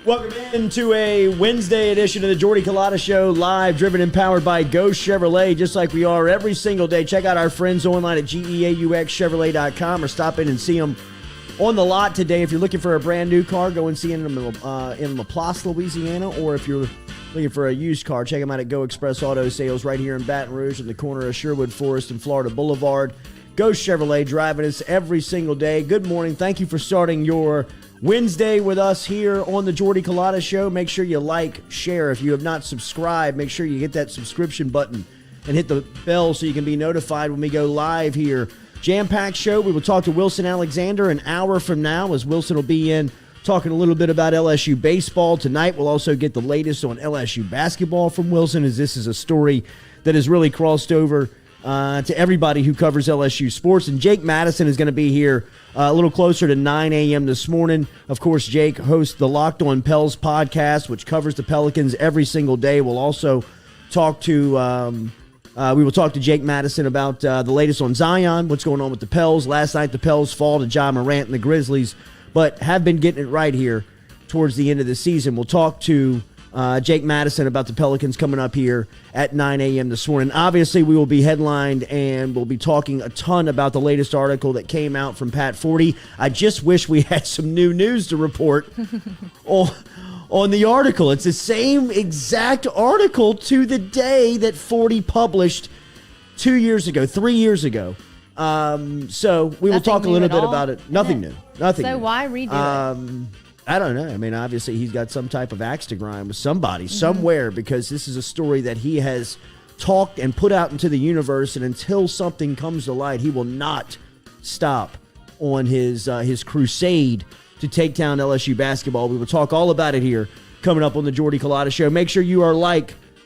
Welcome into a Wednesday edition of the Jordy Culotta Show, live, driven and powered by Ghost Chevrolet, just like we are every single day. Check out our friends online at GEAUXChevrolet.com or stop in and see them on the lot today. If you're looking for a brand new car, go and see them in Laplace, Louisiana, or if you're looking for a used car, check them out at Go Express Auto Sales right here in Baton Rouge on the corner of Sherwood Forest and Florida Boulevard. Ghost Chevrolet, driving us every single day. Good morning. Thank you for starting your Wednesday with us here on the Jordy Culotta Show. Make sure you like, share. If you have not subscribed, make sure you hit that subscription button and hit the bell so you can be notified when we go live here. Jam-packed show. We will talk to Wilson Alexander an hour from now, as Wilson will be in talking a little bit about LSU baseball. Tonight we'll also get the latest on LSU basketball from Wilson, as this is a story that has really crossed over to everybody who covers LSU sports. And Jake Madison is going to be here a little closer to 9 a.m. this morning. Of course, Jake hosts the Locked On Pels podcast, which covers the Pelicans every single day. We'll also talk to we will talk to Jake Madison about the latest on Zion, what's going on with the Pels. Last night, the Pels fall to Ja Morant and the Grizzlies, but have been getting it right here towards the end of the season. We'll talk to Jake Madison about the Pelicans coming up here at 9 a.m. this morning. Obviously, we will be headlined and we'll be talking a ton about the latest article that came out from Pat Forty. I just wish we had some new news to report on the article. It's the same exact article to the day that Forty published 2 years ago, 3 years ago. So we will talk a little bit about it. Nothing new. Nothing new. So why redo it? I don't know. I mean, obviously, he's got some type of axe to grind with somebody, somewhere, because this is a story that he has talked and put out into the universe, and until something comes to light, he will not stop on his crusade to take down LSU basketball. We will talk all about it here coming up on the Jordy Culotta Show. Make sure you are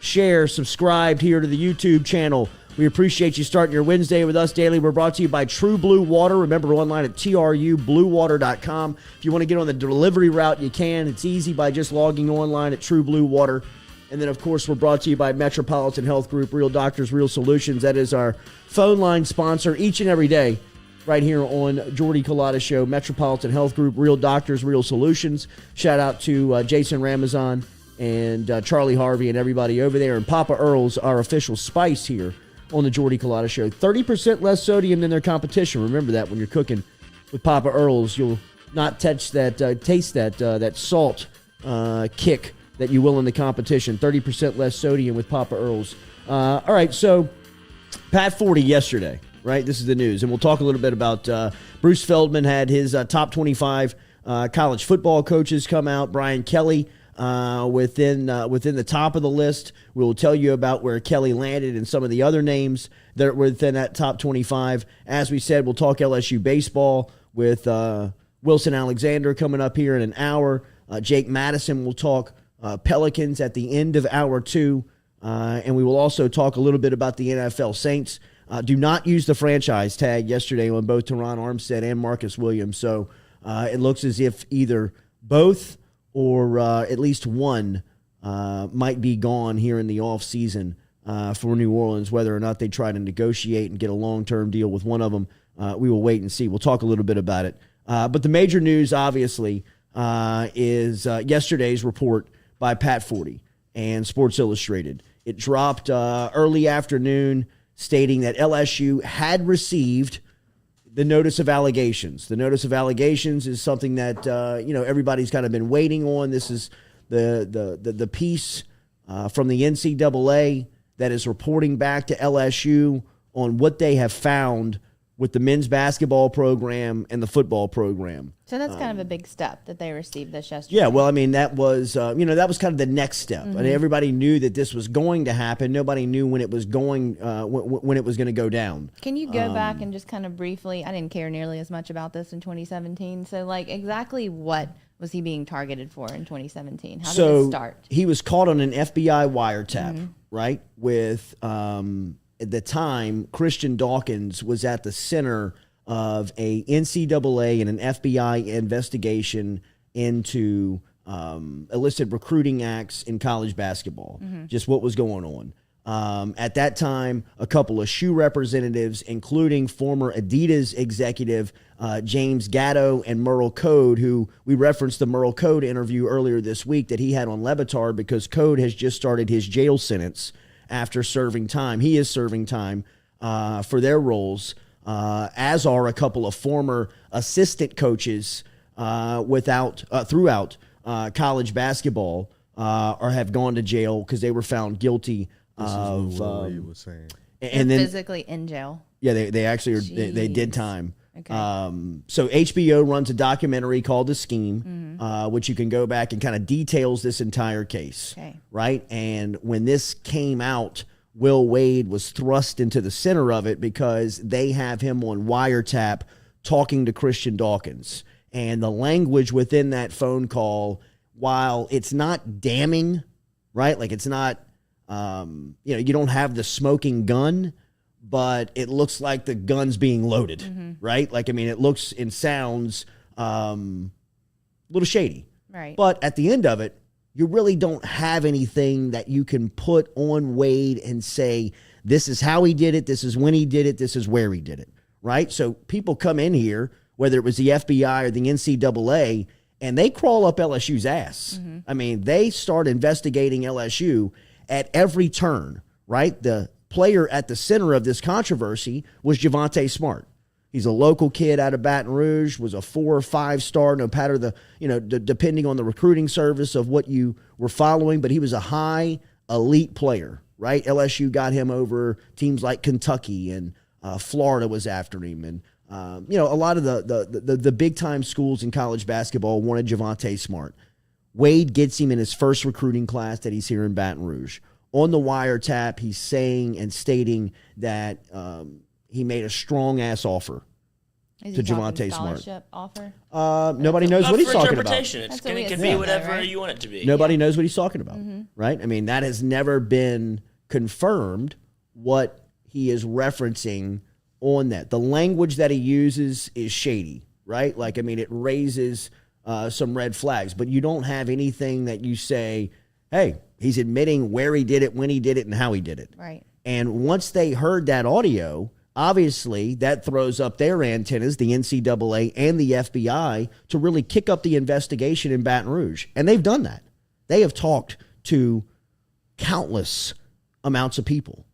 share, subscribed here to the YouTube channel. We appreciate you starting your Wednesday with us daily. We're brought to you by True Blue Water. Remember, we're online at trubluewater.com. If you want to get on the delivery route, you can. It's easy by just logging online at True Blue Water. And then, of course, we're brought to you by Metropolitan Health Group, Real Doctors, Real Solutions. That is our phone line sponsor each and every day right here on Jordy Culotta Show. Metropolitan Health Group, Real Doctors, Real Solutions. Shout out to Jason Ramazan and Charlie Harvey and everybody over there. And Papa Earl's, our official spice here on the Jordy Culotta Show. 30% less sodium than their competition. Remember that when you're cooking with Papa Earl's. You'll not taste that salt kick that you will in the competition. 30% less sodium with Papa Earl's. All right, so Pat Forty yesterday, right? This is the news. And we'll talk a little bit about Bruce Feldman had his top 25 college football coaches come out. Brian Kelly within the top of the list. We will tell you about where Kelly landed and some of the other names that are within that top 25. As we said, we'll talk LSU baseball with Wilson Alexander coming up here in an hour. Jake Madison will talk Pelicans at the end of hour 2. And we will also talk a little bit about the NFL Saints. Do not use the franchise tag yesterday on both Teron Armstead and Marcus Williams. So it looks as if either both or at least one might be gone here in the offseason for New Orleans. Whether or not they try to negotiate and get a long-term deal with one of them, we will wait and see. We'll talk a little bit about it. But the major news, obviously, is yesterday's report by Pat Forty and Sports Illustrated. It dropped early afternoon, stating that LSU had received the notice of allegations. The notice of allegations is something that everybody's kind of been waiting on. This is the piece from the NCAA that is reporting back to LSU on what they have found with the men's basketball program and the football program. So that's kind of a big step that they received this yesterday. Yeah, well, I mean, that was kind of the next step. Mm-hmm. I mean, everybody knew that this was going to happen. Nobody knew when it was going to go down. Can you go back and just kind of briefly, I didn't care nearly as much about this in 2017. So, exactly what was he being targeted for in 2017? How did it start? He was caught on an FBI wiretap, right, with at the time, Christian Dawkins was at the center of a NCAA and an FBI investigation into illicit recruiting acts in college basketball, just what was going At that time, a couple of shoe representatives, including former Adidas executive James Gatto and Merle Code, who we referenced the Merle Code interview earlier this week that he had on Levitard, because Code has just started his jail sentence after serving time. He is serving time for their roles, as are a couple of former assistant coaches throughout college basketball, or have gone to jail because they were found guilty of was saying. And then physically in jail. Yeah, they actually they did time. Okay. So HBO runs a documentary called The Scheme, which you can go back and kind of details this entire case. Okay. Right? And when this came out, Will Wade was thrust into the center of it because they have him on wiretap talking to Christian Dawkins. And the language within that phone call, while it's not damning, right? Like it's not, you don't have the smoking gun, but it looks like the gun's being loaded, right? Like, I mean, it looks and sounds a little shady. Right. But at the end of it, you really don't have anything that you can put on Wade and say, this is how he did it, this is when he did it, this is where he did it, right? So people come in here, whether it was the FBI or the NCAA, and they crawl up LSU's ass. I mean, they start investigating LSU at every turn, right? The player at the center of this controversy was Javonte Smart. He's a local kid out of Baton Rouge, was a 4 or 5 star, no matter depending on the recruiting service of what you were following, but he was a high elite player, right? LSU got him over teams like Kentucky, and Florida was after him. And, a lot of the big time schools in college basketball wanted Javonte Smart. Wade gets him in his first recruiting class that he's here in Baton Rouge. On the wiretap, he's saying and stating that he made a strong-ass offer to Javonte Smart. Scholarship offer? Nobody knows what he's talking about. It can be whatever you want it to be. Nobody knows what he's talking about, right? I mean, that has never been confirmed what he is referencing on that. The language that he uses is shady, right? Like, I mean, it raises some red flags, but you don't have anything that you say, hey, he's admitting where he did it, when he did it, and how he did it. Right. And once they heard that audio, obviously that throws up their antennas, the NCAA and the FBI, to really kick up the investigation in Baton Rouge. And they've done that. They have talked to countless amounts of people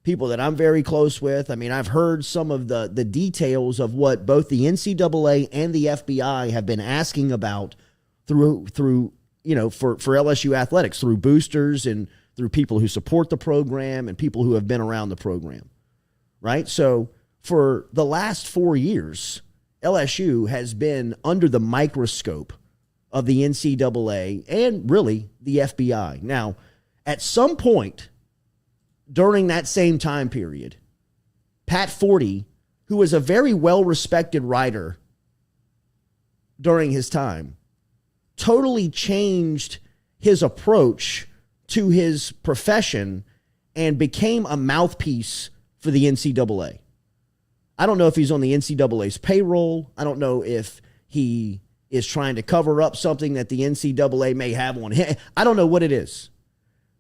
that I'm very close with. I mean, I've heard some of the details of what both the NCAA and the FBI have been asking about through for LSU athletics, through boosters and through people who support the program and people who have been around the program, right? So for the last 4 years, LSU has been under the microscope of the NCAA and really the FBI. Now, at some point during that same time period, Pat Forty, who was a very well-respected writer during his time, totally changed his approach to his profession and became a mouthpiece for the NCAA. I don't know if he's on the NCAA's payroll. I don't know if he is trying to cover up something that the NCAA may have on him. I don't know what it is.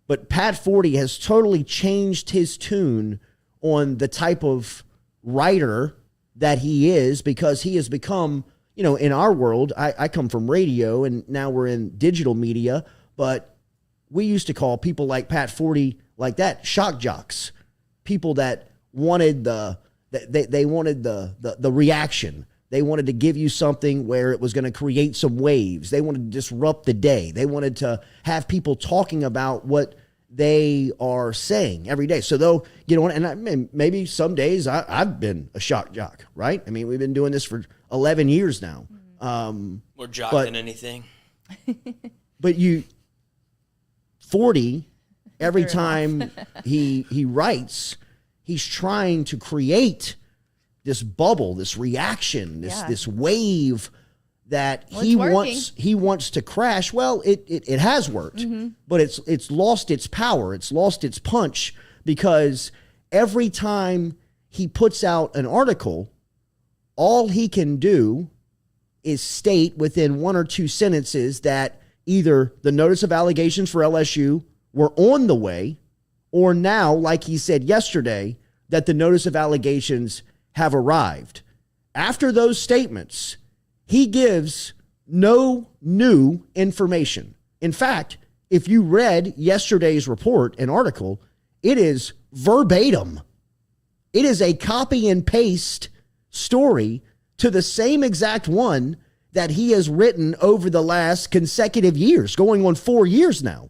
But Pat Forty has totally changed his tune on the type of writer that he is, because he has become, in our world, I come from radio and now we're in digital media, but we used to call people like Pat Forty like that shock jocks, people that wanted they wanted the reaction. They wanted to give you something where it was going to create some waves. They wanted to disrupt the day. They wanted to have people talking about what they are saying every day. So they'll get on, and maybe some days I've been a shock jock, right? I mean, we've been doing this for 11 years now. More jock than anything. But 40, every time he writes, he's trying to create this bubble, this reaction, this wave that he wants to crash. Well, it has worked, but it's lost its power. It's lost its punch, because every time he puts out an article, all he can do is state within 1 or 2 sentences that either the notice of allegations for LSU were on the way, or now, like he said yesterday, that the notice of allegations have arrived. After those statements, he gives no new information. In fact, if you read yesterday's report and article, it is verbatim. It is a copy and paste story to the same exact one that he has written over the last consecutive years, going on 4 years now.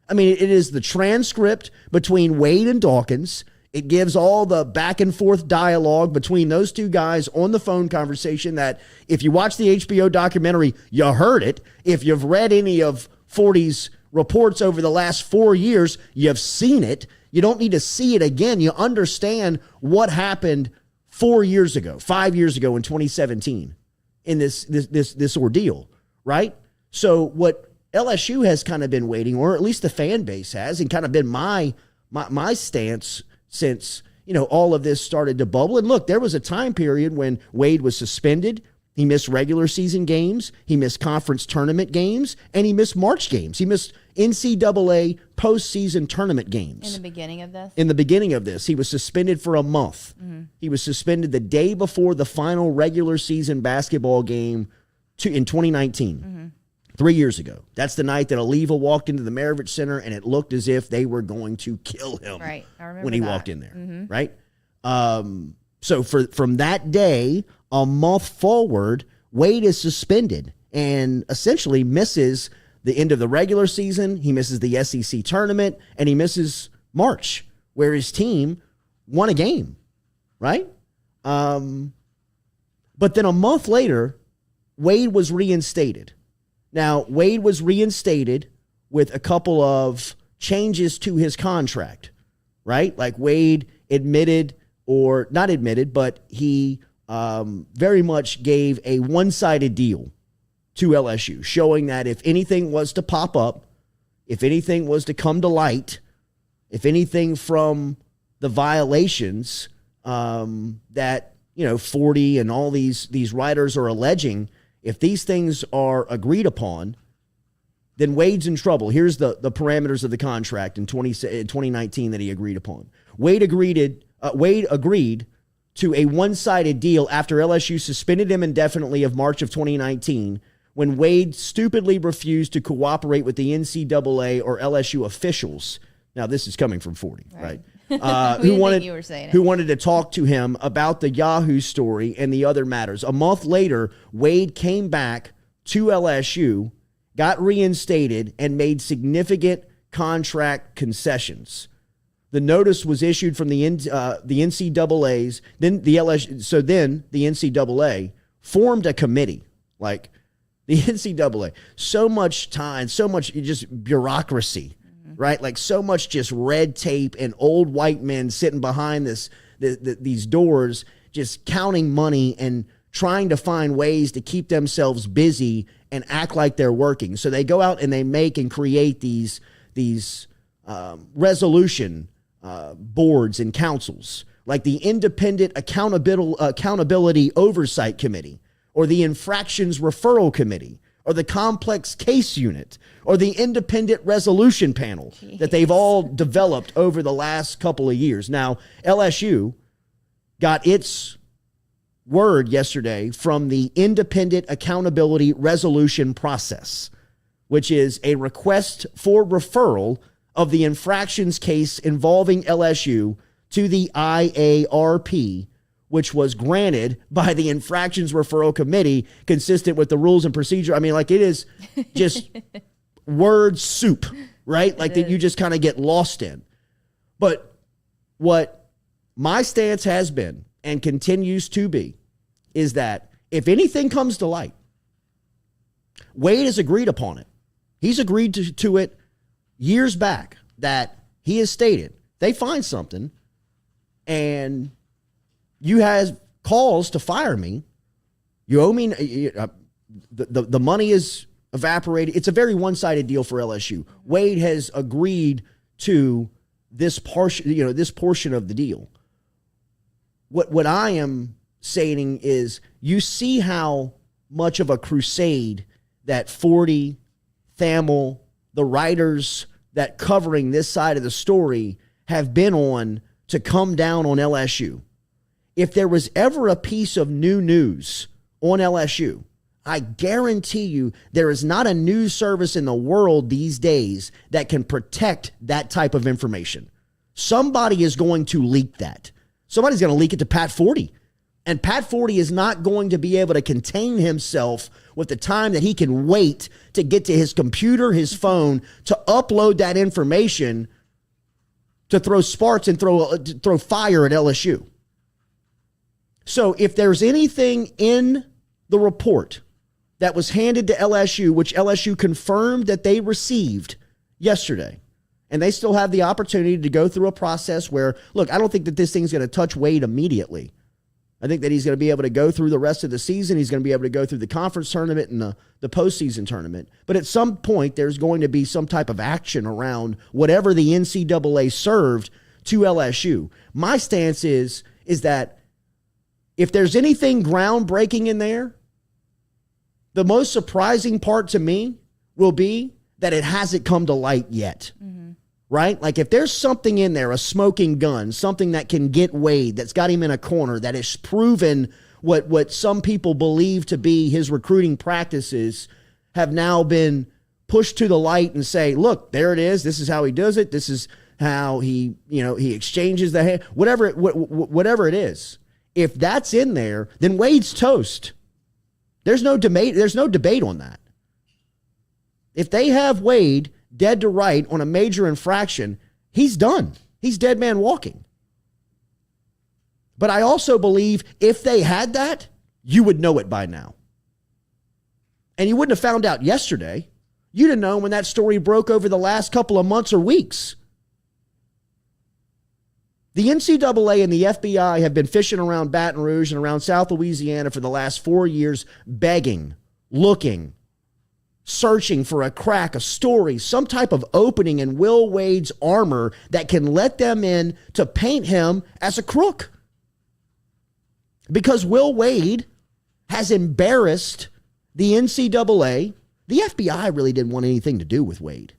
I mean, it is the transcript between Wade and Dawkins. It gives all the back and forth dialogue between those two guys on the phone conversation that if you watch the HBO documentary, you heard it. If you've read any of 40's reports over the last 4 years, you've seen it. You don't need to see it again. You understand what happened 4 years ago, 5 years ago in 2017 in this ordeal, right? So what LSU has kind of been waiting, or at least the fan base has, and kind of been my stance since, all of this started to bubble. And look, there was a time period when Wade was suspended. He missed regular season games. He missed conference tournament games, and he missed March games. He missed NCAA postseason tournament games. In the beginning of this? In the beginning of this. He was suspended for a month. Mm-hmm. He was suspended the day before the final regular season basketball game in 2019. Mm-hmm. 3 years ago. That's the night that Oliva walked into the Maravich Center, and it looked as if they were going to kill him right. I remember when he that. walked in there, mm-hmm. right? So from that day, a month forward, Wade is suspended and essentially misses the end of the regular season. He misses the SEC tournament, and he misses March, where his team won a game, right? But then a month later, Wade was reinstated. Now, Wade was reinstated with a couple of changes to his contract, right? Like Wade admitted, or not admitted, but he very much gave a one-sided deal to LSU, showing that if anything was to pop up, if anything was to come to light, if anything from the violations that, 40 and all these writers are alleging, if these things are agreed upon, then Wade's in trouble. Here's the parameters of the contract in 2019 that he agreed upon. Wade agreed to a one-sided deal after LSU suspended him indefinitely of March of 2019 when Wade stupidly refused to cooperate with the NCAA or LSU officials. Now, this is coming from 40, right? Who wanted to talk to him about the Yahoo story and the other matters. A month later, Wade came back to LSU, got reinstated, and made significant contract concessions. The notice was issued from the NCAA's. Then the NCAA formed a committee. Like the NCAA, so much time, so much just bureaucracy. Right? Like so much just red tape and old white men sitting behind these doors, just counting money and trying to find ways to keep themselves busy and act like they're working. So they go out and they make and create these resolution boards and councils, like the Independent Accountability Oversight Committee, or the Infractions Referral Committee, or the Complex Case Unit, or the Independent Resolution Panel that they've all developed over the last couple of years. Now, LSU got its word yesterday from the Independent Accountability Resolution Process, which is a request for referral of the infractions case involving LSU to the IARP, which was granted by the Infractions Referral Committee, consistent with the rules and procedure. I mean, like, it is just word soup, right? Like that you just kind of get lost in. But what my stance has been and continues to be is that if anything comes to light, Wade has agreed upon it. He's agreed to it years back, that he has stated, they find something and you have cause to fire me, you owe me, the money is evaporated. It's a very one-sided deal for LSU. Wade has agreed to this portion, this portion of the deal. What I am saying is, you see how much of a crusade that 40, Thamel, the writers that covering this side of the story have been on to come down on LSU. If there was ever a piece of new news on LSU, I guarantee you there is not a news service in the world these days that can protect that type of information. Somebody is going to leak that. Somebody's going to leak it to Pat Forty. And Pat Forty is not going to be able to contain himself with the time that he can wait to get to his computer, his phone, to upload that information to throw sparks and throw fire at LSU. So if there's anything in the report that was handed to LSU, which LSU confirmed that they received yesterday, and they still have the opportunity to go through a process where, look, I don't think that this thing's going to touch Wade immediately. I think that he's going to be able to go through the rest of the season. He's going to be able to go through the conference tournament and the postseason tournament. But at some point, there's going to be some type of action around whatever the NCAA served to LSU. My stance is that if there's anything groundbreaking in there, the most surprising part to me will be that it hasn't come to light yet. Mm-hmm. Right? Like if there's something in there, a smoking gun, something that can get Wade, that's got him in a corner, that has proven what some people believe to be his recruiting practices have now been pushed to the light and say, look, there it is. This is how he does it. This is how he exchanges the hand, whatever it is. If that's in there, then Wade's toast. There's no debate. There's no debate on that. If they have Wade dead to right on a major infraction, he's done. He's dead man walking. But I also believe if they had that, you would know it by now. And you wouldn't have found out yesterday. You'd have known when that story broke over the last couple of months or weeks. The NCAA and the FBI have been fishing around Baton Rouge and around South Louisiana for the last 4 years, begging, looking, searching for a crack, a story, some type of opening in Will Wade's armor that can let them in to paint him as a crook. Because Will Wade has embarrassed the NCAA. The FBI really didn't want anything to do with Wade.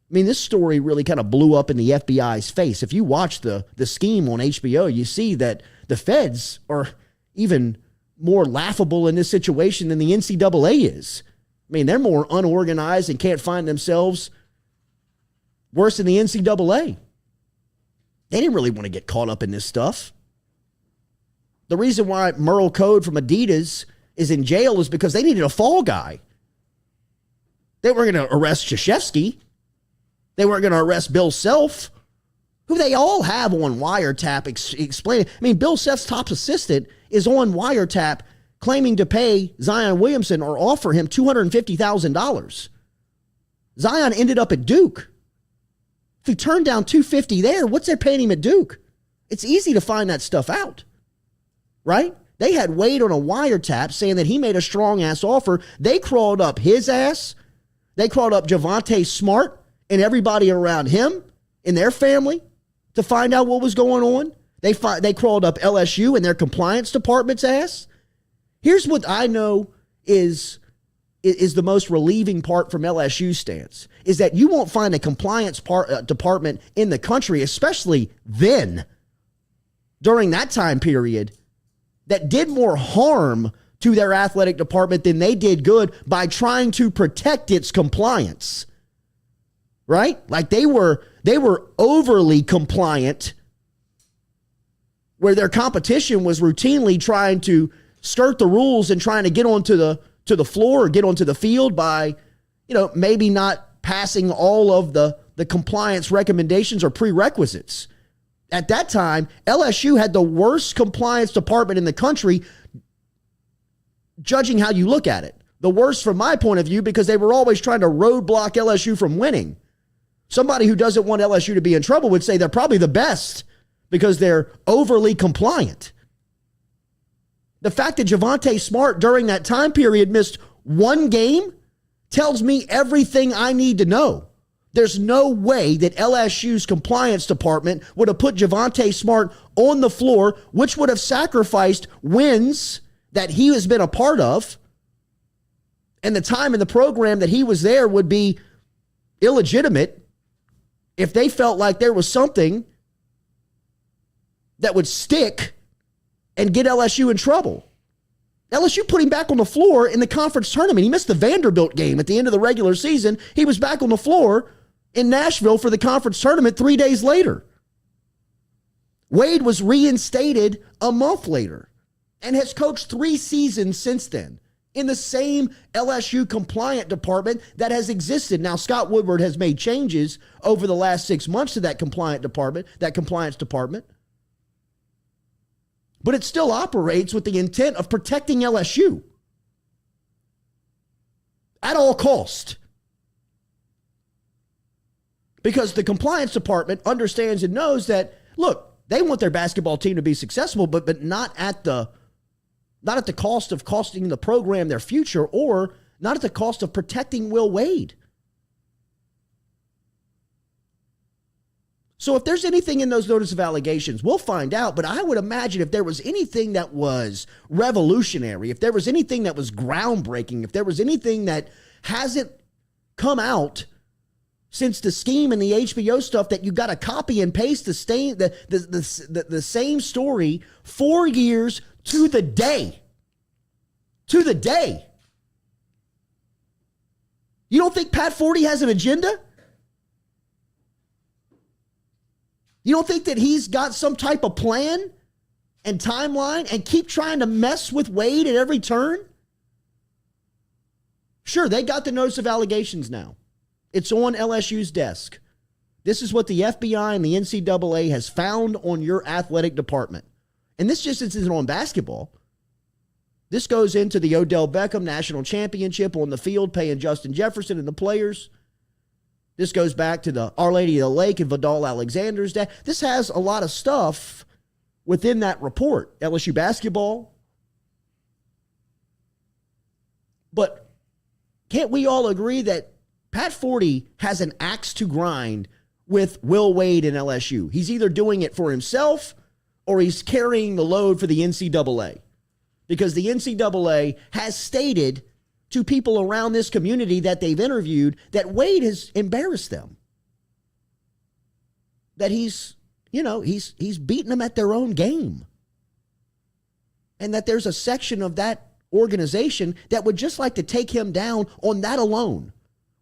I mean, this story really kind of blew up in the FBI's face. If you watch the scheme on HBO, you see that the feds are even more laughable in this situation than the NCAA is. I mean, they're more unorganized and can't find themselves worse than the NCAA. They didn't really want to get caught up in this stuff. The reason why Merle Code from Adidas is in jail is because they needed a fall guy. They weren't going to arrest Krzyzewski. They weren't going to arrest Bill Self, who they all have on wiretap explaining. I mean, Bill Self's top assistant is on wiretap claiming to pay Zion Williamson or offer him $250,000. Zion ended up at Duke. If he turned down $250,000 there, what's they paying him at Duke? It's easy to find that stuff out, right? They had Wade on a wiretap saying that he made a strong-ass offer. They crawled up his ass. They crawled up Javonte Smart and everybody around him and their family to find out what was going on. They crawled up LSU and their compliance department's ass. Here's what I know is the most relieving part from LSU's stance, is that you won't find a compliance department in the country, especially then, during that time period, that did more harm to their athletic department than they did good by trying to protect its compliance. Right? Like they were overly compliant, where their competition was routinely trying to skirt the rules and trying to get onto the floor or get onto the field by, maybe not passing all of the compliance recommendations or prerequisites. At that time, LSU had the worst compliance department in the country, judging how you look at it. The worst from my point of view, because they were always trying to roadblock LSU from winning. Somebody who doesn't want LSU to be in trouble would say they're probably the best because they're overly compliant. The fact that Javonte Smart during that time period missed one game tells me everything I need to know. There's no way that LSU's compliance department would have put Javonte Smart on the floor, which would have sacrificed wins that he has been a part of. And the time in the program that he was there would be illegitimate if they felt like there was something that would stick and get LSU in trouble. LSU put him back on the floor in the conference tournament. He missed the Vanderbilt game at the end of the regular season. He was back on the floor in Nashville for the conference tournament 3 days later. Wade was reinstated a month later and has coached 3 seasons since then in the same LSU compliant department that has existed. Now, Scott Woodward has made changes over the last 6 months to that compliance department. But it still operates with the intent of protecting LSU at all cost. Because the compliance department understands and knows that, look, they want their basketball team to be successful, but not at the cost of costing the program their future, or not at the cost of protecting Will Wade. So if there's anything in those notice of allegations, we'll find out. But I would imagine if there was anything that was revolutionary, if there was anything that was groundbreaking, if there was anything that hasn't come out since the scheme and the HBO stuff, that you got to copy and paste the same story 4 years to the day. To the day. You don't think Pat Forty has an agenda? You don't think that he's got some type of plan and timeline and keep trying to mess with Wade at every turn? Sure, they got the notice of allegations now. It's on LSU's desk. This is what the FBI and the NCAA has found on your athletic department. And this just isn't on basketball. This goes into the Odell Beckham National Championship on the field, paying Justin Jefferson and the players. This goes back to the Our Lady of the Lake and Vidal Alexander's day. This has a lot of stuff within that report. LSU basketball. But can't we all agree that Pat Forty has an axe to grind with Will Wade and LSU? He's either doing it for himself or he's carrying the load for the NCAA. Because the NCAA has stated to people around this community that they've interviewed that Wade has embarrassed them. That he's beaten them at their own game. And that there's a section of that organization that would just like to take him down on that alone,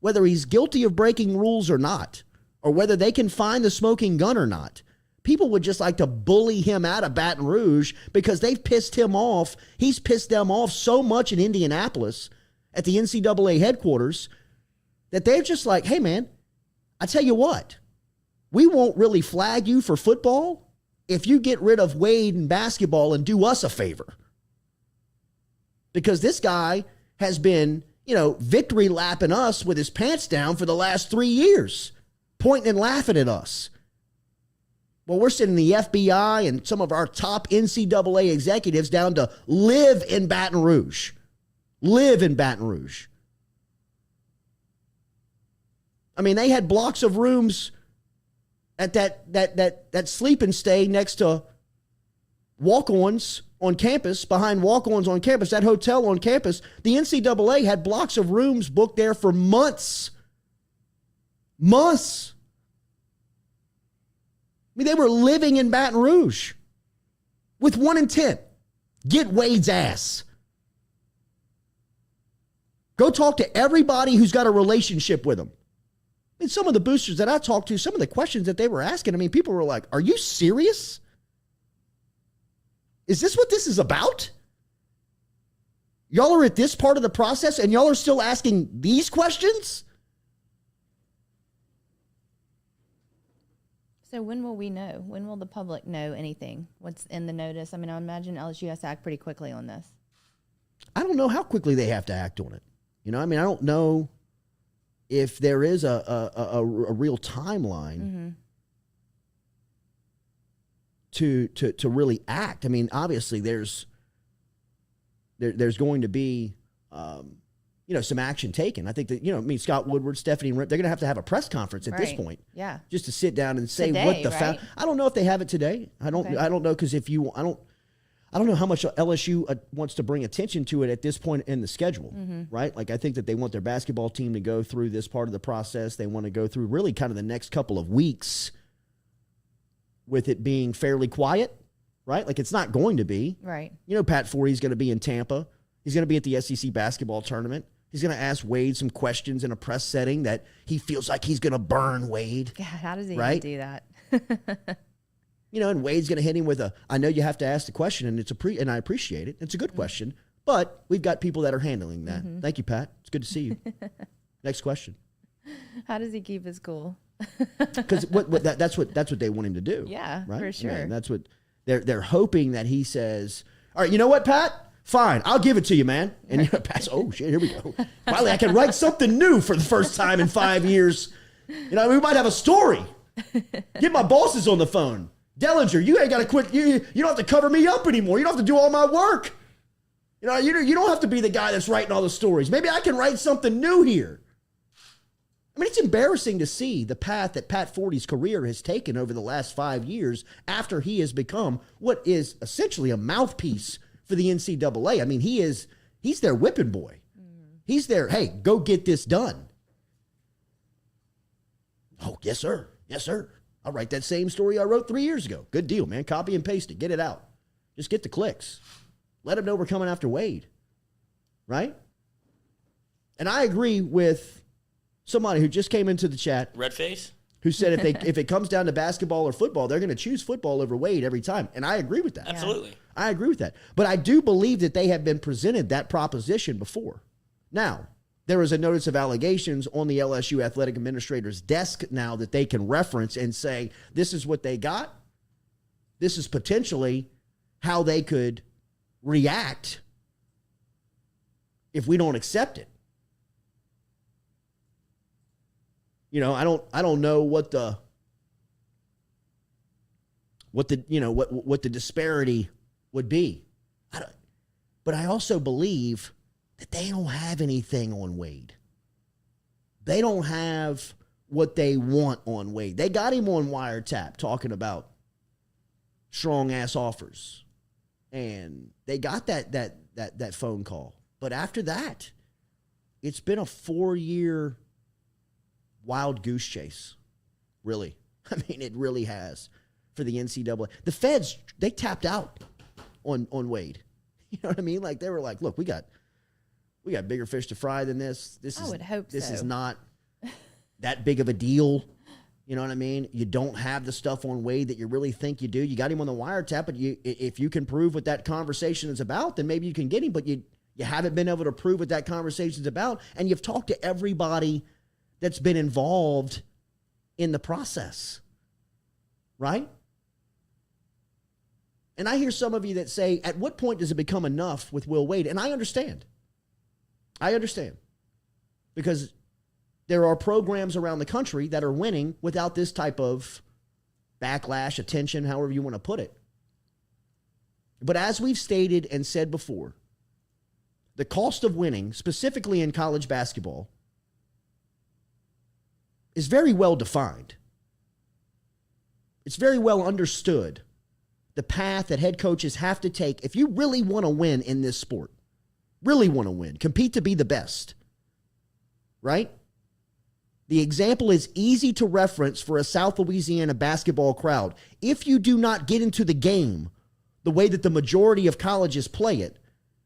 whether he's guilty of breaking rules or not, or whether they can find the smoking gun or not. People would just like to bully him out of Baton Rouge because they've pissed him off. He's pissed them off so much in Indianapolis at the NCAA headquarters that they're just like, hey, man, I tell you what, we won't really flag you for football if you get rid of Wade in basketball and do us a favor. Because this guy has been, victory lapping us with his pants down for the last 3 years, pointing and laughing at us. Well, we're sending the FBI and some of our top NCAA executives down to live in Baton Rouge. Live in Baton Rouge. I mean, they had blocks of rooms at that sleep and stay next to walk-ons on campus, behind walk-ons on campus, that hotel on campus. The NCAA had blocks of rooms booked there for months. Months. I mean, they were living in Baton Rouge with one intent: get Wade's ass. Go talk to everybody who's got a relationship with him. I mean, some of the boosters that I talked to, some of the questions that they were asking, I mean, people were like, are you serious? Is this what this is about? Y'all are at this part of the process and y'all are still asking these questions? So when will we know? When will the public know anything? What's in the notice? I mean, I imagine LSU has to act pretty quickly on this. I don't know how quickly they have to act on it. I mean, I don't know if there is a real timeline to really act. I mean, obviously there's going to be some action taken. I think that Scott Woodward, Stephanie Rip, they're going to have a press conference at this point. Yeah. Just to sit down and say today, what the right? I don't know if they have it today. I don't know, because I don't know how much LSU wants to bring attention to it at this point in the schedule, right? Like, I think that they want their basketball team to go through this part of the process. They want to go through really kind of the next couple of weeks with it being fairly quiet, right? Like, it's not going to be. Right. You know, Pat Forey's going to be in Tampa. He's going to be at the SEC basketball tournament. He's going to ask Wade some questions in a press setting that he feels like he's going to burn Wade. God, how does he right? even do that? You know, and Wade's going to hit him with I know you have to ask the question, and and I appreciate it. It's a good question, but we've got people that are handling that. Thank you, Pat. It's good to see you. Next question. How does he keep his cool? Because that's what they want him to do. Yeah, right? for sure. I mean, that's what they're hoping that he says. All right, you know what, Pat? Fine, I'll give it to you, man. And you know, Pat's, oh shit, here we go. Finally, I can write something new for the first time in 5 years. You know, we might have a story. Get my bosses on the phone. Dellinger, you ain't got to quit. You don't have to cover me up anymore. You don't have to do all my work. You know, you don't have to be the guy that's writing all the stories. Maybe I can write something new here. I mean, it's embarrassing to see the path that Pat Forty's career has taken over the last 5 years after he has become what is essentially a mouthpiece for the NCAA. I mean, he's their whipping boy. He's their, hey, go get this done. Oh, yes, sir. Yes, sir. I'll write that same story I wrote 3 years ago. Good deal, man. Copy and paste it. Get it out. Just get the clicks. Let them know we're coming after Wade. Right? And I agree with somebody who just came into the chat. Red face? Who said if it comes down to basketball or football, they're going to choose football over Wade every time. And I agree with that. Absolutely. I agree with that. But I do believe that they have been presented that proposition before. Now, there is a notice of allegations on the LSU athletic administrator's desk now that they can reference and say, this is what they got. This is potentially how they could react if we don't accept it. You know, I don't know what the disparity would be. But I also believe that they don't have anything on Wade. They don't have what they want on Wade. They got him on wiretap talking about strong ass offers. And they got that phone call. But after that, it's been a 4-year wild goose chase. Really. I mean, it really has for the NCAA. The feds, they tapped out on Wade. You know what I mean? Like, they were like, look, we got bigger fish to fry than this. This is not that big of a deal. You know what I mean? You don't have the stuff on Wade that you really think you do. You got him on the wiretap, but if you can prove what that conversation is about, then maybe you can get him, but you haven't been able to prove what that conversation is about, and you've talked to everybody that's been involved in the process, right? And I hear some of you that say, at what point does it become enough with Will Wade? And I understand. Because there are programs around the country that are winning without this type of backlash, attention, however you want to put it. But as we've stated and said before, the cost of winning, specifically in college basketball, is very well defined. It's very well understood, the path that head coaches have to take if you really want to win in this sport, really want to win, compete to be the best, right? The example is easy to reference for a South Louisiana basketball crowd. If you do not get into the game the way that the majority of colleges play it,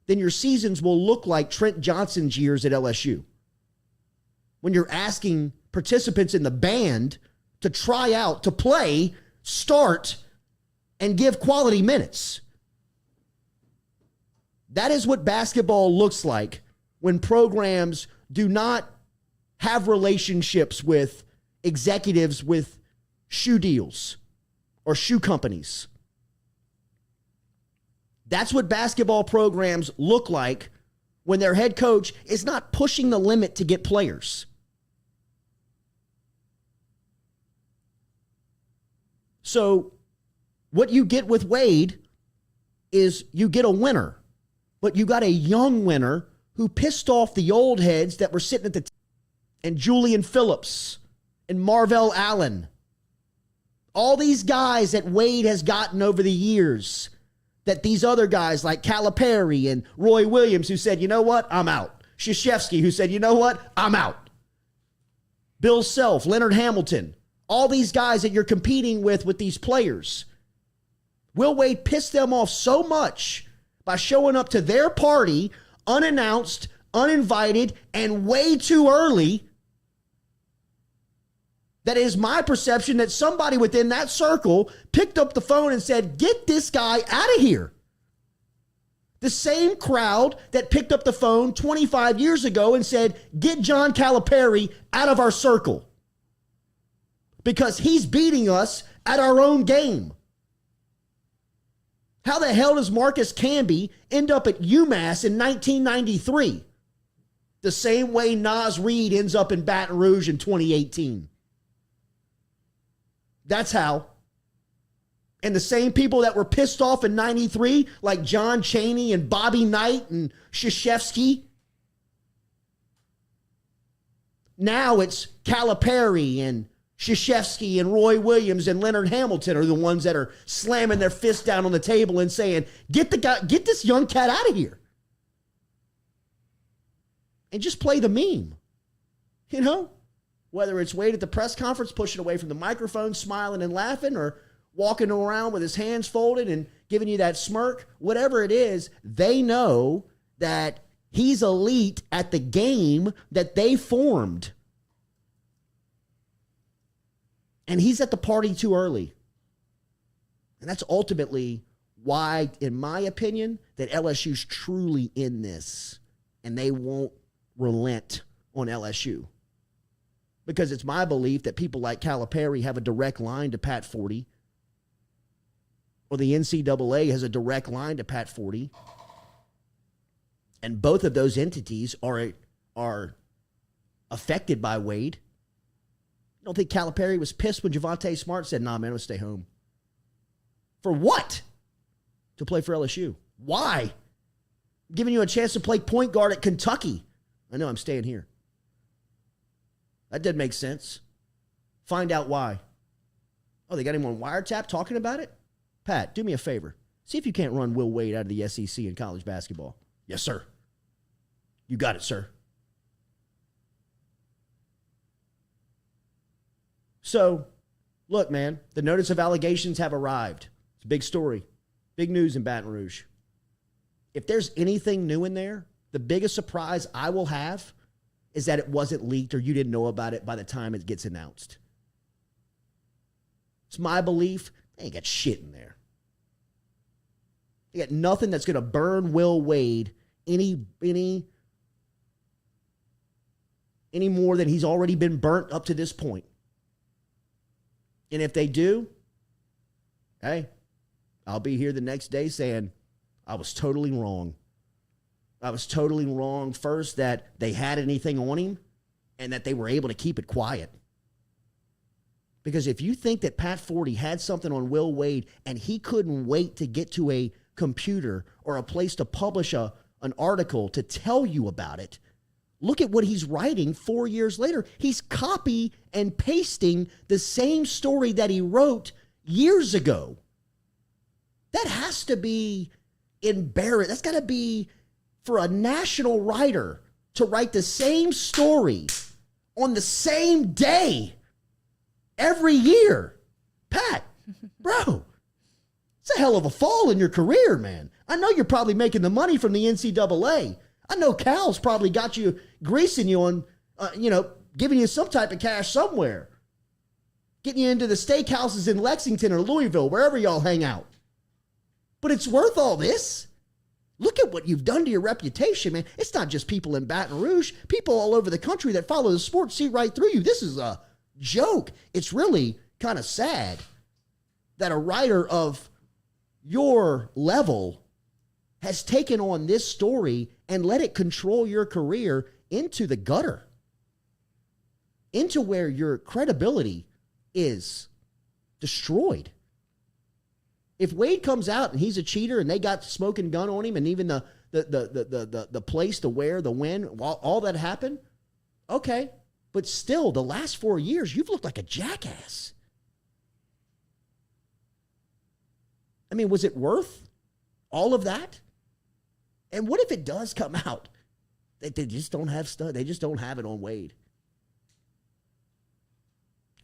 then your seasons will look like Trent Johnson's years at LSU. When you're asking participants in the band to try out, to play, start, and give quality minutes. That is what basketball looks like when programs do not have relationships with executives with shoe deals or shoe companies. That's what basketball programs look like when their head coach is not pushing the limit to get players. So what you get with Wade is you get a winner, but you got a young winner who pissed off the old heads that were sitting at the and Julian Phillips and Marvell Allen. All these guys that Wade has gotten over the years that these other guys like Calipari and Roy Williams who said, you know what, I'm out. Krzyzewski who said, you know what, I'm out. Bill Self, Leonard Hamilton, all these guys that you're competing with these players. Will Wade pissed them off so much by showing up to their party unannounced, uninvited, and way too early that it is my perception that somebody within that circle picked up the phone and said, get this guy out of here. The same crowd that picked up the phone 25 years ago and said, get John Calipari out of our circle because he's beating us at our own game. How the hell does Marcus Camby end up at UMass in 1993? The same way Naz Reid ends up in Baton Rouge in 2018. That's how. And the same people that were pissed off in 93, like John Chaney and Bobby Knight and Krzyzewski, now it's Calipari and Krzyzewski and Roy Williams and Leonard Hamilton are the ones that are slamming their fists down on the table and saying, get this young cat out of here. And just play the meme. You know? Whether it's Wade at the press conference pushing away from the microphone, smiling and laughing, or walking around with his hands folded and giving you that smirk, whatever it is, they know that he's elite at the game that they formed. And he's at the party too early. And that's ultimately why, in my opinion, that LSU's truly in this. And they won't relent on LSU. Because it's my belief that people like Calipari have a direct line to Pat Forty. Or the NCAA has a direct line to Pat Forty. And both of those entities are affected by Wade. You don't think Calipari was pissed when Javonte Smart said, nah, man, I'm going to stay home? For what? To play for LSU. Why? I'm giving you a chance to play point guard at Kentucky. I know, I'm staying here. That did make sense. Find out why. Oh, they got him on wiretap talking about it? Pat, do me a favor. See if you can't run Will Wade out of the SEC in college basketball. Yes, sir. You got it, sir. So, look, man, the notice of allegations have arrived. It's a big story. Big news in Baton Rouge. If there's anything new in there, the biggest surprise I will have is that it wasn't leaked or you didn't know about it by the time it gets announced. It's my belief they ain't got shit in there. They got nothing that's going to burn Will Wade any more than he's already been burnt up to this point. And if they do, hey, I'll be here the next day saying, I was totally wrong. I was totally wrong, first, that they had anything on him and that they were able to keep it quiet. Because if you think that Pat Forty had something on Will Wade and he couldn't wait to get to a computer or a place to publish an article to tell you about it, look at what he's writing 4 years later. He's copy and pasting the same story that he wrote years ago. That has to be embarrassing. That's got to be for a national writer to write the same story on the same day every year. Pat, bro, it's a hell of a fall in your career, man. I know you're probably making the money from the NCAA. I know Cal's probably got you, greasing you on, giving you some type of cash somewhere. Getting you into the steakhouses in Lexington or Louisville, wherever y'all hang out. But it's worth all this. Look at what you've done to your reputation, man. It's not just people in Baton Rouge. People all over the country that follow the sport see right through you. This is a joke. It's really kind of sad that a writer of your level has taken on this story and let it control your career into the gutter, into where your credibility is destroyed. If Wade comes out and he's a cheater and they got smoking gun on him and even the place to wear, the win, all that happened, okay. But still, the last 4 years, you've looked like a jackass. I mean, was it worth All of that? And what if it does come out that they just don't have stuff? They just don't have it on Wade.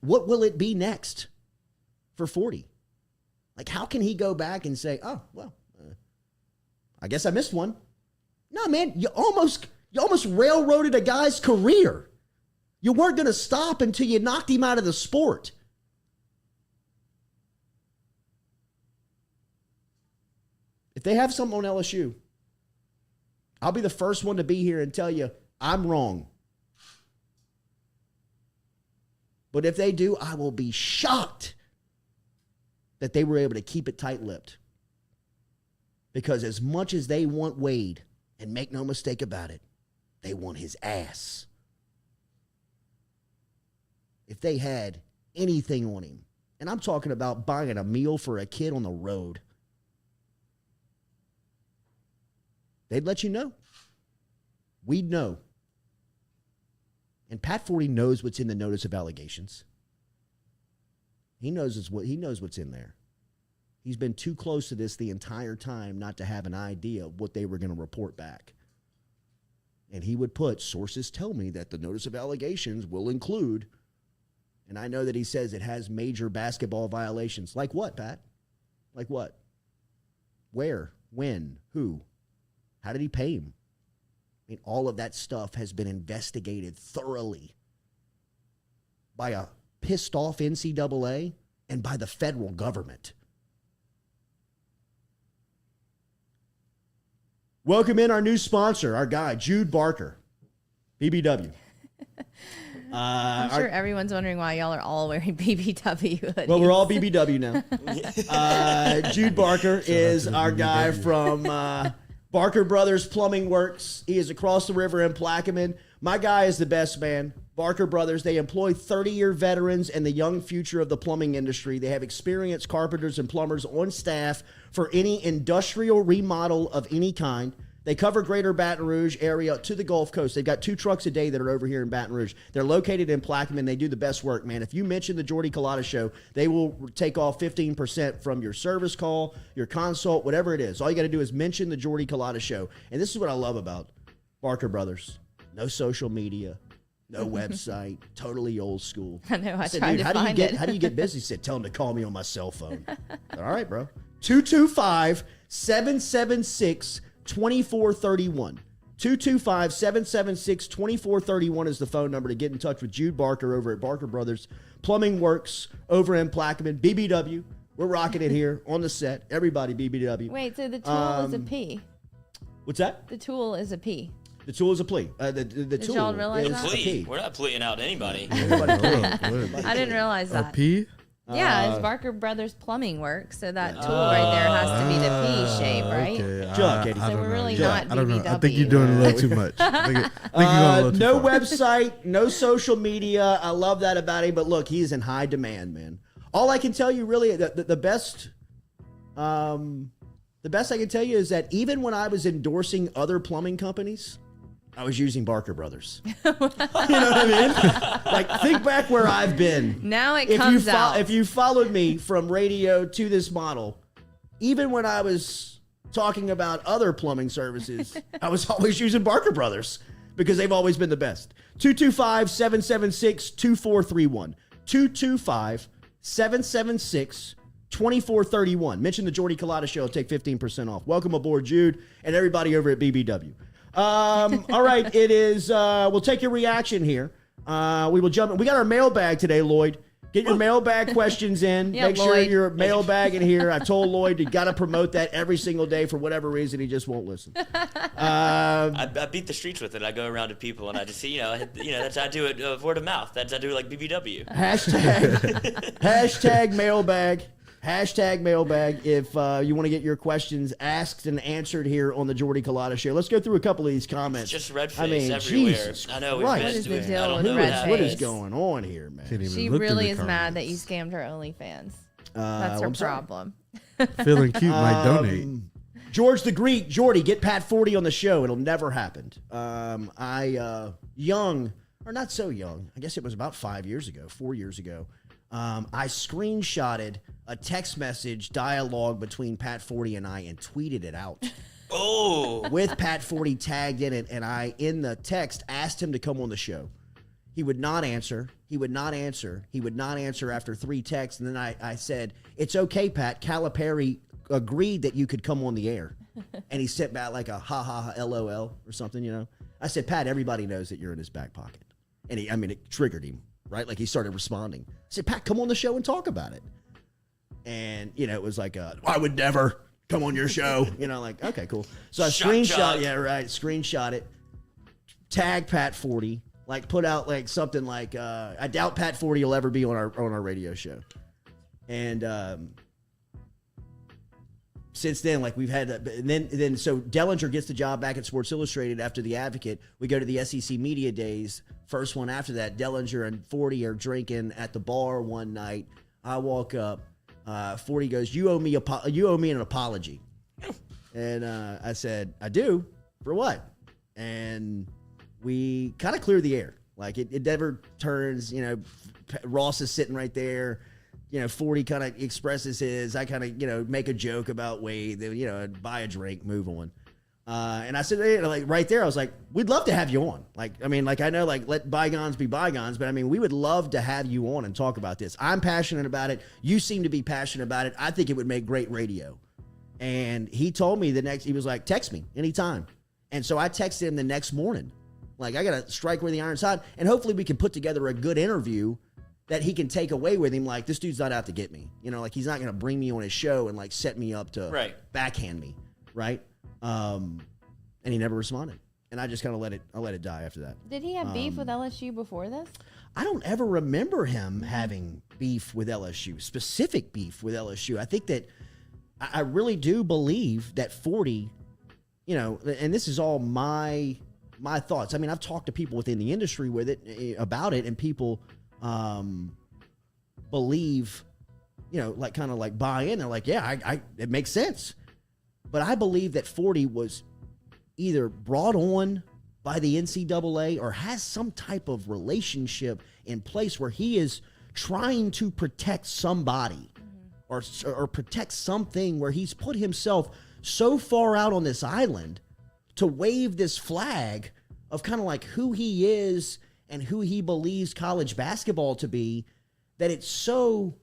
What will it be next for 40? Like, how can he go back and say, oh, well, I guess I missed one? No, man, you almost railroaded a guy's career. You weren't going to stop until you knocked him out of the sport. If they have something on LSU, I'll be the first one to be here and tell you I'm wrong. But if they do, I will be shocked that they were able to keep it tight-lipped. Because as much as they want Wade, and make no mistake about it, they want his ass. If they had anything on him, and I'm talking about buying a meal for a kid on the road, they'd let you know. We'd know. And Pat Forty knows what's in the notice of allegations. He knows what's in there. He's been too close to this the entire time not to have an idea of what they were going to report back. And he would put, sources tell me that the notice of allegations will include, and I know that he says it has major basketball violations. Like what, Pat? Like what? Where? When? Who? How did he pay him? I mean, all of that stuff has been investigated thoroughly by a pissed off NCAA and by the federal government. Welcome in our new sponsor, our guy, Jude Barker, BBW. I'm sure everyone's wondering why y'all are all wearing BBW hoodies. Well, we're all BBW now. Jude Barker is our guy from Barker Brothers Plumbing Works. He is across the river in Plaquemine. My guy is the best, man. Barker Brothers, they employ 30-year veterans and the young future of the plumbing industry. They have experienced carpenters and plumbers on staff for any industrial remodel of any kind. They cover greater Baton Rouge area to the Gulf Coast. They've got 2 trucks a day that are over here in Baton Rouge. They're located in Plaquemine. They do the best work, man. If you mention the Jordy Culotta Show, they will take off 15% from your service call, your consult, whatever it is. All you got to do is mention the Jordy Culotta Show. And this is what I love about Barker Brothers. No social media. No website, totally old school. I know, I said, tried dude, to find it. How do you get busy? He said, tell him to call me on my cell phone. All right, bro. 225-776-2431. 225-776-2431 is the phone number to get in touch with Jude Barker over at Barker Brothers Plumbing Works over in Plaquemine. BBW, we're rocking it here on the set. Everybody BBW. Wait, so the tool is a P. What's that? The tool is a P. The tool is a plea. The tool y'all realize is that? a P. We're not pleading out to anybody. I didn't realize that. A P? Yeah, it's Barker Brothers Plumbing Works, so that tool right there has to be the P shape, right? Okay. Katie. So we're really Yeah, not I don't know. BBW. I think you're doing a little too much. I think you're going a little too No far. website, no social media. I love that about him. But look, he's in high demand, man. All I can tell you, really, the best I can tell you is that even when I was endorsing other plumbing companies, I was using Barker Brothers. You know what I mean? Like, think back where I've been. Now it comes out. If you followed me from radio to this model, even when I was talking about other plumbing services, I was always using Barker Brothers because they've always been the best. 225-776-2431. 225-776-2431. Mention the Jordy Culotta Show. Take 15% off. Welcome aboard, Jude, and everybody over at BBW. All right, it is. We'll take your reaction here. We will jump in. We got our mailbag today, Lloyd. Get your mailbag questions in. Yeah, Make sure Lloyd. your mailbag in here. I told Lloyd you got to promote that every single day. For whatever reason, he just won't listen. I beat the streets with it. I go around to people and I just see, that's how I do it, word of mouth. That's how I do it like BBW. Hashtag mailbag. Hashtag mailbag if you want to get your questions asked and answered here on the Jordy Culotta Show. Let's go through a couple of these comments. It's just red face everywhere. Jesus I know. Christ. What is the I deal don't with know red what What is face? going on here, man? Can't even She look through really the is mad that comments. you scammed her OnlyFans. That's her I'm sorry. problem. Feeling cute might donate. George the Greek, Jordy, get Pat 40 on the show. It'll never happen. Young, or not so young, I guess it was about 4 years ago, I screenshotted a text message dialogue between Pat Forty and I and tweeted it out. Oh, With Pat Forty tagged in it, and I, in the text, asked him to come on the show. He would not answer. He would not answer. He would not answer after 3 texts. And then I said, "It's okay, Pat. Calipari agreed that you could come on the air." And he sent back like a ha ha ha LOL or something, you know. I said, "Pat, everybody knows that you're in his back pocket." And it triggered him, right? Like he started responding. I said, "Pat, come on the show and talk about it." And, it was like, "I would never come on your show." Like, okay, cool. So I screenshot it, tag Pat Forty, like put out like something like, "I doubt Pat Forty will ever be on our radio show." And since then, like we've had, and then so Dellinger gets the job back at Sports Illustrated after The Advocate. We go to the SEC Media Days. First one after that, Dellinger and Forty are drinking at the bar one night. I walk up. Forty goes, you owe me an apology. And I said, "I do? For what?" And we kind of clear the air. Like it never turns, Ross is sitting right there. 40 kind of expresses his, I kind of, make a joke about Wade, buy a drink, move on. And I said, like right there, I was like, "We'd love to have you on." I know, like, let bygones be bygones, but we would love to have you on and talk about this. I'm passionate about it. You seem to be passionate about it. I think it would make great radio. And he told me he was like, "Text me anytime." And so I texted him the next morning. Like, I got to strike where the iron's hot. And hopefully we can put together a good interview that he can take away with him. Like, this dude's not out to get me. Like, he's not going to bring me on his show and, like, set me up to backhand me. Right? And he never responded. And I just kind of let it die after that. Did he have beef with LSU before this? I don't ever remember him having beef with LSU, specific beef with LSU. I think that I really do believe that 40, and this is all my thoughts. I've talked to people within the industry about it, and people believe, like kind of like buy in. They're like, yeah, it makes sense. But I believe that 40 was either brought on by the NCAA or has some type of relationship in place where he is trying to protect somebody or protect something, where he's put himself so far out on this island to wave this flag of kind of like who he is and who he believes college basketball to be, that it's so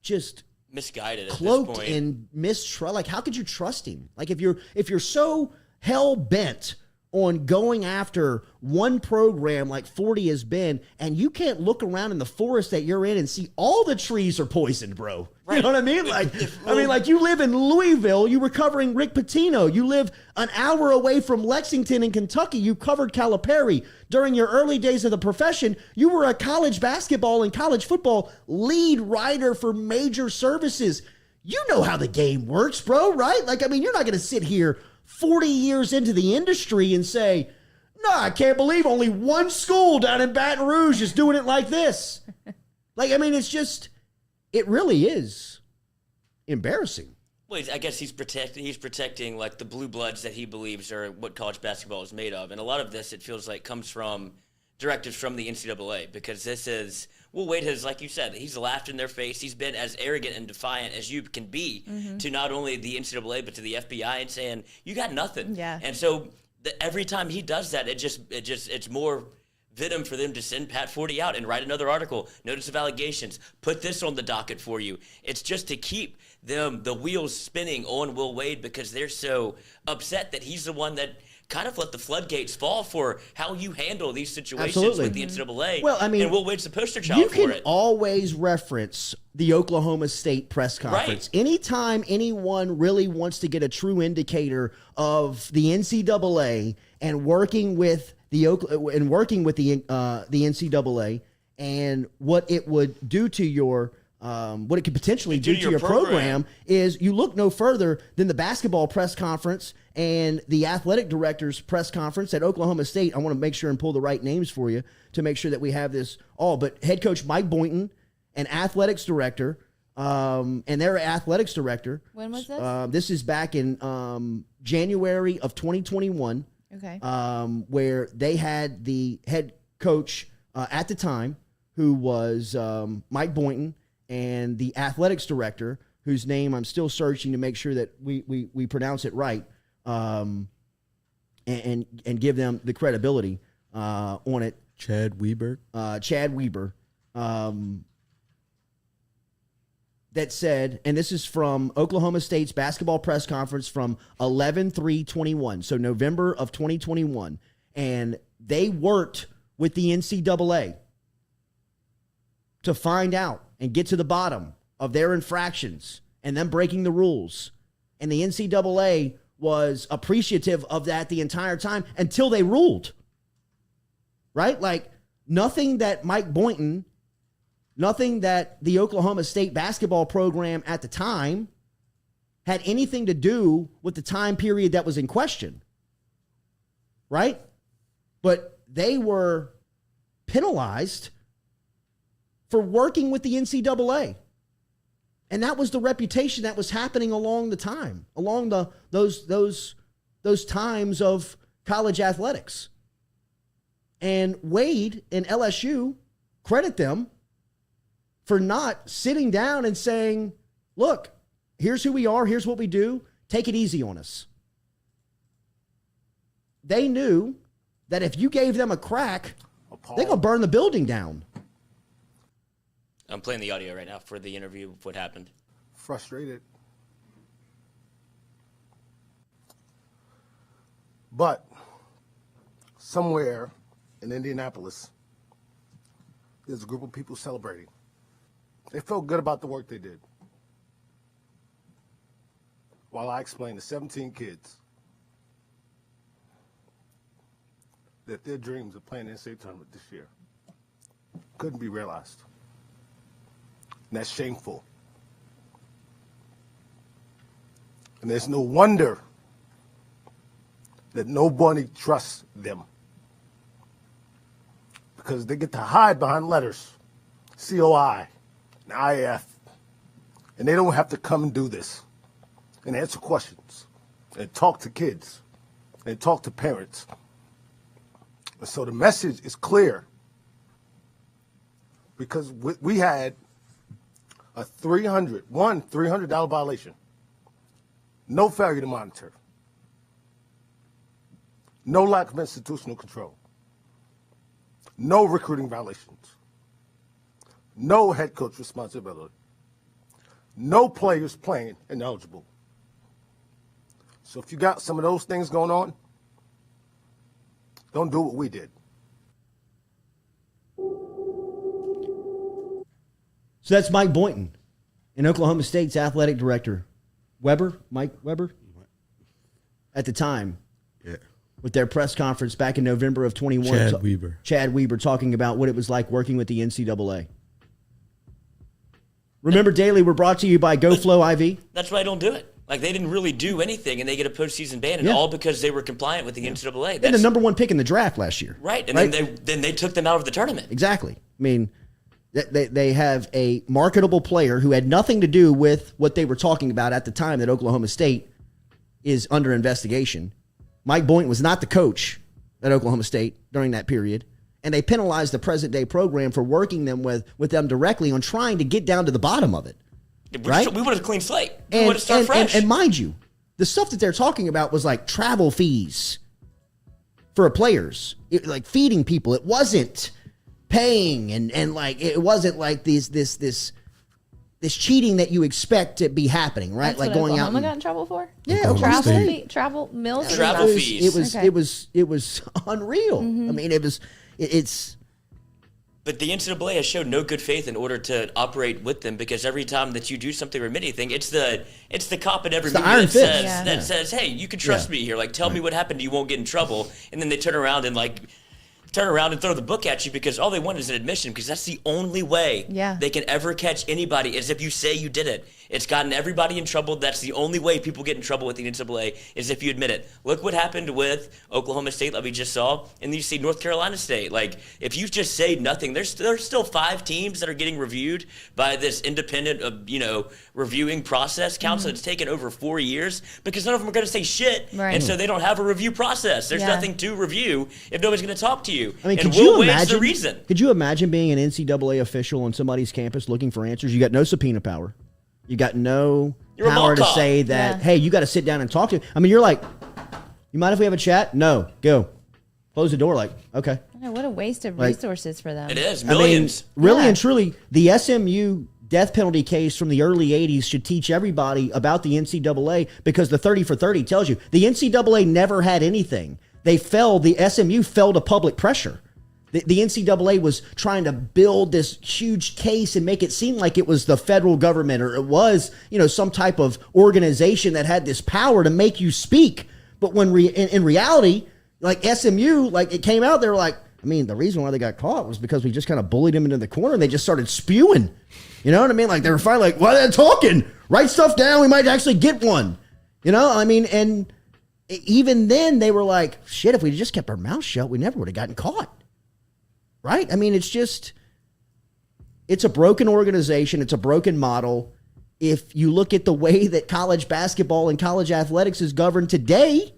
just misguided, cloaked at this point. in mistrust. Like, how could you trust him? Like, if you're so hell bent on going after one program like 40 has been, and you can't look around in the forest that you're in and see all the trees are poisoned, bro. Right. You know what I mean? Like, you live in Louisville, you were covering Rick Pitino. You live an hour away from Lexington in Kentucky. You covered Calipari. During your early days of the profession, you were a college basketball and college football lead writer for major services. You know how the game works, bro, right? Like, you're not going to sit here 40 years into the industry and say, "No, I can't believe only one school down in Baton Rouge is doing it like this." Like, it's just, it really is embarrassing. Well, I guess he's protecting like the blue bloods that he believes are what college basketball is made of. And a lot of this, it feels like, comes from directives from the NCAA, because this is, Wade has, like you said, he's laughed in their face. He's been as arrogant and defiant as you can be to not only the NCAA but to the FBI, and saying, "You got nothing." Yeah. And so every time he does that, it's more venom for them to send Pat 40 out and write another article, notice of allegations, put this on the docket for you. It's just to keep the wheels spinning on Will Wade, because they're so upset that he's the one that kind of let the floodgates fall for how you handle these situations with the NCAA. Well, and Will Wade's the poster child for it. You can always reference the Oklahoma State press conference. Right. Anytime anyone really wants to get a true indicator of the NCAA and working with the NCAA and what it would do to your what it could potentially do to your program, is you look no further than the basketball press conference and the athletic director's press conference at Oklahoma State. I want to make sure and pull the right names for you to make sure that we have this all. But head coach Mike Boynton and athletics director, and their athletics director. When was this? This is back in January of 2021. Okay. Where they had the head coach at the time, who was Mike Boynton, and the athletics director, whose name I'm still searching to make sure that we pronounce it right, and give them the credibility on it. Chad Weber. Chad Weber. That said, and this is from Oklahoma State's basketball press conference from 11/3/21, so November of 2021, and they worked with the NCAA to find out and get to the bottom of their infractions and them breaking the rules. And the NCAA was appreciative of that the entire time until they ruled. Right? Like, nothing that Mike Boynton, nothing that the Oklahoma State basketball program at the time had anything to do with the time period that was in question. Right? But they were penalized for working with the NCAA. And that was the reputation that was happening along the time, along those times of college athletics. And Wade and LSU credit them for not sitting down and saying, look, here's who we are, here's what we do, take it easy on us. They knew that if you gave them a crack, they're going to burn the building down. I'm playing the audio right now for the interview of what happened. Frustrated. But somewhere in Indianapolis, there's a group of people celebrating. They felt good about the work they did. While I explained to 17 kids that their dreams of playing in the NCAA tournament this year couldn't be realized. And that's shameful. And there's no wonder that nobody trusts them. Because they get to hide behind letters, COI, and IF. And they don't have to come and do this and answer questions and talk to kids and talk to parents. And so the message is clear. Because we had a $300 violation. No failure to monitor. No lack of institutional control. No recruiting violations. No head coach responsibility. No players playing ineligible. So if you got some of those things going on, don't do what we did. So that's Mike Boynton, and Oklahoma State's athletic director. Mike Weber, at the time, with their press conference back in November of 21. Chad Weber talking about what it was like working with the NCAA. Remember, Daily, we're brought to you by GoFlow IV. That's why I don't do it. Like, they didn't really do anything, and they get a postseason ban, and all because they were compliant with the NCAA. And the number one pick in the draft last year. Right, and then they took them out of the tournament. Exactly. I mean, they have a marketable player who had nothing to do with what they were talking about at the time that Oklahoma State is under investigation. Mike Boynton was not the coach at Oklahoma State during that period, and they penalized the present-day program for working them with them directly on trying to get down to the bottom of it. Right? We wanted a clean slate. We wanted to start fresh. And mind you, the stuff that they're talking about was like travel fees for players, like feeding people. It wasn't paying and like it wasn't like this cheating that you expect to be happening, right? That's like what going Oklahoma out. got in trouble for? Yeah, travel meals. Travel fees. It was unreal. I mean, it's. But the NCAA has shown no good faith in order to operate with them, because every time that you do something or anything, it's the cop in every movie that says, "Hey, you can trust me here. Like, tell me what happened. You won't get in trouble." And then they turn around and throw the book at you because all they want is an admission, because that's the only way they can ever catch anybody is if you say you did it. It's gotten everybody in trouble. That's the only way people get in trouble with the NCAA is if you admit it. Look what happened with Oklahoma State that we just saw, and then you see North Carolina State. Like, if you just say nothing, there's still 5 teams that are getting reviewed by this independent, reviewing process council. It's taken over 4 years because none of them are going to say shit, and so they don't have a review process. There's nothing to review if nobody's going to talk to you. you. I mean, and could you Will Wade's imagine? the reason. Could you imagine being an NCAA official on somebody's campus looking for answers? You got no subpoena power. You got no You're a power to mall cop. say that. Yeah. Hey, you got to sit down and talk to. I mean, you're like, you mind if we have a chat? No, go. Close the door. Like, okay. I know, what a waste of Like- resources for them. It is I mean, millions. really Yeah. and truly, the SMU death penalty case from the early 80s should teach everybody about the NCAA, because the 30 for 30 tells you the NCAA never had anything. The SMU fell to public pressure. The NCAA was trying to build this huge case and make it seem like it was the federal government, or it was, some type of organization that had this power to make you speak. But when in reality, like SMU, like it came out, they were like, I mean, the reason why they got caught was because we just kind of bullied them into the corner and they just started spewing. You know what I mean? Like they were finally like, why are they talking? Write stuff down. We might actually get one. I mean, and even then they were like, shit, if we just kept our mouth shut, we never would have gotten caught. Right? I mean, it's a broken organization. It's a broken model. If you look at the way that college basketball and college athletics is governed today,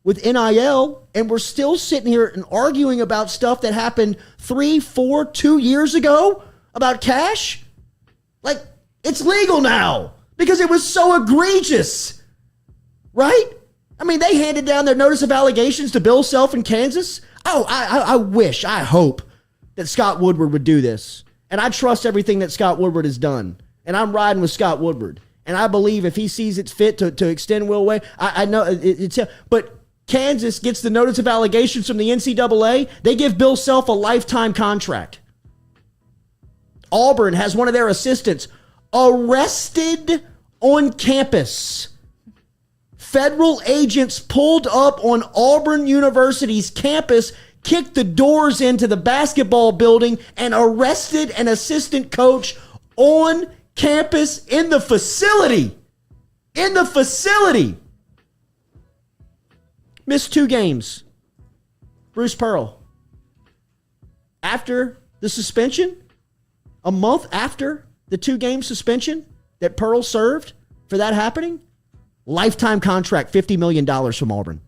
with NIL, and we're still sitting here and arguing about stuff that happened 3, 4, 2 years ago about cash. Like, it's legal now because it was so egregious, right? I mean, they handed down their notice of allegations to Bill Self in Kansas. Oh, I hope that Scott Woodward would do this. And I trust everything that Scott Woodward has done. And I'm riding with Scott Woodward. And I believe if he sees it's fit to extend Will Wade, I know it's but Kansas gets the notice of allegations from the NCAA. They give Bill Self a lifetime contract. Auburn has one of their assistants arrested on campus. Federal agents pulled up on Auburn University's campus, kicked the doors into the basketball building, and arrested an assistant coach on campus in the facility. In the facility. Missed 2 games. Bruce Pearl. After the suspension, a month after the 2-game suspension that Pearl served for that happening, lifetime contract, $50 million from Auburn.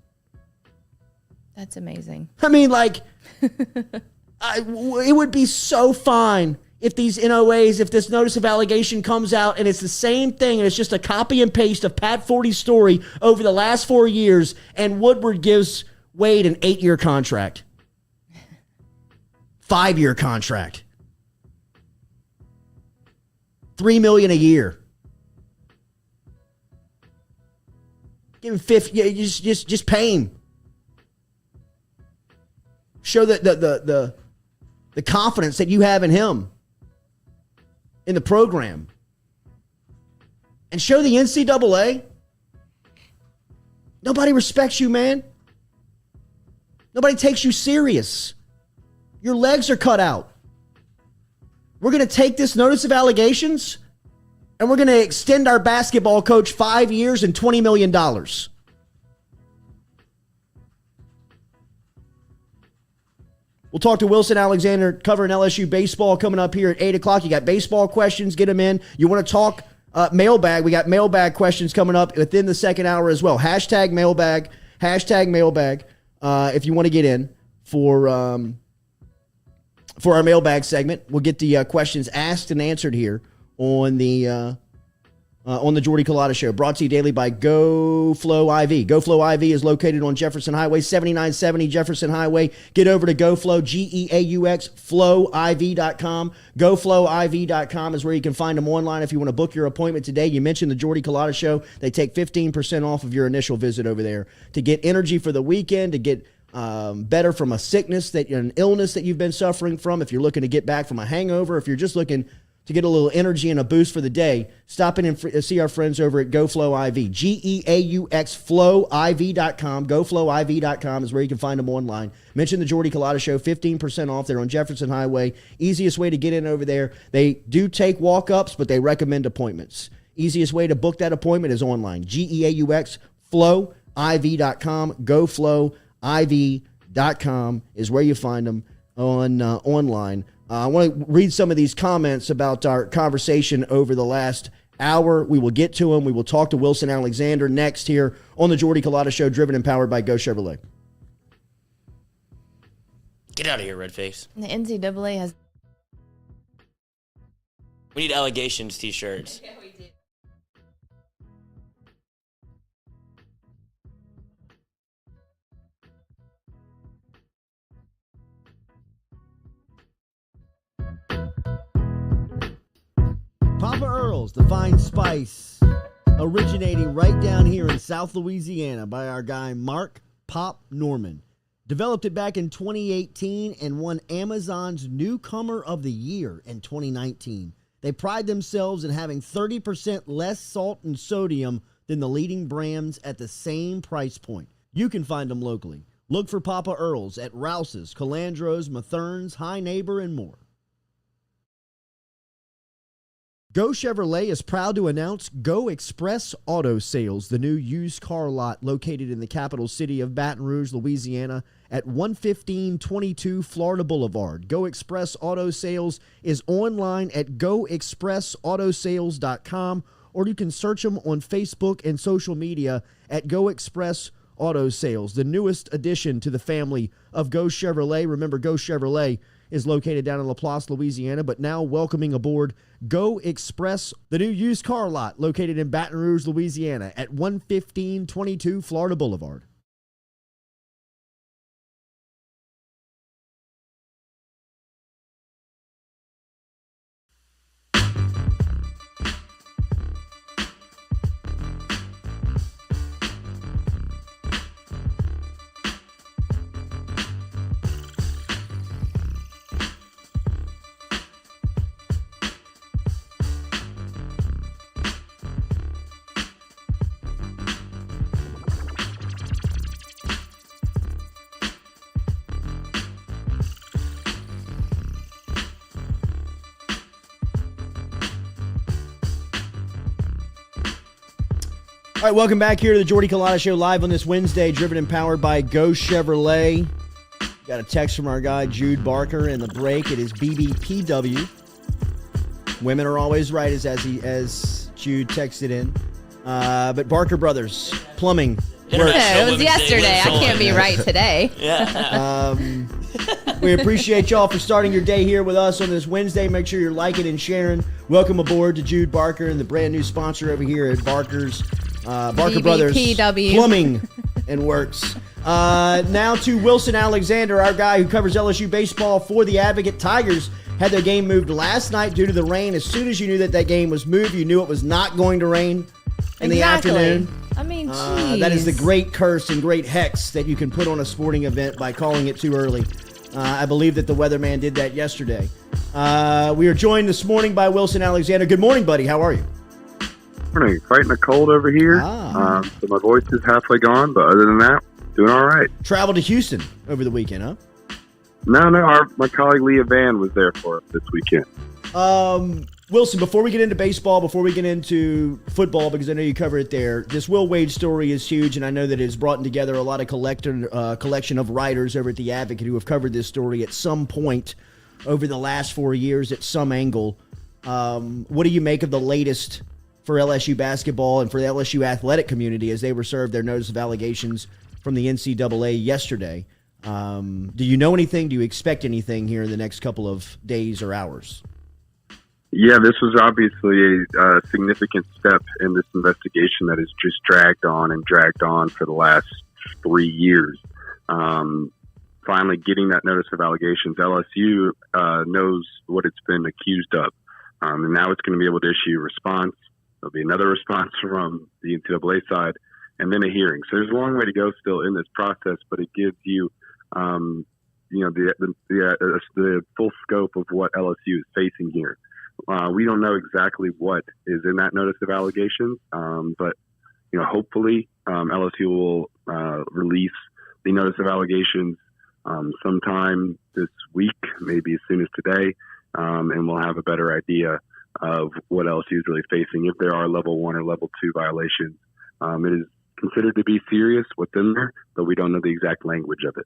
That's amazing. I mean, like, it would be so fine if these NOAs, if this notice of allegation comes out and it's the same thing and it's just a copy and paste of Pat Forty's story over the last 4 years, and Woodward gives Wade an 8-year contract. 5-year contract. $3 million a year. Give him 50. Yeah, just pay him. Show the confidence that you have in him, in the program, and show the NCAA. Nobody respects you, man. Nobody takes you serious. Your legs are cut out. We're going to take this notice of allegations and we're going to extend our basketball coach 5 years and $20 million. We'll talk to Wilson Alexander covering LSU baseball coming up here at 8 o'clock. You got baseball questions, get them in. You want to talk mailbag, we got mailbag questions coming up within the second hour as well. Hashtag mailbag if you want to get in for our mailbag segment. We'll get the questions asked and answered here on the Jordy Culotta Show, brought to you daily by GoFlow IV. GoFlow IV is located on Jefferson Highway, 7970 Jefferson Highway. Get over to GoFlow, GEAUX, flowiv.com. GoFlowIV.com is where you can find them online if you want to book your appointment today. You mentioned the Jordy Culotta Show. They take 15% off of your initial visit over there to get energy for the weekend, to get better from a sickness, an illness that you've been suffering from. If you're looking to get back from a hangover, if you're just looking to get a little energy and a boost for the day, stop in and see our friends over at GoFlow IV. GEAUX, flowiv.com. GoFlowIV.com is where you can find them online. Mention the Jordy Culotta Show, 15% off there on Jefferson Highway. Easiest way to get in over there. They do take walk-ups, but they recommend appointments. Easiest way to book that appointment is online. GEAUX, flowiv.com. GoFlowIV.com is where you find them online. I want to read some of these comments about our conversation over the last hour. We will get to them. We will talk to Wilson Alexander next here on the Jordy Culotta Show, driven and powered by Go Chevrolet. Get out of here, Redface. The NCAA has. We need allegations t-shirts. Yeah, we do. Papa Earl's, the fine spice, originating right down here in South Louisiana by our guy Mark Pop Norman. Developed it back in 2018 and won Amazon's Newcomer of the Year in 2019. They pride themselves in having 30% less salt and sodium than the leading brands at the same price point. You can find them locally. Look for Papa Earl's at Rouse's, Calandro's, Mathern's, High Neighbor, and more. Go Chevrolet is proud to announce Go Express Auto Sales, the new used car lot located in the capital city of Baton Rouge, Louisiana at 11522 Florida Boulevard. Go Express Auto Sales is online at goexpressautosales.com, or you can search them on Facebook and social media at Go Express Auto Sales, the newest addition to the family of Go Chevrolet. Remember, Go Chevrolet is located down in Laplace, Louisiana, but now welcoming aboard Go Express, the new used car lot located in Baton Rouge, Louisiana at 11522 Florida Boulevard. All right, welcome back here to the Jordy Culotta Show live on this Wednesday, driven and powered by Go Chevrolet. Got a text from our guy Jude Barker in the break. It is BBPW. Women are always right, as Jude texted in. But Barker Brothers, plumbing. Works. Yeah, it was yesterday. I can't be right today. Yeah. We appreciate y'all for starting your day here with us on this Wednesday. Make sure you're liking and sharing. Welcome aboard to Jude Barker and the brand new sponsor over here at Barker Brothers Plumbing and Works. Now to Wilson Alexander, our guy who covers LSU baseball for the Advocate. Tigers had their game moved last night due to the rain. As soon as you knew that game was moved, you knew it was not going to rain in the afternoon. I mean, geez. That is the great curse and great hex that you can put on a sporting event by calling it too early. I believe that the weatherman did that yesterday. We are joined this morning by Wilson Alexander. Good morning, buddy. How are you? Morning. Fighting a cold over here. So my voice is halfway gone, but other than that, doing all right. Traveled to Houston over the weekend, huh? No. My colleague Leah Van was there for us this weekend. Wilson, before we get into baseball, before we get into football, because I know you cover it there, this Will Wade story is huge, and I know that it's brought together a lot of collection of writers over at The Advocate who have covered this story at some point over the last 4 years at some angle. What do you make of the latest for LSU basketball and for the LSU athletic community as they were served their notice of allegations from the NCAA yesterday? Do you know anything? Do you expect anything here in the next couple of days or hours? Yeah, this was obviously a significant step in this investigation that has just dragged on for the last 3 years. Finally getting that notice of allegations, LSU knows what it's been accused of. And now it's going to be able to issue a response. There'll be another response from the NCAA side, and then a hearing. So there's a long way to go still in this process, but it gives you, the full scope of what LSU is facing here. We don't know exactly what is in that notice of allegations, but hopefully LSU will release the notice of allegations sometime this week, maybe as soon as today, and we'll have a better idea of what LSU is really facing. If there are level 1 or level 2 violations, it is considered to be serious what's in there, but we don't know the exact language of it.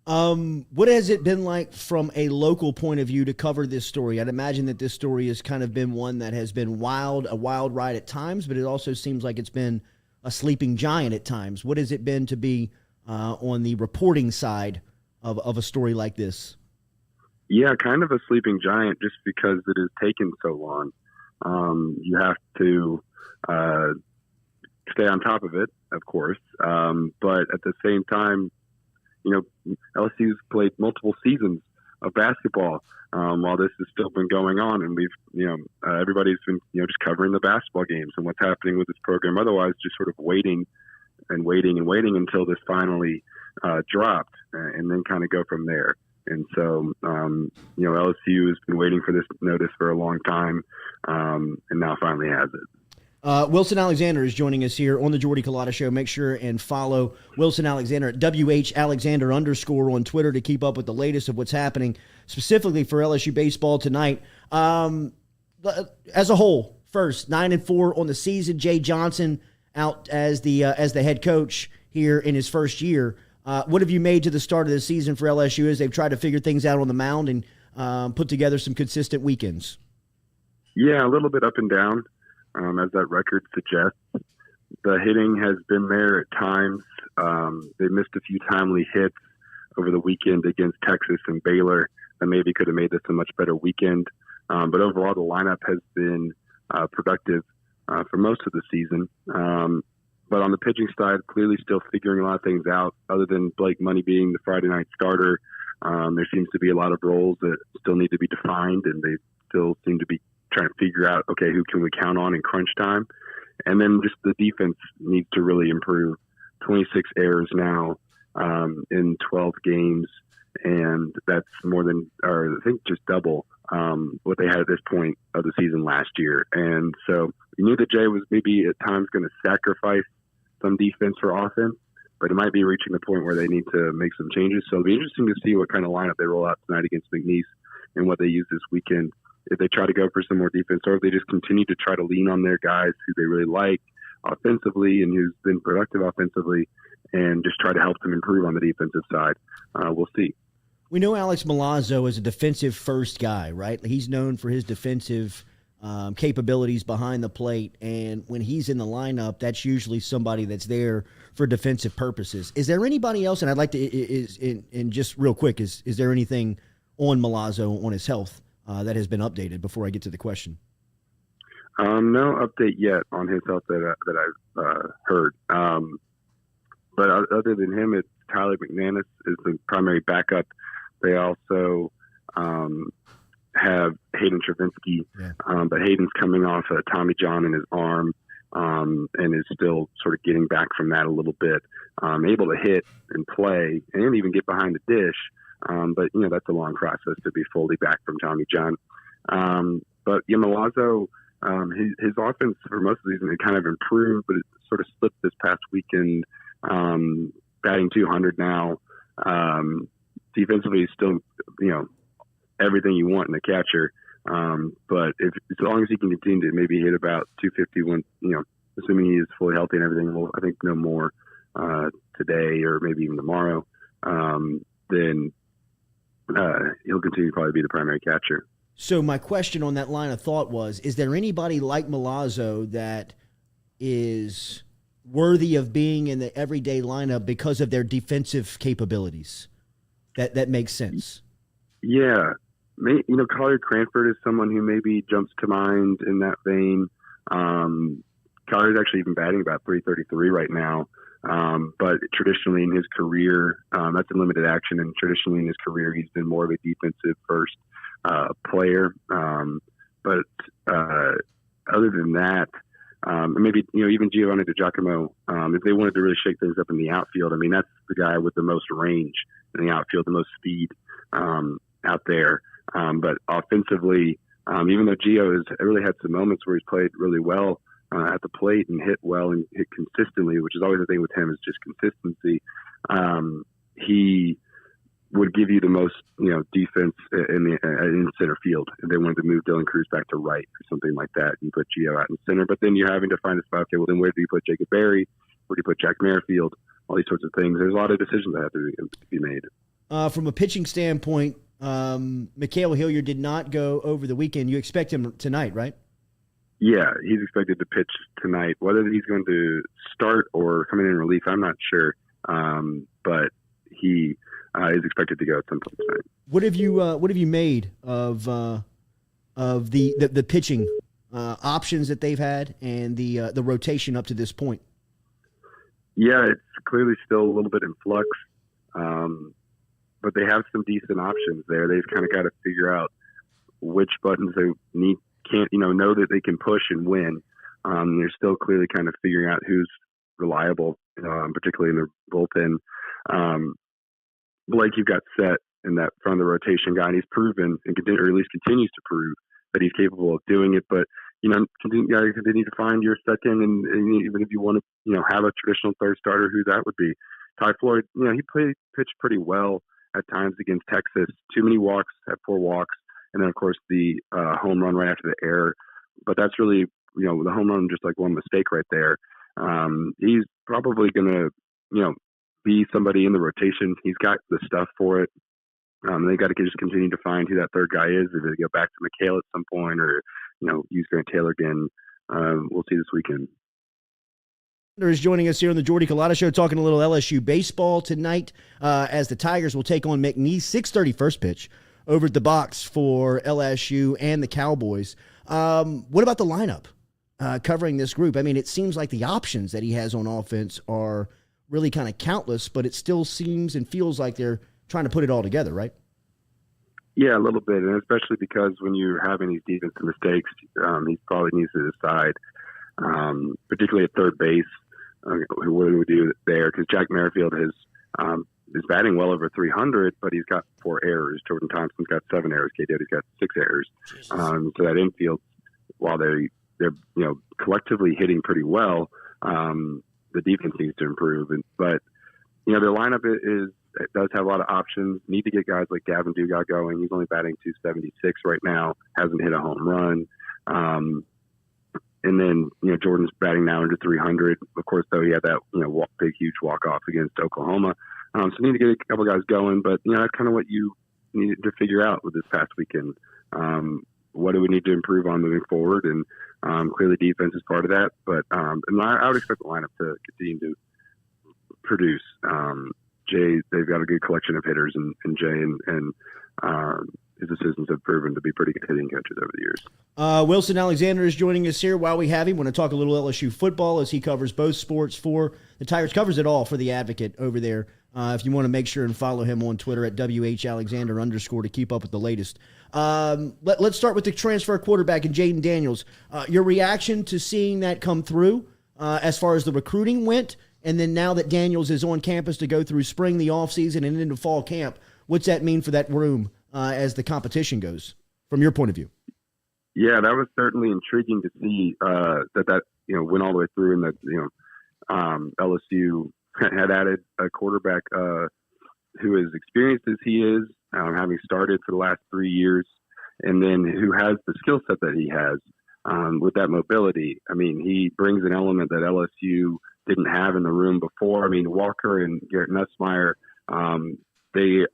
What has it been like from a local point of view to cover this story? I'd imagine that this story has kind of been one that has been a wild ride at times, but it also seems like it's been a sleeping giant at times. What has it been to be on the reporting side of a story like this? Yeah, kind of a sleeping giant just because it has taken so long. You have to stay on top of it, of course. But at the same time, LSU's played multiple seasons of basketball while this has still been going on. And we've, everybody's been, just covering the basketball games and what's happening with this program. Otherwise, just sort of waiting until this finally dropped and then kind of go from there. And so, LSU has been waiting for this notice for a long time, and now finally has it. Wilson Alexander is joining us here on the Jordy Culotta Show. Make sure and follow Wilson Alexander at WHAlexander _ on Twitter to keep up with the latest of what's happening, specifically for LSU baseball tonight. As a whole, first 9-4 on the season. Jay Johnson out as the head coach here in his first year. What have you made to the start of the season for LSU as they've tried to figure things out on the mound and put together some consistent weekends? Yeah, a little bit up and down, as that record suggests. The hitting has been there at times. They missed a few timely hits over the weekend against Texas and Baylor that maybe could have made this a much better weekend. But overall, the lineup has been productive for most of the season. But on the pitching side, clearly still figuring a lot of things out. Other than Blake Money being the Friday night starter, there seems to be a lot of roles that still need to be defined, and they still seem to be trying to figure out, okay, who can we count on in crunch time? And then just the defense needs to really improve. 26 errors now in 12 games, and that's more than, or I think just double what they had at this point of the season last year. And so you knew that Jay was maybe at times going to sacrifice some defense for offense, but it might be reaching the point where they need to make some changes. So it'll be interesting to see what kind of lineup they roll out tonight against McNeese and what they use this weekend. If they try to go for some more defense, or if they just continue to try to lean on their guys who they really like offensively and who's been productive offensively, and just try to help them improve on the defensive side. We'll see. We know Alex Milazzo is a defensive first guy, right? He's known for his defensive capabilities behind the plate, and when he's in the lineup, that's usually somebody that's there for defensive purposes. Is there anybody else? And I'd like to, and just real quick, is there anything on Milazzo, on his health, that has been updated before I get to the question? No update yet on his health that I've heard. But other than him, it's Tyler McManus is the primary backup. They also have Hayden Travinsky, but Hayden's coming off a Tommy John in his arm and is still sort of getting back from that a little bit, able to hit and play and even get behind the dish. But, that's a long process to be fully back from Tommy John. But Milazzo, his offense for most of the season, it kind of improved, but it sort of slipped this past weekend, batting 200 now. Defensively, he's still, everything you want in a catcher. But as long as he can continue to maybe hit about 251, assuming he is fully healthy and everything, we'll, I think, know more today or maybe even tomorrow, then he'll continue to probably be the primary catcher. So my question on that line of thought was, is there anybody like Milazzo that is worthy of being in the everyday lineup because of their defensive capabilities? That makes sense. Yeah. Collier Cranford is someone who maybe jumps to mind in that vein. Collier's actually even batting about 333 right now. But traditionally in his career, that's in limited action, and traditionally in his career, he's been more of a defensive first player. But other than that, maybe, even Giovanni DiGiacomo, if they wanted to really shake things up in the outfield, that's the guy with the most range in the outfield, the most speed out there. But offensively, even though Gio has really had some moments where he's played really well at the plate and hit well and hit consistently, which is always the thing with him, is just consistency. He would give you the most, defense in center field. If they wanted to move Dylan Cruz back to right or something like that, and put Gio out in center. But then you're having to find a spot. Okay, well, then where do you put Jacob Berry? Where do you put Jack Merrifield? All these sorts of things. There's a lot of decisions that have to be made. From a pitching standpoint, Mikhail Hilliard did not go over the weekend. You expect him tonight, right? Yeah, he's expected to pitch tonight. Whether he's going to start or come in relief, I'm not sure. But he he's expected to go at some point tonight. What have you made of the pitching options that they've had and the rotation up to this point? Yeah, it's clearly still a little bit in flux, but they have some decent options there. They've kind of got to figure out which buttons they know that they can push and win. They're still clearly kind of figuring out who's reliable, particularly in their bullpen. Blake, you've got set in that front of the rotation guy, and he's proven, or at least continues to prove, that he's capable of doing it. But continue to find your second, and even if you want to, have a traditional third starter, who that would be. Ty Floyd, he pitched pretty well at times against Texas. Too many walks, had 4 walks, and then of course the home run right after the error. But that's really, the home run just like one mistake right there. He's probably going to, be somebody in the rotation. He's got the stuff for it. They got to just continue to find who that third guy is. If they go back to McHale at some point, or use Grant Taylor again, we'll see this weekend. Is joining us here on the Jordy Culotta Show, talking a little LSU baseball tonight, as the Tigers will take on McNeese. 6:30 first pitch over at the box for LSU and the Cowboys. What about the lineup covering this group? I mean, it seems like the options that he has on offense are really kind of countless, but it still seems and feels like they're trying to put it all together, right? Yeah, a little bit, and especially because when you're having these defensive mistakes, he probably needs to decide, particularly at third base, what do we do there? Because Jack Merrifield is batting well over 300, but he's got 4 errors. Jordan Thompson's got 7 errors. K-Dotty's got 6 errors. So that infield, while they're collectively hitting pretty well, the defense needs to improve. But their lineup does have a lot of options. Need to get guys like Gavin Dugas going. He's only batting 276 right now. Hasn't hit a home run. And then Jordan's batting now under 300. Of course, though, he had that big huge walk off against Oklahoma. So need to get a couple guys going. But that's kind of what you needed to figure out with this past weekend. What do we need to improve on moving forward? And clearly, defense is part of that. But and I would expect the lineup to continue to produce. Jay, they've got a good collection of hitters, and Jay and his assistants have proven to be pretty good hitting coaches over the years. Wilson Alexander is joining us here. While we have him, want to talk a little LSU football, as he covers both sports for the Tigers, covers it all for the Advocate over there. If you want to make sure and follow him on Twitter at WHAlexander_ to keep up with the latest. Let's start with the transfer quarterback and Jaden Daniels. Your reaction to seeing that come through as far as the recruiting went, and then now that Daniels is on campus to go through spring, the offseason, and into fall camp, what's that mean for that room as the competition goes, from your point of view? Yeah, that was certainly intriguing to see that went all the way through, and that LSU had added a quarterback who is experienced as he is, having started for the last 3 years, and then who has the skill set that he has with that mobility. I mean, he brings an element that LSU didn't have in the room before. I mean, Walker and Garrett Nussmeier, they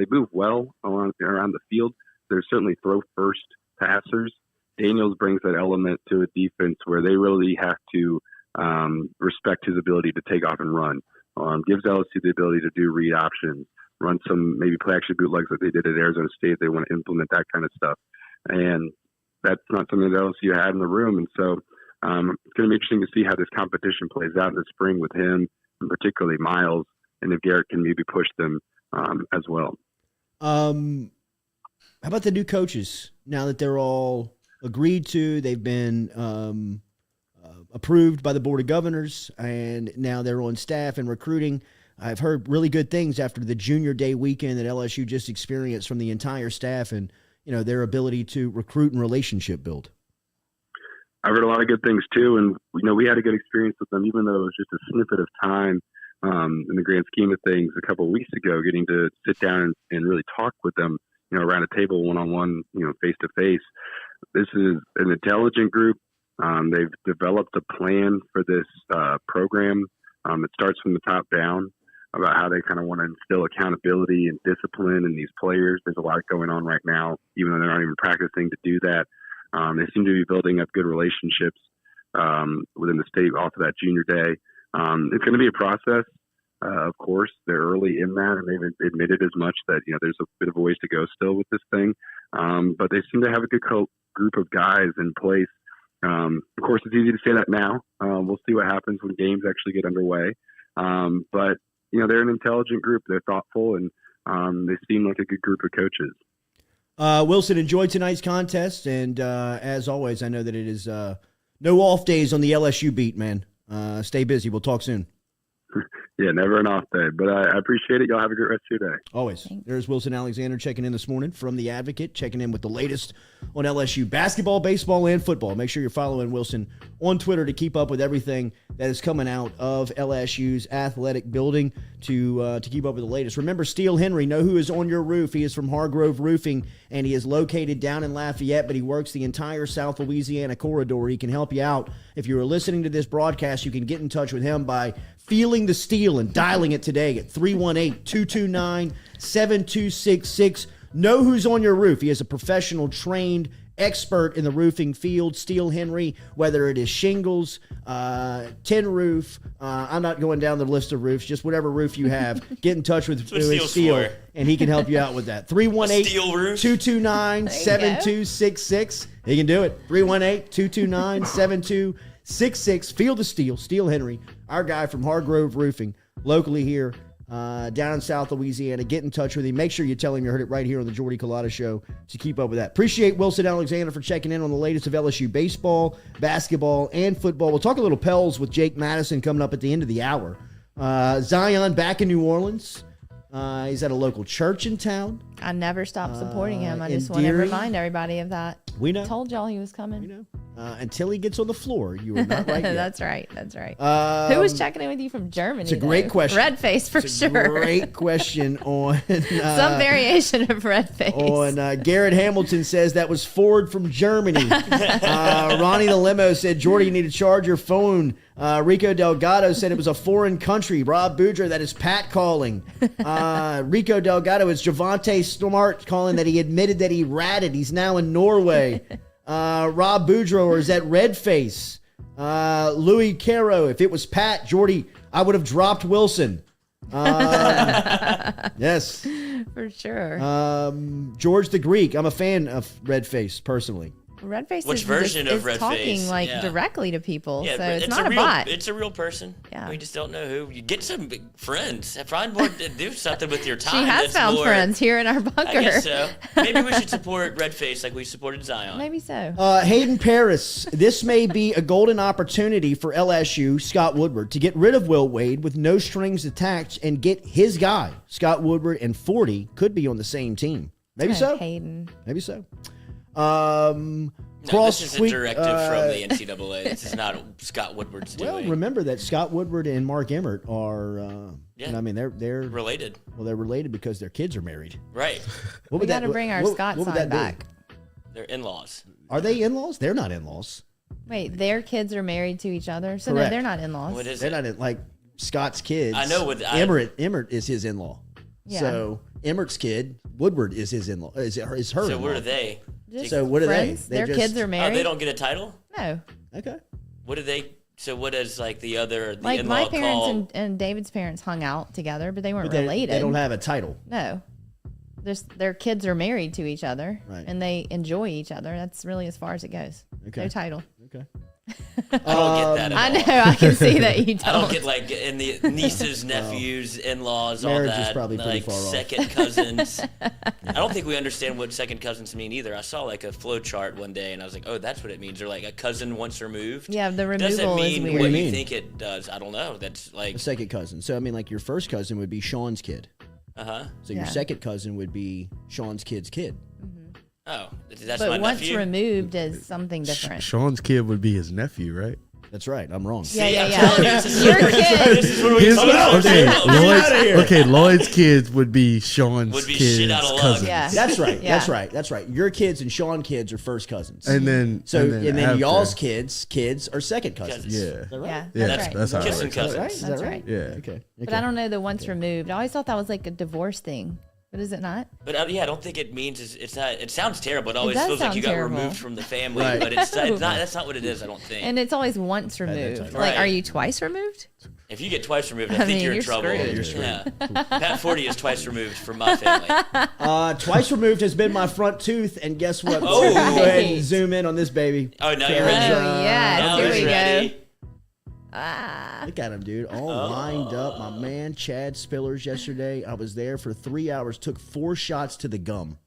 move well around the field. They're certainly throw-first passers. Daniels brings that element to a defense where they really have to respect his ability to take off and run. Gives LSU the ability to do read options, run some maybe play action bootlegs like they did at Arizona State. They want to implement that kind of stuff. And that's not something that LSU had in the room. And so it's going to be interesting to see how this competition plays out in the spring with him, and particularly Miles, and if Garrett can maybe push them as well. How about the new coaches? Now that they're all agreed to, they've been approved by the Board of Governors, and now they're on staff and recruiting. I've heard really good things after the Junior Day weekend that LSU just experienced from the entire staff, and their ability to recruit and relationship build. I've heard a lot of good things too, and we had a good experience with them, even though it was just a snippet of time in the grand scheme of things a couple of weeks ago, getting to sit down and really talk with them, around a table, one-on-one, face-to-face. This is an intelligent group. They've developed a plan for this program. It starts from the top down about how they kind of want to instill accountability and discipline in these players. There's a lot going on right now, even though they're not even practicing to do that. They seem to be building up good relationships within the state off of that Junior Day. It's going to be a process. Of course, they're early in that, and they've admitted as much that there's a bit of a ways to go still with this thing. But they seem to have a good group of guys in place. Of course, it's easy to say that now. We'll see what happens when games actually get underway. But they're an intelligent group. They're thoughtful, and they seem like a good group of coaches. Wilson, enjoy tonight's contest, and as always, I know that it is no off days on the LSU beat, man. Stay busy. We'll talk soon. Yeah, never an off day, but I appreciate it. Y'all have a great rest of your day. Always. There's Wilson Alexander checking in this morning from The Advocate, checking in with the latest on LSU basketball, baseball, and football. Make sure you're following Wilson on Twitter to keep up with everything that is coming out of LSU's athletic building to keep up with the latest. Remember, Steele Henry, know who is on your roof. He is from Hargrove Roofing, and he is located down in Lafayette, but he works the entire South Louisiana corridor. He can help you out. If you are listening to this broadcast, you can get in touch with him by feeling the steel and dialing it today at 318-229-7266. Know who's on your roof. He is a professional, trained expert in the roofing field. Steele Henry, whether it is shingles, tin roof, I'm not going down the list of roofs, just whatever roof you have, get in touch with Steele, and he can help you out with that. 318-229-7266. He can do it. 318-229-7266. Feel the steel. Steele Henry, our guy from Hargrove Roofing, locally here down in South Louisiana. Get in touch with him. Make sure you tell him you heard it right here on the Jordy Culotta Show to keep up with that. Appreciate Wilson Alexander for checking in on the latest of LSU baseball, basketball, and football. We'll talk a little Pels with Jake Madison coming up at the end of the hour. Zion back in New Orleans. He's at a local church in town. I never stopped supporting him. I just want to remind everybody of that. We know. I told y'all he was coming. We know. Until he gets on the floor, you are not right yet. That's right. That's right. Who was checking in with you from Germany? It's a great question. Red face for it's a sure. Great question on some variation of red face. On Garrett Hamilton says that was Ford from Germany. Ronnie the Limo said, Jordy, you need to charge your phone. Rico Delgado said it was a foreign country. Rob Boudreaux, that is Pat calling. Rico Delgado, it's Javante Smart calling that he admitted that he ratted. He's now in Norway. Rob Boudreaux, or is that Redface? Louis Caro, if it was Pat, Jordy, I would have dropped Wilson. Yes. For sure. George the Greek, I'm a fan of Redface, personally. Redface Which is version of Redface? Talking directly to people, yeah, so it's not a bot. It's a real person. Yeah. We just don't know who. You get some big friends. Find more to do something with your time. She has found friends here in our bunker. I guess so. Maybe we should support Redface like we supported Zion. Maybe so. Hayden Paris, this may be a golden opportunity for LSU, Scott Woodward, to get rid of Will Wade with no strings attached and get his guy. Scott Woodward and 40 could be on the same team. Maybe so. Hayden. Maybe so. No, this is a directive from the NCAA. This is not Scott Woodward's doing. Well, remember that Scott Woodward and Mark Emmert are, I mean, they're related. Well, they're related because their kids are married. Right. We got to bring our Scott sign back. They're in-laws. Are they in-laws? They're not in-laws. Wait, their kids are married to each other? So Correct. No, they're not in-laws. What is they're it? not like Scott's kids. I know. Emmert is his in-law. Yeah. So Emmert's kid, Woodward, is his in-law. Is her in-law. So what are they? So what are friends? they? Their kids are married. Oh, they don't get a title? No. Okay. What do they? So what is like the other? The like in-law my parents call? and David's parents hung out together, but they weren't But related. They don't have a title. No. Their kids are married to each other, Right. and they enjoy each other. That's really as far as it goes. Okay. No title. Okay. I don't get that at I all. know. I can see that you don't. I don't get like in the nieces, nephews, in-laws, all Marriage is that. probably pretty like far off. second cousins. I don't think we understand what second cousins mean either. I saw like a flow chart one day and I was like, oh, that's what it means. Or like a cousin once removed. Yeah, the Doesn't removal is mean weird. what What do you you mean? think it does. I don't know. That's like A second cousin. So I mean, like your first cousin would be Sean's kid. uh-huh. So your Yeah. second cousin would be Sean's kid's kid. Oh, that's But my once nephew. removed is something different. Sean's kid would be his nephew, right? That's right. I'm wrong. Yeah, See, yeah, I'm yeah. telling you, this is Your kid. This is what we His, talk about. Lloyd's kids would be Sean's Would be kids' shit out of luck. cousins. Yeah. That's right. Yeah. That's right. That's right. Your kids and Sean kids are first cousins. And then after- y'all's kids are second cousins. Cousins. Yeah. Is that right? Yeah, Yeah, that's right. that's how it Kissing works. cousins. Right? Is That's that right. Yeah. Okay. But I don't know the once removed. I always thought that was like a divorce thing. But is it not? But yeah, I don't think it means it's not. It sounds terrible. It always does feels like sound you got terrible. removed from the family, Right. but it's not. That's not what it is. I don't think. And it's always once removed. right. Like, are Right. you twice removed? If you get twice removed, I think you're in you're trouble. screwed. You're screwed. Yeah. Pat 40 is twice removed from my family. Twice removed has been my front tooth, and guess what? Oh. Go ahead Right. and zoom in on this baby. Oh, now Okay, you're ready. Oh, yes. Now Here he's we ready. go. Ah. Look at him, dude. All lined up. My man, Chad Spillers, yesterday. I was there for 3 hours, took 4 shots to the gum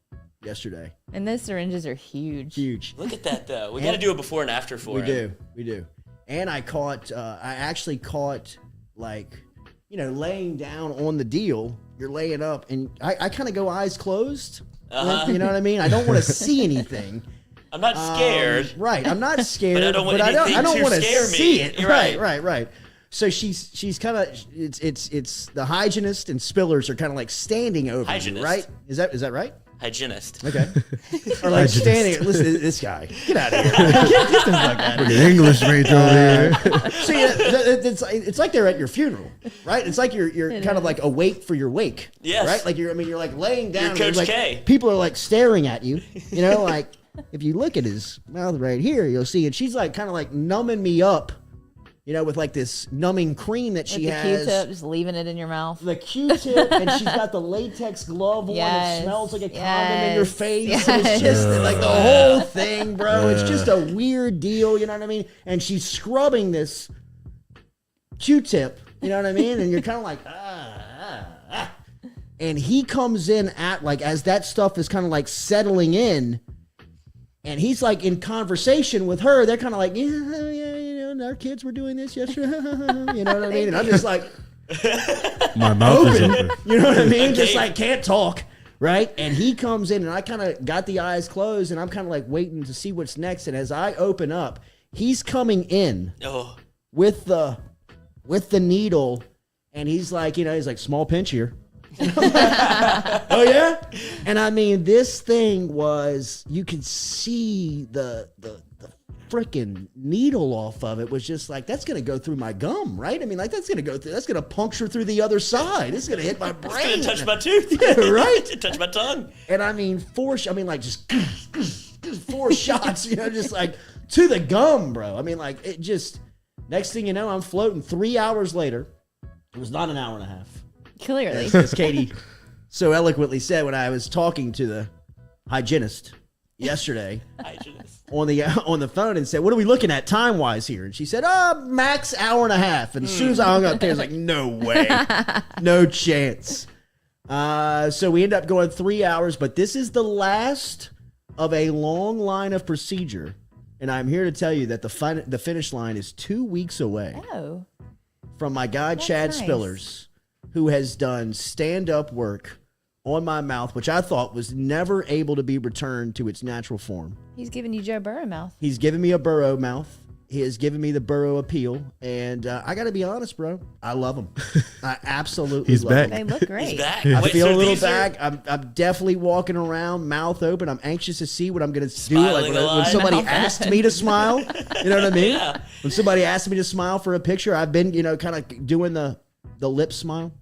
yesterday. And those syringes are huge. Huge. Look at that, though. We got to do a before and after for him. We do. And I actually caught, like, you know, laying down on the deal. You're laying up, and I kind of go eyes closed. You know what I mean? I don't want to see anything. I'm not scared. Right. I'm not scared. But I don't want anything I don't to want to scare me. see it. You're Right. So she's kind of it's the hygienist and Spillers are kind of like standing over you, Hygienist. right? Is that right? Hygienist. Okay. Or like Hygienist. standing. Listen, this guy. Get out of here. Get the fuck out of Look here. at English major over here. See, it's like they're at your funeral, right? It's like you're kind of like awake for your wake. Yes. Right? Like you're like laying down. You're and Coach like, K. People are like staring at you. You know, like if you look at his mouth right here, you'll see. And she's like kind of like numbing me up, you know, with like this numbing cream that With she the has. Q-tip, just leaving it in your mouth. The Q-tip, and she's got the latex glove on. Yes, It smells like a condom in your yes, face. And it's just like the whole thing, bro. It's just a weird deal, you know what I mean? And she's scrubbing this Q-tip, you know what I mean? And you're kind of like, And he comes in at like as that stuff is kind of like settling in, and he's like in conversation with her. They're kind of like, yeah, you know, our kids were doing this yesterday. You know what I mean? And I'm just like, My mouth is open. you know what I mean? Just like can't talk, right? And he comes in, and I kind of got the eyes closed, and I'm kind of like waiting to see what's next. And as I open up, he's coming in Oh, with the needle, and he's like, you know, he's like, small pinch here. Oh yeah? And I mean, this thing was, you could see the freaking needle off of it was just like, that's gonna go through my gum, right? I mean, like that's gonna puncture through the other side. It's gonna hit my it's brain. going to touch my tooth. Yeah, right? Touch my tongue. And I mean, just 4 shots, you know, just like to the gum, bro. I mean, like it just, next thing you know, I'm floating. 3 hours later, it was not an hour and a half. Clearly. As Katie so eloquently said when I was talking to the hygienist yesterday Hygienist. on the phone and said, what are we looking at time-wise here? And she said, max hour and a half. And as soon as I hung up there, I was like, no way. No chance. So we end up going 3 hours, but this is the last of a long line of procedure. And I'm here to tell you that the finish line is 2 weeks away Oh. from my guy, Chad nice. Spillers, who has done stand-up work on my mouth, which I thought was never able to be returned to its natural form. He's giving you Joe Burrow mouth. He's given me a burrow mouth. He has given me the burrow appeal. And I got to be honest, bro. I love him. I absolutely He's love back. him. They look great. He's back. I Wait, feel so a little these are- back. I'm definitely walking around, mouth open. I'm anxious to see what I'm going to do. Like Smiling a when lot. somebody Mouth asked me to smile, you know what I mean? Yeah. When somebody asked me to smile for a picture, I've been, you know, kind of doing the lip smile.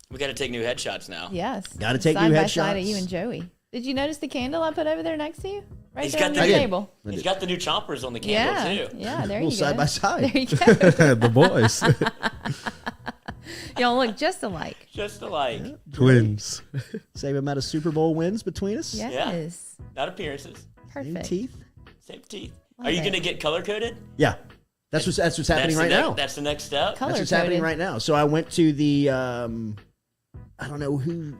We got to take new headshots now. Yes. Gotta take side new by side headshots. of you and Joey. Did you notice the candle I put over there next to you? Right He's there on got your the- table. He's got the new chompers on the candle, Yeah. too. Yeah, there A you little go. side by side. There you go. The boys. Y'all look just alike. Just alike. Twins. Same amount of Super Bowl wins between us. Yes. Not appearances. Same Perfect. teeth. Same teeth. Love Are you it. going to get color coded? Yeah. That's what's happening right now. That's the next step. Color That's what's happening coded. right now. So I went to the I don't know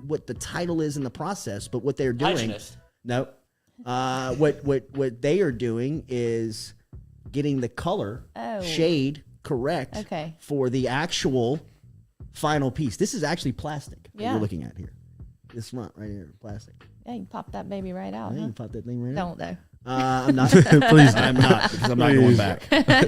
what the title is in the process, but what they're doing. Hygienist. No. What they are doing is getting the color Oh. shade correct Okay. for the actual final piece. This is actually plastic that Yeah. you're looking at here. This front right here, plastic. Yeah, you can pop that baby right out. I Huh? can pop that thing right now. Don't though. I'm not. Please I'm not because I'm not going Please. back. I'm not going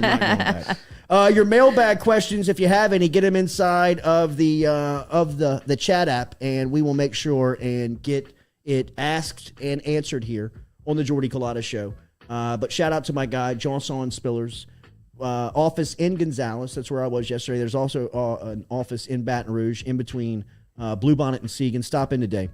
back. Your mailbag questions, if you have any, get them inside of the chat app, and we will make sure and get it asked and answered here on the Jordy Culotta Show. But shout out to my guy, Johnson Spillers, office in Gonzales. That's where I was yesterday. There's also an office in Baton Rouge, in between Bluebonnet and Segan. Stop in today.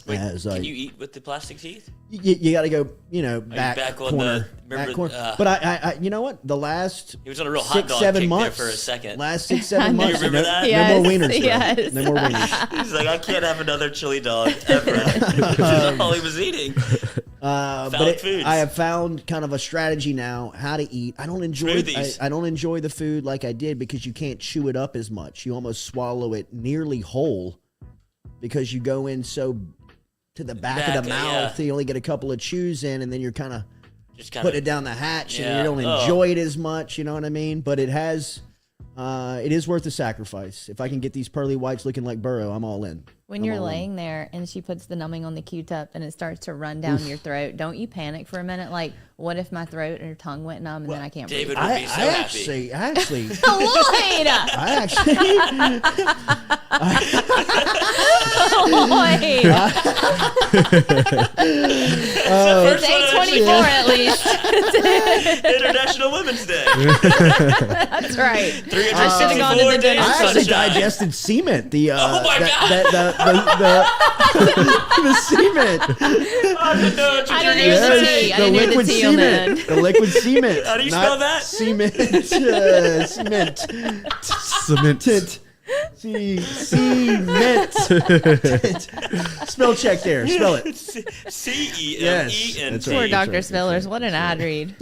Wait, as can you eat with the plastic teeth? you got to go, back on corner, the- back remember, corner. But I, you know what? The last He was on a real hot 6, dog 7 kick months there for a second. Last 6, 7 Do you months. remember no, that? no more Yes, wieners. bro. yes. No more wieners. He's like, I can't have another chili dog ever. That's all he was eating. But Phallic foods. I have found kind of a strategy now how to eat. I don't enjoy Smoothies. I don't enjoy the food like I did because you can't chew it up as much. You almost swallow it nearly whole because you go in so to the back of the mouth. yeah. You only get a couple of chews in, and then you're kind of Just kind putting it down the hatch, and Yeah. you don't Oh. enjoy it as much. You know what I mean? But it has, it is worth the sacrifice. If I can get these pearly whites looking like Burrow, I'm all in. When you're laying there and she puts the numbing on the Q-tip and it starts to run down your throat, don't you panic for a minute? Like, what if my throat and her tongue went numb and then I can't David breathe? would be so happy. Actually, Lloyd! I actually. Lloyd! First It's one 8:24 at least. International Women's Day. That's right. 364 days I of actually sunshine. digested cement. The Oh my God. the cement. I didn't know what you I were didn't hear gonna the say. tea. I didn't hear the liquid tea on that. cement. The liquid cement. How do you not spell that? Cement. Cement. Cement. Cement. Spell check there. Spell it. C-E-M-E-N-T. That's Poor right. Dr. Spillers. What an ad read.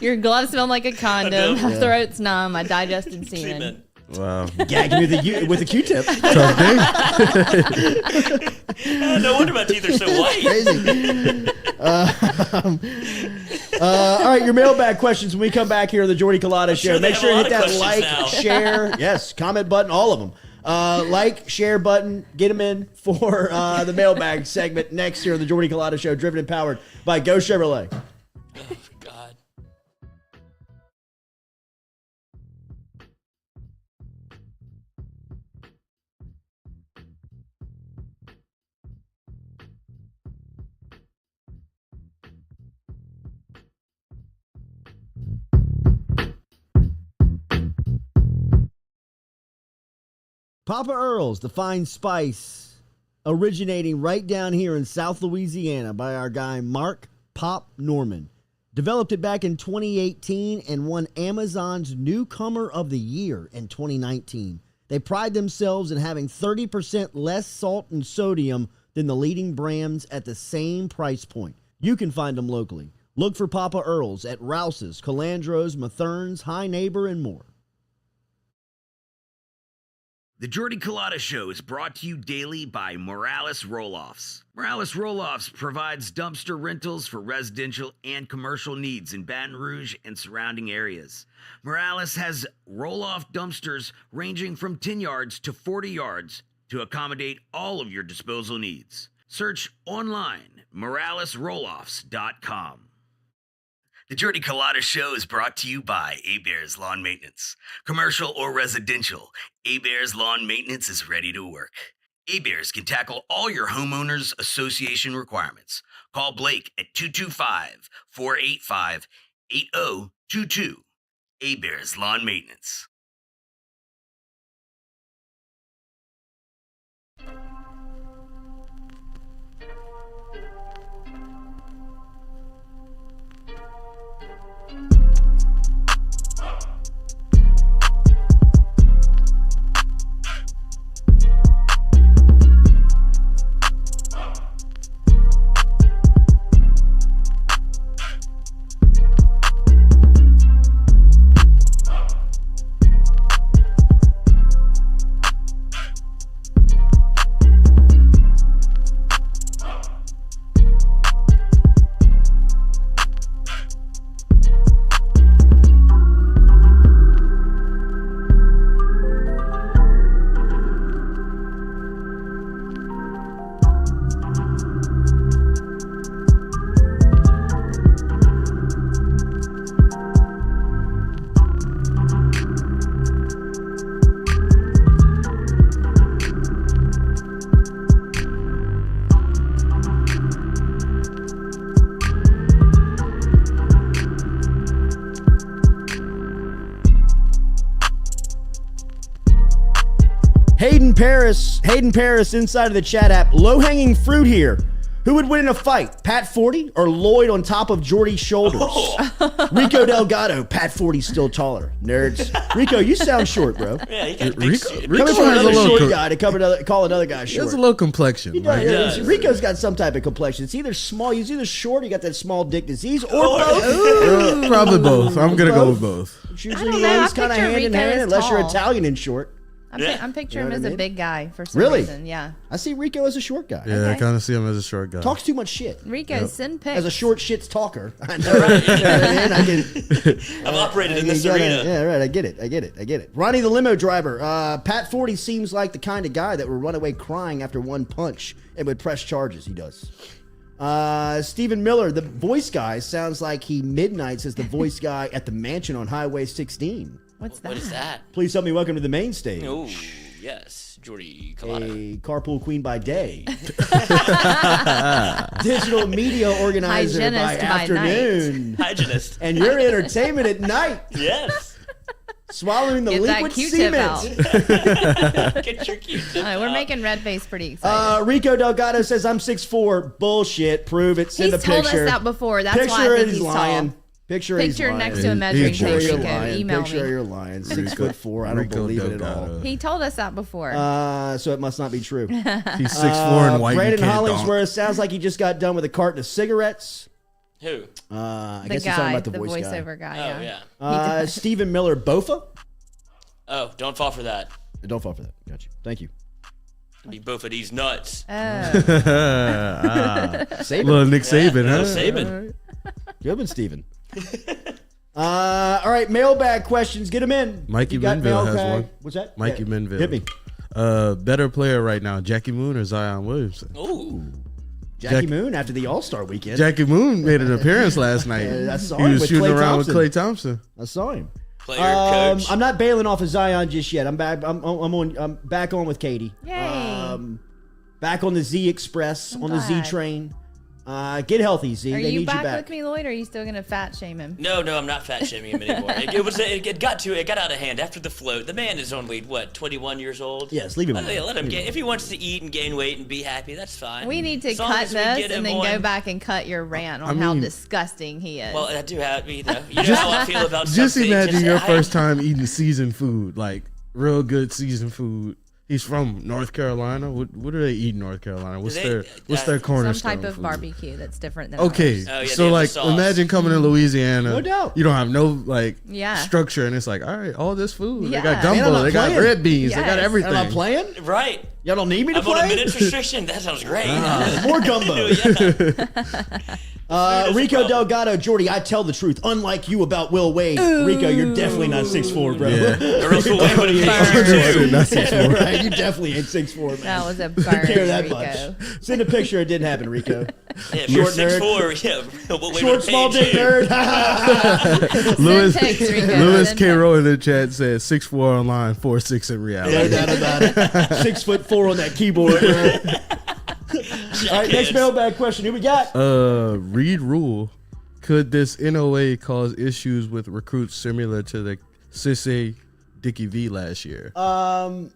Your gloves smell like a condom. I My know. throat's numb. I digested semen. Semen. Wow. Gagging with a Q-tip. Tough day. No wonder my teeth are so white. Crazy. All right, your mailbag questions when we come back here on the Jordy Culotta Show. sure they Make have sure a you lot hit of that questions like, now. share, yes, comment button, all of them. Like, share button, get them in for the mailbag segment next here on the Jordy Culotta Show, driven and powered by Go Chevrolet. Oh, God. Papa Earl's, the fine spice, originating right down here in South Louisiana by our guy Mark Pop Norman. Developed it back in 2018 and won Amazon's Newcomer of the Year in 2019. They pride themselves in having 30% less salt and sodium than the leading brands at the same price point. You can find them locally. Look for Papa Earl's at Rouse's, Calandro's, Mathern's, High Neighbor, and more. The Jordy Culotta Show is brought to you daily by Morales Roll-Offs. Morales Roll-Offs provides dumpster rentals for residential and commercial needs in Baton Rouge and surrounding areas. Morales has roll-off dumpsters ranging from 10 yards to 40 yards to accommodate all of your disposal needs. Search online, moralesrolloffs.com. The Jordy Culotta Show is brought to you by Hebert's Lawn Maintenance. Commercial or residential, Hebert's Lawn Maintenance is ready to work. Hebert's can tackle all your homeowners association requirements. Call Blake at 225-485-8022. Hebert's Lawn Maintenance. Hayden Paris inside of the chat app. Low-hanging fruit here. Who would win in a fight, Pat 40 or Lloyd on top of Jordy's shoulders? Oh. Rico Delgado, Pat 40's still taller. Nerds. Rico, you sound short, bro. Yeah, he got big. Rico has another short guy to call another guy short. There's a low complexion. Right? Rico's got some type of complexion. It's either small, he's either short, he got that small dick disease, or both. Probably both. I'm going to go with both. It's usually runs kind of hand in hand, unless you're Italian and short. I'm picturing him as a big guy for some Really? reason. Yeah. I see Rico as a short guy. Yeah, I kind of see him as a short guy. Talks too much shit. Rico, send pics. As a short shit's talker. I know, right? You know what I mean? I've operated in this arena. Yeah, right. I get it. Ronnie the limo driver. Pat 40 seems like the kind of guy that would run away crying after one punch and would press charges. He does. Stephen Miller, the voice guy, sounds like he midnights as the voice guy at the mansion on Highway 16. What's that? What is that? Please help me welcome to the main stage. Oh, yes. Jordy Culotta. A carpool queen by day. Digital media organizer Hygienist by by afternoon. Hygienist. And your entertainment at night. Yes. Swallowing the Get that liquid Q-tip cement. Get your Q-tip All right, we're out. making Red Face pretty excited. Rico Delgado says, I'm 6'4". Bullshit. Prove it. Send He's a picture. told us that before. That's Picture why I think he's he's lying. tall. Picture he's lying. Next to a measuring Picture tape, you're Rico. lying. Email Picture me. you're lying. 6'4". I don't believe it at all. He told us that before. So it must not be true. He's 6'4" and white Brandon and can't Hollingsworth sounds like he just got done with a carton of cigarettes. Who? I the guess he's talking guy, about the the voice voiceover guy. Oh, yeah. yeah. Stephen Miller Bofa. Oh, don't fall for that. Don't fall for that. Got you. Thank you. Be both of these nuts. Saban. Little Nick Saban, huh? Little Saban. Good one, Stephen. All right, mailbag questions. Get them in. Mikey You got Minville has mailbag? one. What's that? Mikey Yeah. Minville. Hit me. Better player right now, Jackie Moon or Zion Williamson? Ooh. Jackie Moon after the All-Star weekend. Jackie Moon made an appearance last night. I saw He him was with shooting Klay around Thompson. with Klay Thompson. I saw him. Player, coach. I'm not bailing off of Zion just yet. I'm back. I'm back on with Katie. Yay. Back on the Z Express, I'm on the Z glad. train. Get healthy, Z. Are They you need you back back. with me, Lloyd, or are you still going to fat shame him? No, I'm not fat shaming him anymore. It got out of hand after the float. The man is only 21 years old. Yes, leave him alone. Let him get. If he wants to eat and gain weight and be happy, that's fine. We need to As long cut as we this get him and then on- go back and cut your rant on how disgusting he is. Well, I do have. You know how I feel about Just something. imagine your I- first time eating seasoned food, like real good seasoned food. He's from North Carolina. What do they eat in North Carolina? What's their Some cornerstone type of food? barbecue that's different than Okay, ours. Oh, yeah, so they have like the sauce. imagine coming to Louisiana. No doubt. You don't have no Yeah. structure, and it's like, all right, all this food. Yeah. They got Man, I'm gumbo, not they got playing. red beans, they got Yes. everything. Am I playing? Right. Y'all don't need me to I'm on a play? minutes restriction. That sounds great. More gumbo. Yeah. Rico Delgado, Jordy, I tell the truth. Unlike you about Will Wade, Rico, you're definitely not 6'4", bro. Yeah. Or else we'll wait for the picture, too. Right, you definitely ain't 6'4", man. That was a Take care of that burn, much. Rico. Send a picture. It didn't happen, Rico. Yeah, if you're Short nerd. 6'4", yeah, we'll wait Short, for the small page. dick nerd. Louis Send pics, Rico. Louis Send K. pics. Rowe in the chat said 6'4" online, 4'6" in reality. No doubt about it. 6'4" on that keyboard, bro. All right, next mailbag question. Who we got? Reed Rule. Could this NOA cause issues with recruits similar to the Sissy Dickie V last year? I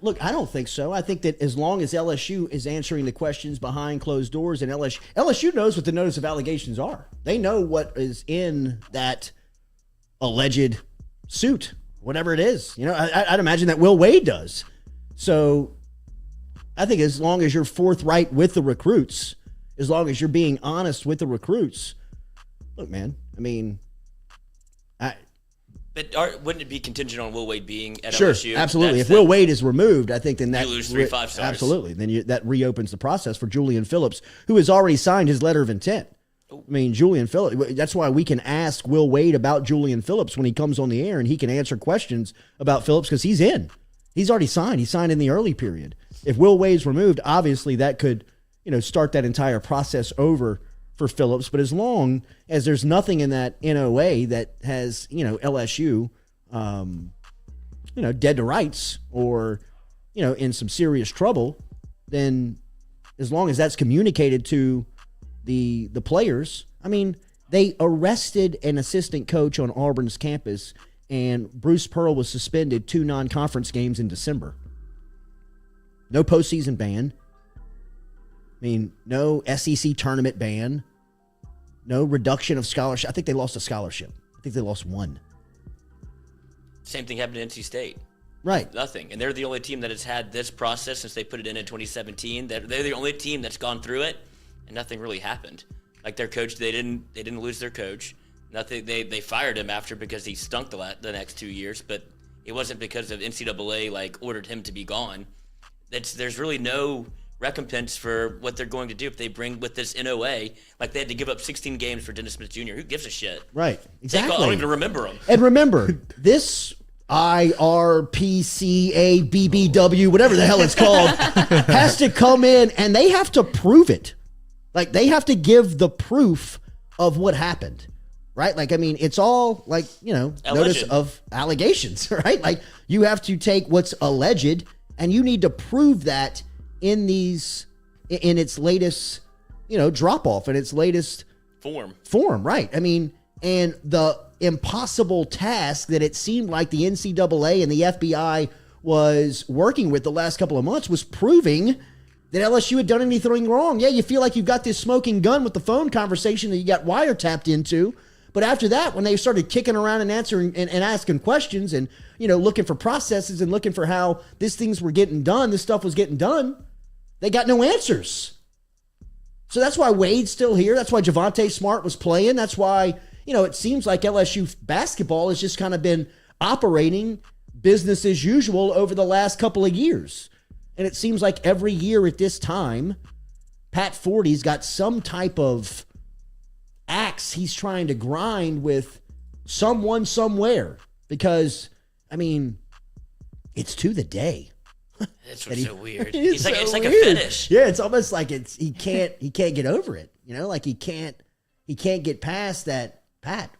don't think so. I think that as long as LSU is answering the questions behind closed doors, and LSU knows what the notice of allegations are. They know what is in that alleged suit, whatever it is. You know, I'd imagine that Will Wade does. So I think as long as you're forthright with the recruits, as long as you're being honest with the recruits, look, man, I mean, But wouldn't it be contingent on Will Wade being at sure, LSU? absolutely. That's If Will Wade is removed, I think then that You lose 3 5-stars. absolutely. Then that reopens the process for Julian Phillips, who has already signed his letter of intent. I mean, Julian Phillips. That's why we can ask Will Wade about Julian Phillips when he comes on the air, and he can answer questions about Phillips because he's in. He's already signed. He signed in the early period. If Will Wade's removed, obviously that could, start that entire process over for Phillips. But as long as there's nothing in that NOA that has, LSU, dead to rights or, in some serious trouble, then as long as that's communicated to the players, I mean, they arrested an assistant coach on Auburn's campus, and Bruce Pearl was suspended 2 non-conference games in December. No postseason ban. I mean, no SEC tournament ban. No reduction of scholarship. I think they lost a scholarship. I think they lost one. Same thing happened to NC State. Right. Nothing. And they're the only team that has had this process since they put it in 2017. They're the only team that's gone through it, and nothing really happened. Like their coach, they didn't lose their coach. Nothing. They fired him after because he stunk the next 2 years, but it wasn't because of NCAA like ordered him to be gone. There's really no recompense for what they're going to do if they bring with this NOA. Like they had to give up 16 games for Dennis Smith Jr. Who gives a shit? Right. Exactly. I don't even remember him. And remember, this IRPCABBW, whatever the hell it's called, has to come in and they have to prove it. Like they have to give the proof of what happened. Right? Like, I mean, it's all like, notice of allegations, right? Like you have to take what's alleged and you need to prove that in its latest, drop off, in its latest form, right? I mean, and the impossible task that it seemed like the NCAA and the FBI was working with the last couple of months was proving that LSU had done anything wrong. Yeah, you feel like you've got this smoking gun with the phone conversation that you got wiretapped into. But after that, when they started kicking around and answering and asking questions and, looking for processes and looking for how these things were getting done, this stuff was getting done, they got no answers. So that's why Wade's still here. That's why Javonte Smart was playing. That's why, it seems like LSU basketball has just kind of been operating business as usual over the last couple of years. And it seems like every year at this time, Pat Forty's got some type of axe he's trying to grind with someone somewhere because, I mean, it's to the day. That's what's so weird. It's like so a weird. fetish. Yeah, it's almost like he can't get over it. Like he can't get past that. Pat,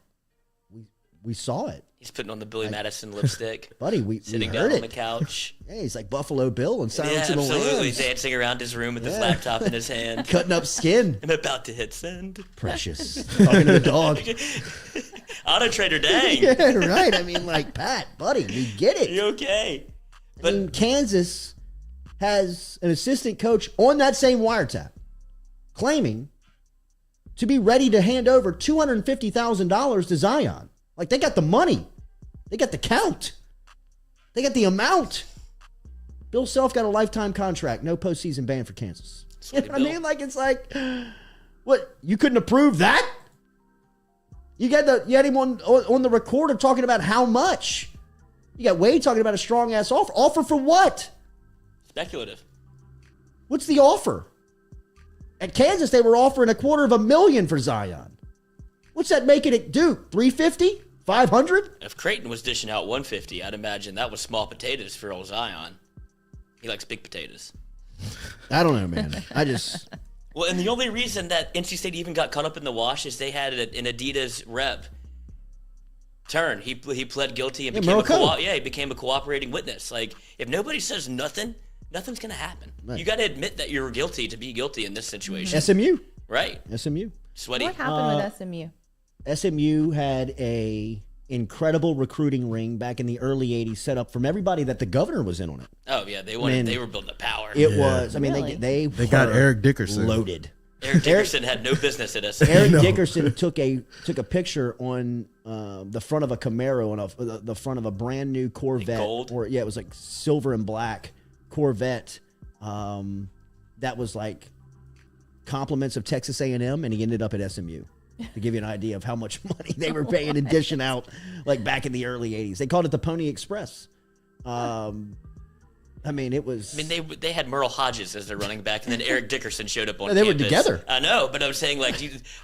we saw it. He's putting on the Billy Madison lipstick. Buddy, we sitting heard down it. on the couch. Yeah, he's like Buffalo Bill and Silence of the absolutely. Lambs. Dancing around his room with his laptop in his hand. Cutting up skin. I'm about to hit send. Precious. Talking to the dog. Auto Trader, dang. Yeah, right. I mean, like, Pat, buddy, we get it. You okay? But I mean, Kansas has an assistant coach on that same wiretap claiming to be ready to hand over $250,000 to Zion. Like, they got the money. They got the count. They got the amount. Bill Self got a lifetime contract. No postseason ban for Kansas. You know what I mean? Like, it's like, what? You couldn't approve that? You had him on the recorder talking about how much. You got Wade talking about a strong-ass offer. Offer for what? Speculative. What's the offer? At Kansas, they were offering $250,000 for Zion. What's that making it do? $350,000? $500,000? If Creighton was dishing out $150,000, I'd imagine that was small potatoes for old Zion. He likes big potatoes. I don't know, man. Well, and the only reason that NC State even got caught up in the wash is they had an Adidas rep turn. He pled guilty and he became a cooperating witness. Like, if nobody says nothing, nothing's gonna happen. Right. You got to admit that you're guilty to be guilty in this situation. SMU, right? SMU. Sweaty. What happened with SMU? SMU had a incredible recruiting ring back in the early 80s set up from everybody that the governor was in on it. Oh, yeah. They were building a power. It was. I mean, really? they got Eric Dickerson. Loaded. Eric Dickerson had no business at SMU. Eric Dickerson took a picture on the front of a Camaro on the front of a brand new Corvette. Gold? It was like silver and black Corvette. That was like compliments of Texas A&M, and he ended up at SMU. To give you an idea of how much money they were paying and dishing out, like back in the early 80s. They called it the Pony Express. I mean, it was... I mean, they had Merle Hodges as their running back, and then Eric Dickerson showed up on They campus. were together. I know, but I was saying, like,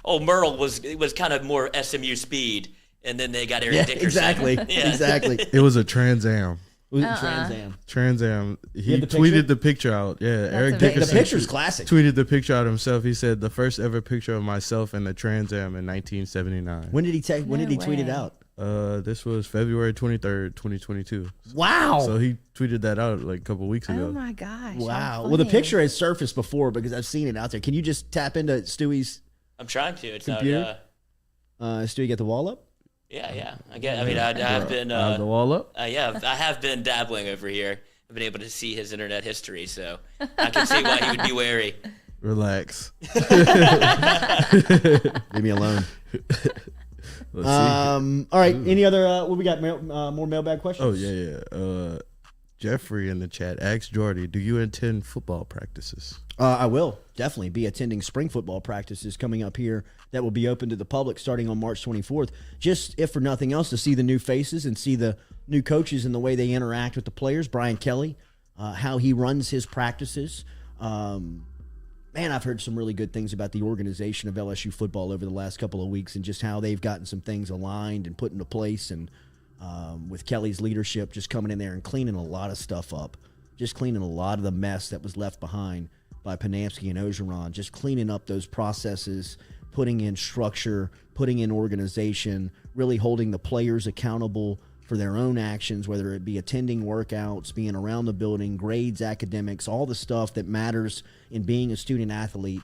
Merle was kind of more SMU speed, and then they got Eric Dickerson. Exactly. Yeah. Exactly. It was a Trans Am. Trans Am. He tweeted the picture out. Yeah, Eric Dickerson. The picture's classic. Tweeted the picture out himself. He said the first ever picture of myself in the Trans Am in 1979. When did he tweet it out? This was February 23rd, 2022. Wow. So he tweeted that out like a couple weeks ago. Oh my gosh. Wow. Well, the picture has surfaced before because I've seen it out there. Can you just tap into Stewie's I'm trying to. It's computer? not... Stewie, get the wall up? Yeah. I have been... the wall up? I have been dabbling over here. I've been able to see his internet history, so I can see why he would be wary. Relax. Leave me alone. Let's see. All right. Any other? What we got? More mailbag questions? Oh yeah. Jeffrey in the chat asked Jordy, "Do you attend football practices?" I will definitely be attending spring football practices coming up here that will be open to the public starting on March 24th. Just if for nothing else, to see the new faces and see the new coaches and the way they interact with the players. Brian Kelly, how he runs his practices. Man, I've heard some really good things about the organization of LSU football over the last couple of weeks and just how they've gotten some things aligned and put into place. And with Kelly's leadership, just coming in there and cleaning a lot of stuff up, just cleaning a lot of the mess that was left behind by Panamsky and Ogeron, just cleaning up those processes, putting in structure, putting in organization, really holding the players accountable for their own actions, whether it be attending workouts, being around the building, grades, academics, all the stuff that matters in being a student athlete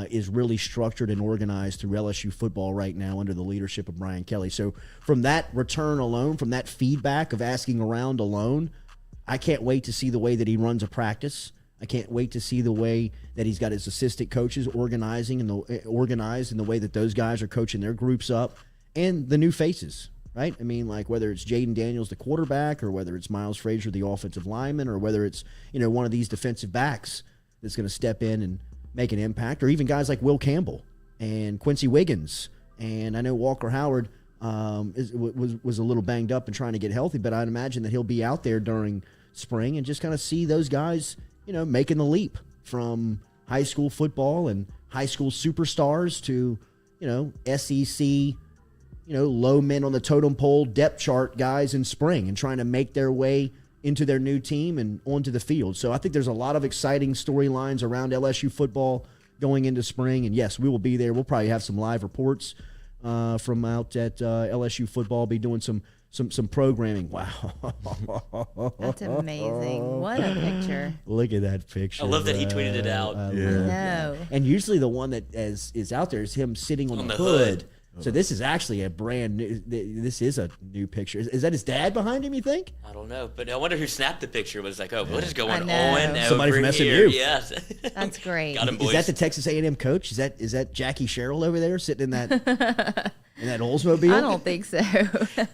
is really structured and organized through LSU football right now under the leadership of Brian Kelly. So from that return alone, from that feedback of asking around alone, I can't wait to see the way that he runs a practice. I can't wait to see the way that he's got his assistant coaches organized in the way that those guys are coaching their groups up, and the new faces. Right? I mean, like whether it's Jaden Daniels, the quarterback, or whether it's Miles Frazier, the offensive lineman, or whether it's, one of these defensive backs that's going to step in and make an impact, or even guys like Will Campbell and Quincy Wiggins. And I know Walker Howard was a little banged up and trying to get healthy, but I'd imagine that he'll be out there during spring and just kind of see those guys, making the leap from high school football and high school superstars to, SEC, low men on the totem pole depth chart guys in spring and trying to make their way into their new team and onto the field. So I think there's a lot of exciting storylines around LSU football going into spring. And yes, we will be there. We'll probably have some live reports from out at LSU football, be doing some programming. Wow. That's amazing. What a picture. Look at that picture. I love that he tweeted it out. No. And usually the one that is out there is him sitting on the hood. So this is actually a brand new. This is a new picture. Is that his dad behind him? You think? I don't know, but I wonder who snapped the picture. Was like, what is going on? Somebody over from SMU. here? Yes, that's great. Got him, boys. Is that the Texas A&M coach? Is that Jackie Sherrill over there sitting in that Oldsmobile? I don't think so.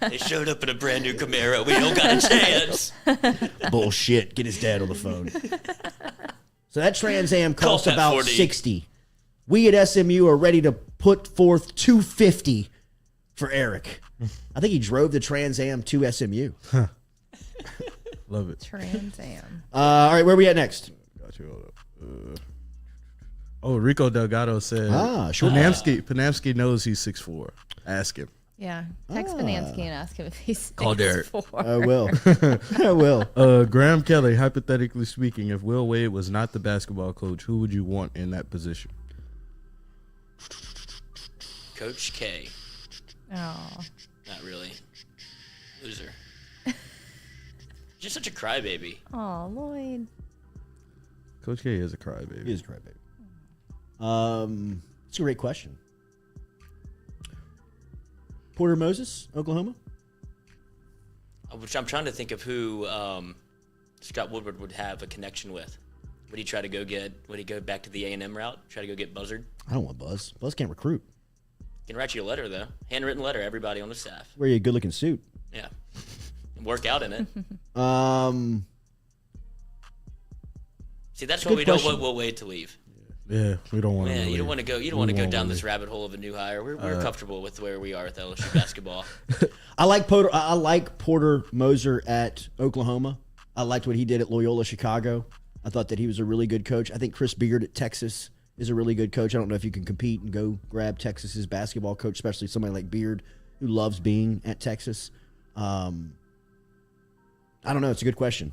They showed up in a brand new Camaro. We don't got a chance. Bullshit. Get his dad on the phone. So that Trans Am cost about 40. 60. We at SMU are ready to put forth $250 for Eric. I think he drove the Trans Am to SMU. Love it. Trans Am. All right, where are we at next? Got you. Rico Delgado said, sure. Panamsky knows he's 6'4". Ask him. Yeah. Text Panamsky and ask him if he's Call Derek. 6'4". I will. I will. Graham Kelly, hypothetically speaking, if Will Wade was not the basketball coach, who would you want in that position? Coach K. Oh. Not really. Loser. Just such a crybaby. Oh, Lloyd. Coach K is a crybaby. He is a crybaby. It's a great question. Porter Moses, Oklahoma? Which I'm trying to think of who Scott Woodward would have a connection with. Would he try to would he go back to the A&M route? Try to go get Buzzard? I don't want Buzz. Buzz can't recruit. Can write you a letter, though. Handwritten letter, everybody on the staff. Wear you a good-looking suit. Yeah. And work out in it. See, that's why we don't want Will Wade to leave. Yeah, we don't want to. Yeah, you don't want to go. You don't want to go down this rabbit hole of a new hire. We're comfortable with where we are with LSU basketball. I like Porter Moser at Oklahoma. I liked what he did at Loyola Chicago. I thought that he was a really good coach. I think Chris Beard at Texas is a really good coach. I don't know if you can compete and go grab Texas's basketball coach, especially somebody like Beard who loves being at Texas. I don't know. It's a good question.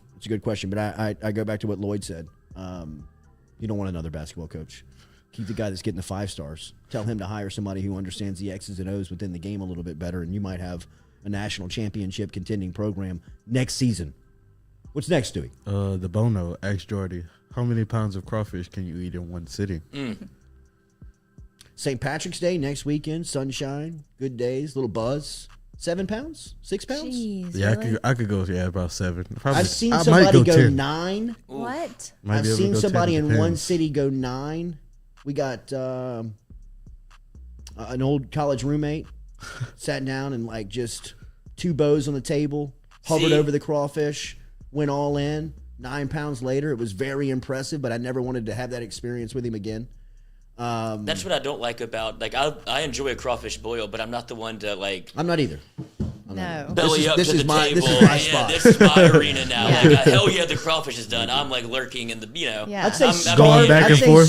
But I go back to what Lloyd said. You don't want another basketball coach. Keep the guy that's getting the 5 stars. Tell him to hire somebody who understands the X's and O's within the game a little bit better, and you might have a national championship contending program next season. What's next, Stewie? The Bono asked Jordy, how many pounds of crawfish can you eat in one sitting? St. Patrick's Day next weekend, sunshine, good days, little buzz. 7 pounds, 6 pounds. Jeez, Yeah, really? I could go. Yeah, about 7. Probably, I've seen I might somebody go 10. 9. What? Might I've be able to seen go 10, somebody in one depends. city go 9. We got an old college roommate sat down and like just 2 bows on the table, hovered See? over the crawfish, went all in. 9 pounds later, it was very impressive, but I never wanted to have that experience with him again. That's what I don't like about like I enjoy a crawfish boil, but I'm not the one to like I'm not either. No. belly up this to is the my- table. this is my Yeah, spot. this is my arena now. Yeah. Like, hell yeah, the crawfish is done. I'm like lurking in the Yeah. I'd say I'm going back I'd and say forth.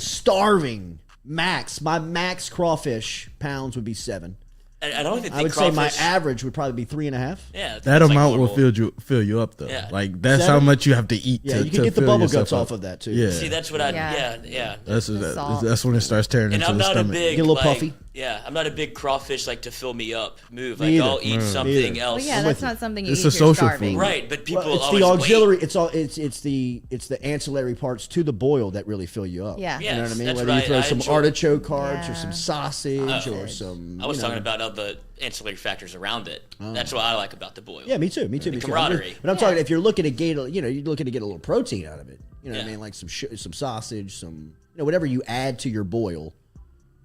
starving. Max. My max crawfish pounds would be 7. I don't even think I would say my crawfish- average would probably be 3.5. Yeah, I think That it's, like, amount will normal. fill you up though. Yeah. Like that's 7? how much you have to eat. Yeah, to, you can to get the fill bubble yourself guts up. off of that too. Yeah, See, that's what I Yeah. yeah. that's The salt. that's when it starts tearing And into I'm the not a stomach. big Get a little like, puffy? Yeah, I'm not a big crawfish like to fill me up move. Me Like either. I'll eat Me something either. else. Well, yeah, I'm that's with you. not something you It's eat a if you're social starving. food. Right, but people Well, it's always the auxiliary. wait. It's the ancillary parts to the boil that really fill you up. Yeah. You know what I Yes, mean? that's Whether what you throw I some enjoy. artichoke hearts or Yeah. some sausage or Sausage. some. I was you know. talking about all the ancillary factors around it. That's what I like about the boil. Yeah, me too. Me too. Me too. camaraderie. But I'm talking if you're looking to get, you're looking to get a little protein out of it. You know what I Yeah. mean? Like some sausage, some whatever you add to your boil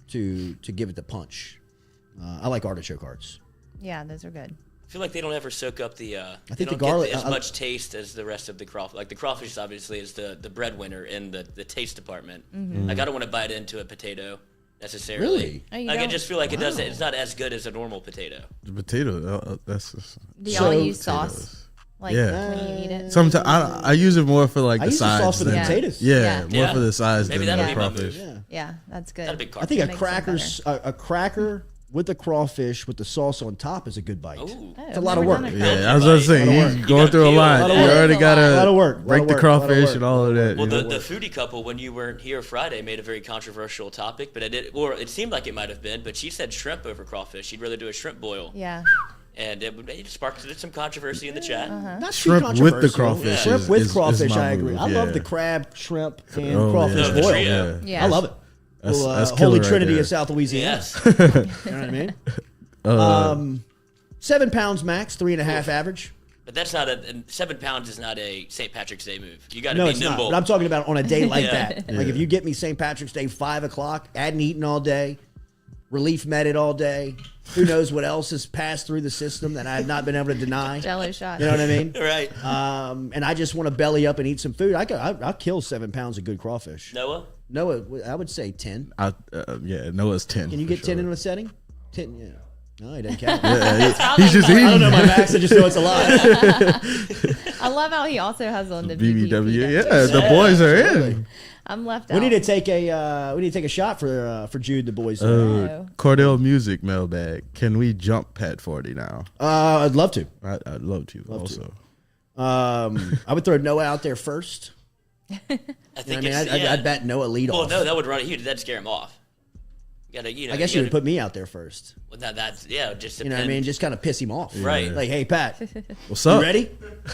to give it the punch. I like artichoke hearts. Yeah, those are good. I feel like they don't ever soak up the. They think the don't garlic- get as I- much taste as the rest of the crawfish. Like the crawfish obviously is the breadwinner in the taste department. Like I don't want to bite into a potato necessarily. Really? Oh, you Like I don't? just feel like it doesn't. It's not as good as a normal potato. The potato. That's just, Do y'all So- use sauce? Like Yeah. when you eat it? sometimes I use it more for like I the use the sides. sauce for the than- potatoes. Yeah, Yeah. more Yeah. for the sides Maybe than that'll the be my crawfish. move. Yeah. Yeah, that's good. Not a big carb. I think a Makes it better. cracker with the crawfish with the sauce on top is a good bite. Ooh. Oh, It's a lot of never work. done a Yeah, I was gonna say Lot of he's work. You going gotta through a peel. lot. Lot of You work. already That's a lot. gotta Lot of work. break the crawfish and all of that. Well, yeah. the foodie couple, when you weren't here Friday, made a very controversial topic, but it seemed like it might have been, but she said shrimp over crawfish. She'd rather do a shrimp boil. Yeah. And it sparked some controversy in the chat. Not Shrimp too with the controversial. crawfish Shrimp is- with is crawfish, my I agree. move, I love yeah. the crab, shrimp, and Oh, crawfish yeah. The boil. trio. Yeah. I love it. That's- Well, that's Holy killer right Trinity there. of South Louisiana. Yes. You know what I mean? 7 pounds max, 3.5 average. But that's not and 7 pounds is not a St. Patrick's Day move. You got to No, be it's not. nimble. But I'm talking about on a day like Yeah. that. Like if you get me St. Patrick's Day, 5 o'clock, hadn't eaten all day, relief med it all day. Who knows what else has passed through the system that I have not been able to deny. Jello shot. You know what I mean? Right. And I just want to belly up and eat some food. I'll kill 7 pounds of good crawfish. Noah? Noah, I would say 10. Yeah, Noah's 10. Can you for get 10 sure. in a setting? 10, yeah. No, he doesn't count. Yeah, he's just I don't eating. know my max. I just know it's a lot. I love how he also has on the BBW. Yeah, BBW. the boys are in. I'm left We out. need to take a shot for Jude and the boys. Cordell Music mailbag. Can we jump Pat 40 now? I'd love to. I'd love to also. I would throw Noah out there first. I You know think what I mean, it's, I'd bet Noah lead Well, off. no, that would run. That'd scare him off. You gotta, I guess you would put me out there first. Well, that's just You know what I mean? Just kind of piss him off. Right. Like, hey, Pat, What's you up? ready?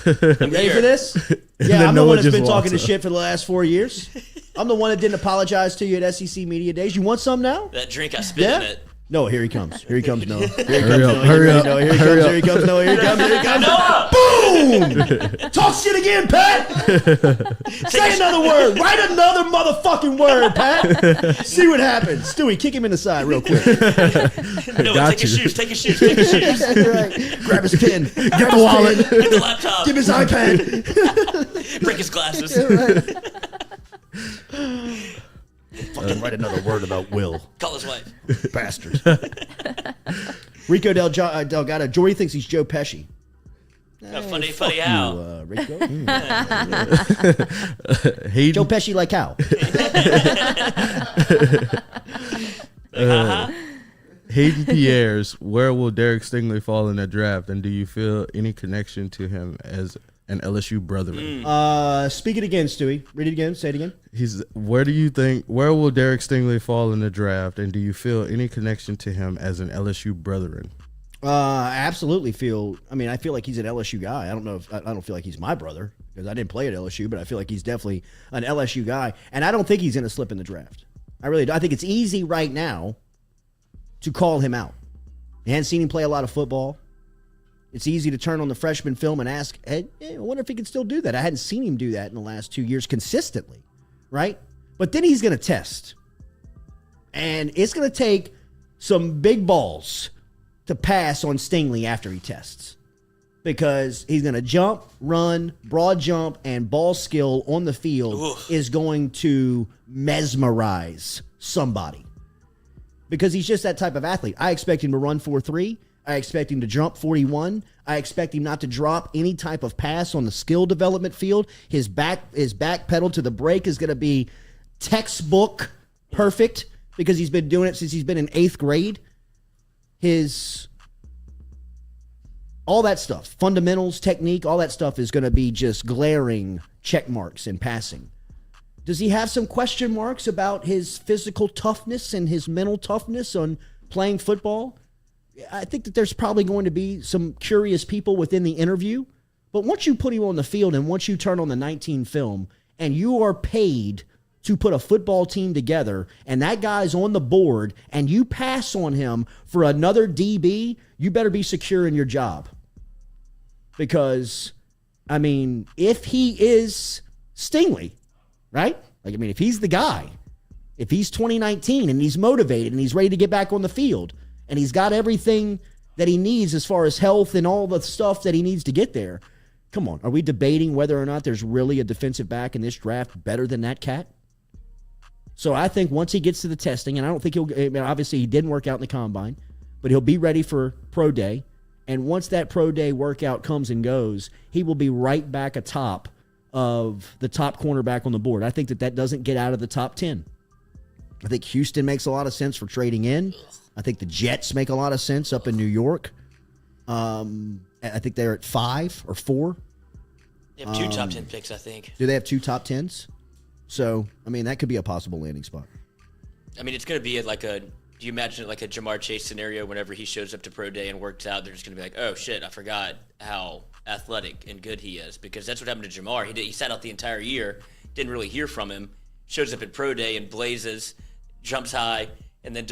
You ready here. for this? then Yeah, I'm the Noah one that's just been talking to walks up. shit for the last 4 years. I'm the one that didn't apologize to you at SEC Media Days. You want some now? That drink I spit in Yeah? it. No, here he comes. Here he comes, Noah. Here he Hurry comes, up, Noah. hurry You up, ready, Noah? Here he hurry comes. up. Here he comes, Noah. Here he comes. Here he comes. Boom! Talk shit again, Pat. Say another word. Write another motherfucking word, Pat. See what happens. Stewie, kick him in the side real quick. No, Got take his you. shoes. Take his shoes. Take his shoes. Right. Grab his pen. Get the wallet. Get the laptop. Give his iPad. Break his glasses. Fucking write another word about Will. Call his wife. Bastard. Rico Delgado. Jordy thinks he's Joe Pesci. Funny how. Rico. Hayden, Joe Pesci like how? Hayden Pierre's, where will Derek Stingley fall in the draft? And do you feel any connection to him as an LSU brethren? Speak it again, Stewie. Read it again. Say it again. Where will Derek Stingley fall in the draft? And do you feel any connection to him as an LSU brethren? I absolutely feel. I mean, I feel like he's an LSU guy. I don't know if I don't feel like he's my brother because I didn't play at LSU, but I feel like he's definitely an LSU guy, and I don't think he's going to slip in the draft. I really do. I think it's easy right now to call him out. He hadn't seen him play a lot of football. It's easy to turn on the freshman film and ask, hey, I wonder if he can still do that. I hadn't seen him do that in the last 2 years consistently, right? But then he's going to test. And it's going to take some big balls to pass on Stingley after he tests. Because he's going to jump, run, broad jump, and ball skill on the field is going to mesmerize somebody. Because he's just that type of athlete. I expect him to run 4.3. I expect him to jump 41. I expect him not to drop any type of pass on the skill development field. His back pedal to the break is going to be textbook perfect because he's been doing it since he's been in 8th grade. All that stuff, fundamentals, technique, all that stuff is going to be just glaring check marks in passing. Does he have some question marks about his physical toughness and his mental toughness on playing football? I think that there's probably going to be some curious people within the interview. But once you put him on the field and once you turn on the 19 film and you are paid to put a football team together and that guy's on the board and you pass on him for another DB, you better be secure in your job. Because, I mean, if he is Stingley, right? Like, I mean, if he's the guy, if he's 2019 and he's motivated and he's ready to get back on the field and he's got everything that he needs as far as health and all the stuff that he needs to get there, come on, are we debating whether or not there's really a defensive back in this draft better than that cat? So I think once he gets to the testing, and I don't think obviously he didn't work out in the combine, but he'll be ready for pro day. And once that pro day workout comes and goes, he will be right back atop of the top cornerback on the board. I think that doesn't get out of the top 10. I think Houston makes a lot of sense for trading in. I think the Jets make a lot of sense up in New York. I think they're at 5 or 4. They have 2 top 10 picks, I think. Do they have 2 top 10s? So, I mean, that could be a possible landing spot. I mean, it's going to be do you imagine it like a Jamar Chase scenario whenever he shows up to pro day and works out, they're just going to be like, oh, shit, I forgot how athletic and good he is. Because that's what happened to Jamar. He sat out the entire year, didn't really hear from him, shows up at pro day and blazes, jumps high, and then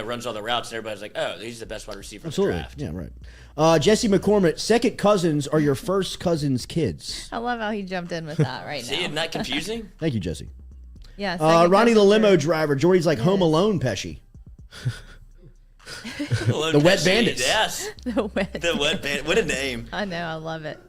runs all the routes, and everybody's like, oh, he's the best wide receiver in the draft. Yeah, right. Jesse McCormick, second cousins are your first cousin's kids. I love how he jumped in with that right now. See, isn't that confusing? Thank you, Jesse. Yeah. Ronnie the limo driver. Jordy's like Home Alone Pesci. The Wet Bandits. Yes. The Wet Bandits. What a name. I know. I love it.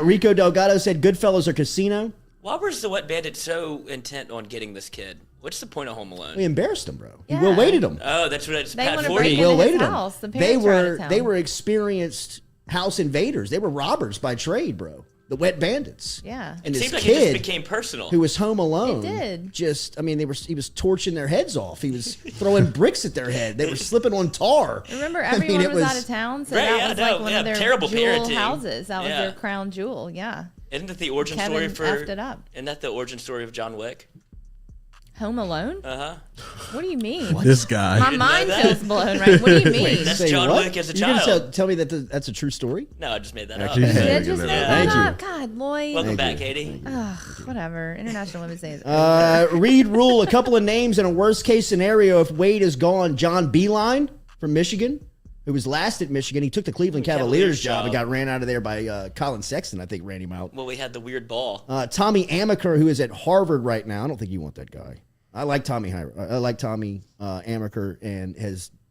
Rico Delgado said Goodfellas or Casino. Why was the Wet Bandit so intent on getting this kid? What's the point of Home Alone? We embarrassed him, bro. Yeah. He Will waited him. Oh, that's what it's They Pat want to 40. break Will into his waited him. house. The parents are out of town. They were experienced house invaders. They were robbers by trade, bro. The Wet Bandits. Yeah. And It this seems like kid it just became personal. who was home alone. It did. He was torching their heads off. He was throwing bricks at their head. They were slipping on tar. Remember, everyone it was out of town, so Right, that yeah, was no, like one yeah, of their terrible jewel parenting. houses. That was Yeah. their crown jewel. Yeah. Isn't that the origin Kevin story for? effed it up. Isn't that the origin story of John Wick? Home Alone? What do you mean? This guy. My mind feels blown. Right? What do you mean? That's Say John what? Wick as a You're gonna child. tell me that that's a true story? No, I just made that Actually, up. yeah. Did just Yeah. make Thank that you. up? God, Lloyd. Welcome Thank back, you. Katie. Ugh, whatever. International Women's Day is Reed Rule, a couple of names in a worst case scenario if Wade is gone. John Beeline from Michigan, who was last at Michigan. He took the Cleveland Cavaliers job and got ran out of there by Colin Sexton, I think, ran him out. Well, we had the weird ball. Tommy Amaker, who is at Harvard right now. I don't think you want that guy. I like Tommy Amaker, and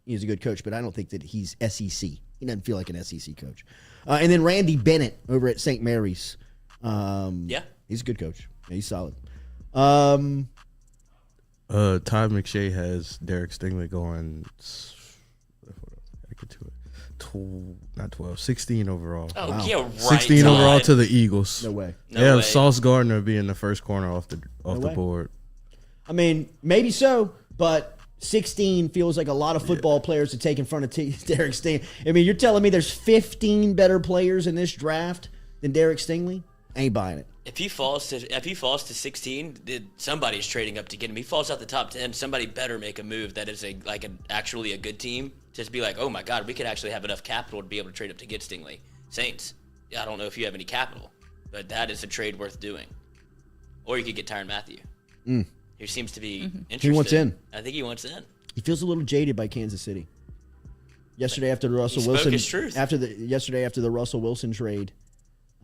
he's a good coach, but I don't think that he's SEC. He doesn't feel like an SEC coach. And then Randy Bennett over at St. Mary's. Yeah. He's a good coach. Yeah, he's solid. Todd McShay has Derek Stingley going. I get to it. Not 12, 16 overall. Oh, yeah, right. 16 Todd. overall to the Eagles. No way. No way. Sauce Gardner being the first corner off the way. board. I mean, maybe so, but 16 feels like a lot of football players to take in front of Derek Stingley. I mean, you're telling me there's 15 better players in this draft than Derek Stingley? I ain't buying it. If he falls to 16, somebody's trading up to get him. He falls out the top 10. Somebody better make a move that is actually a good team. Just be like, oh my God, we could actually have enough capital to be able to trade up to get Stingley. Saints, I don't know if you have any capital, but that is a trade worth doing. Or you could get Tyrann Mathieu. Who seems to be interested. He wants in. I think he wants in. He feels a little jaded by Kansas City. Yesterday after the Russell He spoke Wilson his truth. yesterday after the Russell Wilson trade,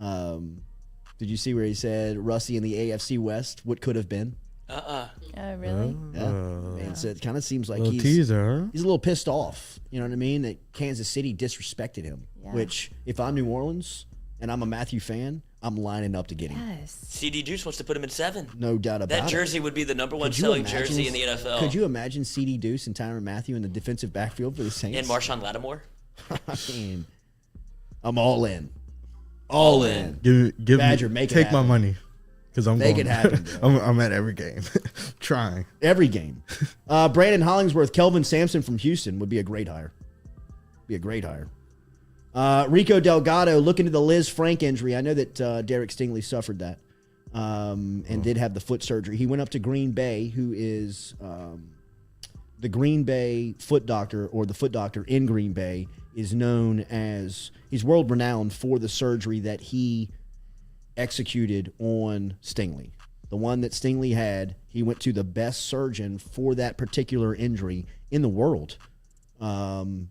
did you see where he said Russie in the AFC West? What could have been? Oh, really? Yeah. And so it kind of seems like Little he's teaser, huh? a little pissed off. You know what I mean? That Kansas City disrespected him. Yeah. Which, if I'm New Orleans and I'm a Matthew fan, I'm lining up to get him. Yes. CD Deuce wants to put him in 7. No doubt about That it. jersey would be the number 1 Could you selling imagine- jersey in the NFL. Could you imagine CD Deuce and Tyrann Mathieu in the defensive backfield for the Saints? And Marshawn Lattimore? I mean, I'm all in. All in. Give Badger, me, make it take my happen. money. Because I'm Make going. it happen, bro. I'm at every game. Trying. Every game. Brandon Hollingsworth, Kelvin Sampson from Houston would be a great hire. Be a great hire. Rico Delgado, look into the Liz Frank injury. I know that Derek Stingley suffered that and did have the foot surgery. He went up to Green Bay, who is the Green Bay foot doctor, or the foot doctor in Green Bay, is known as, he's world renowned for the surgery that he executed on Stingley. The one that Stingley had, he went to the best surgeon for that particular injury in the world. And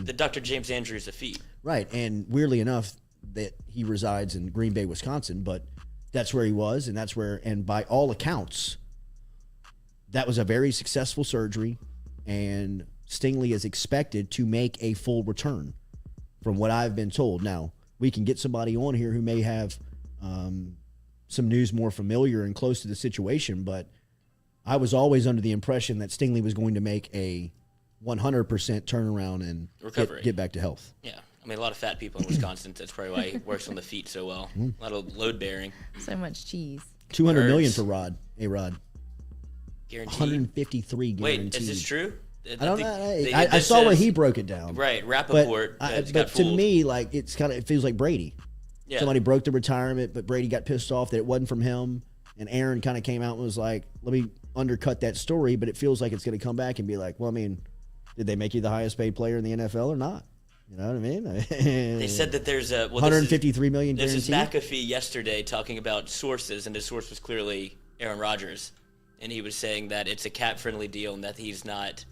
The Dr. James Andrews of feet. right, and weirdly enough, that he resides in Green Bay, Wisconsin, but that's where he was, and that's where, and by all accounts, that was a very successful surgery, and Stingley is expected to make a full return, from what I've been told. Now, we can get somebody on here who may have some news more familiar and close to the situation, but I was always under the impression that Stingley was going to make a 100% turnaround and Recovery. get back to health. Yeah. I mean, a lot of fat people in Wisconsin. That's probably why he works on the feet so well. A lot of load bearing. So much cheese. $200 million Hurts. for Rod. A-Rod. Guaranteed. 153 guaranteed. Wait, is this true? I don't think know. they- I this saw where says- he broke it down. Right, But, Rappaport got but to fooled. me, like, it feels like Brady. Yeah. Somebody broke the retirement, but Brady got pissed off that it wasn't from him. And Aaron kind of came out and was like, let me undercut that story, but it feels like it's going to come back and be like, well, I mean, did they make you the highest paid player in the NFL or not? You know what I mean? They said that there's a well, $153 million There's this guaranteed. McAfee yesterday talking about sources, and his source was clearly Aaron Rodgers, and he was saying that it's a cap-friendly deal and that he's not,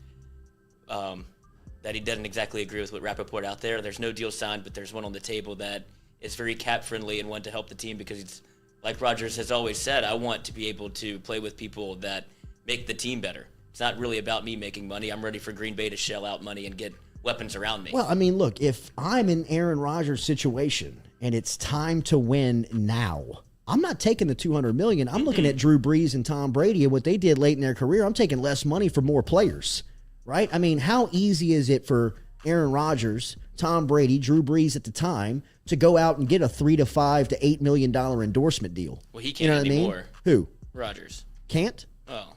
that he doesn't exactly agree with what Rappaport out there. There's no deal signed, but there's one on the table that is very cap-friendly and one to help the team because it's like Rodgers has always said, I want to be able to play with people that make the team better. It's not really about me making money. I'm ready for Green Bay to shell out money and get weapons around me. Well, I mean, look, if I'm in Aaron Rodgers' situation and it's time to win now, I'm not taking the $200 million. I'm looking at Drew Brees and Tom Brady and what they did late in their career. I'm taking less money for more players, right? I mean, how easy is it for Aaron Rodgers, Tom Brady, Drew Brees at the time to go out and get a $3 to $5 to $8 million endorsement deal? Well, he can't You know what I mean? anymore. Who? Rodgers. Can't? Oh,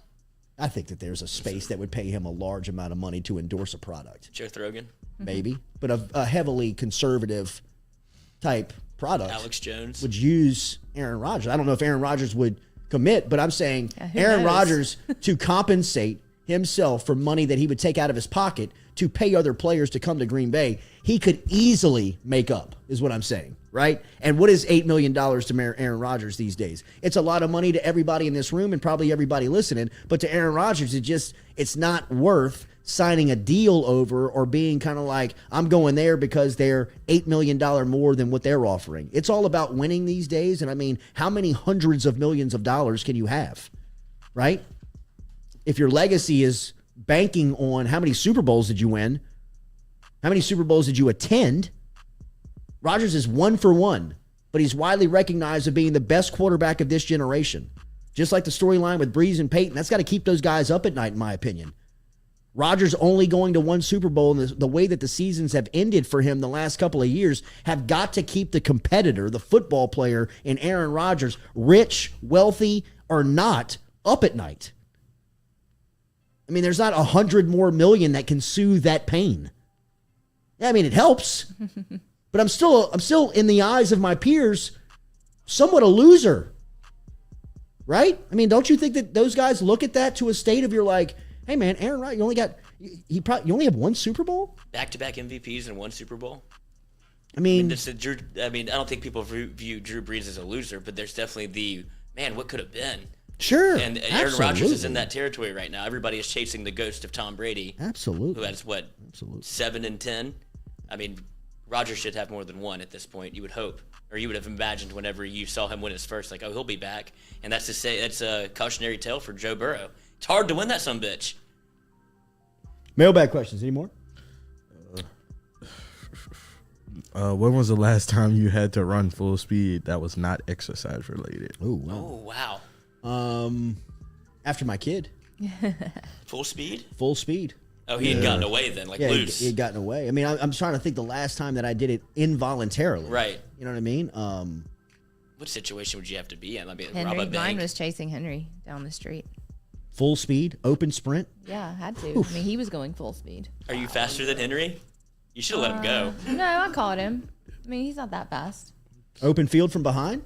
I think that there's a space that would pay him a large amount of money to endorse a product. Joe Throgan. Maybe, but a heavily conservative type product Alex Jones. would use Aaron Rodgers. I don't know if Aaron Rodgers would commit, but I'm saying Yeah, who Aaron knows? Rodgers to compensate himself for money that he would take out of his pocket to pay other players to come to Green Bay, he could easily make up, is what I'm saying, right? And what is $8 million to Aaron Rodgers these days? It's a lot of money to everybody in this room and probably everybody listening, but to Aaron Rodgers, it's not worth signing a deal over or being kind of like, I'm going there because they're $8 million more than what they're offering. It's all about winning these days. And I mean, how many hundreds of millions of dollars can you have, right? If your legacy is banking on how many Super Bowls did you win, how many Super Bowls did you attend, Rodgers is 1 for 1, but he's widely recognized as being the best quarterback of this generation. Just like the storyline with Brees and Peyton, that's got to keep those guys up at night, in my opinion. Rodgers only going to 1 Super Bowl, and the way that the seasons have ended for him the last couple of years have got to keep the competitor, the football player in Aaron Rodgers, rich, wealthy, or not, up at night. I mean, there's not 100 more million that can soothe that pain. Yeah, I mean, it helps, but I'm still in the eyes of my peers, somewhat a loser, right? I mean, don't you think that those guys look at that to a state of you're like, hey man, Aaron Rodgers, you only have 1 Super Bowl? Back-to-back MVPs and 1 Super Bowl. I mean, I don't think people view Drew Brees as a loser, but there's definitely what could have been. Sure. And Aaron Rodgers is in that territory right now. Everybody is chasing the ghost of Tom Brady. Absolutely. Who has, 7 and 10? I mean, Rodgers should have more than one at this point, you would hope. Or you would have imagined whenever you saw him win his first, like, oh, he'll be back. And that's a cautionary tale for Joe Burrow. It's hard to win that sumbitch. Mailbag questions. Any more? When was the last time you had to run full speed that was not exercise related? Oh, wow. After my kid. Full speed? Full speed. Oh, he had gotten away then, loose. He had gotten away. I mean, I'm trying to think the last time that I did it involuntarily. Right. You know what I mean? What situation would you have to be in? I mean, Henry, rob a bank? mine was chasing Henry down the street. Full speed, open sprint. Yeah, had to. I mean, he was going full speed. Are you faster than Henry? You should have let him go. No, I caught him. I mean, he's not that fast. Open field from behind.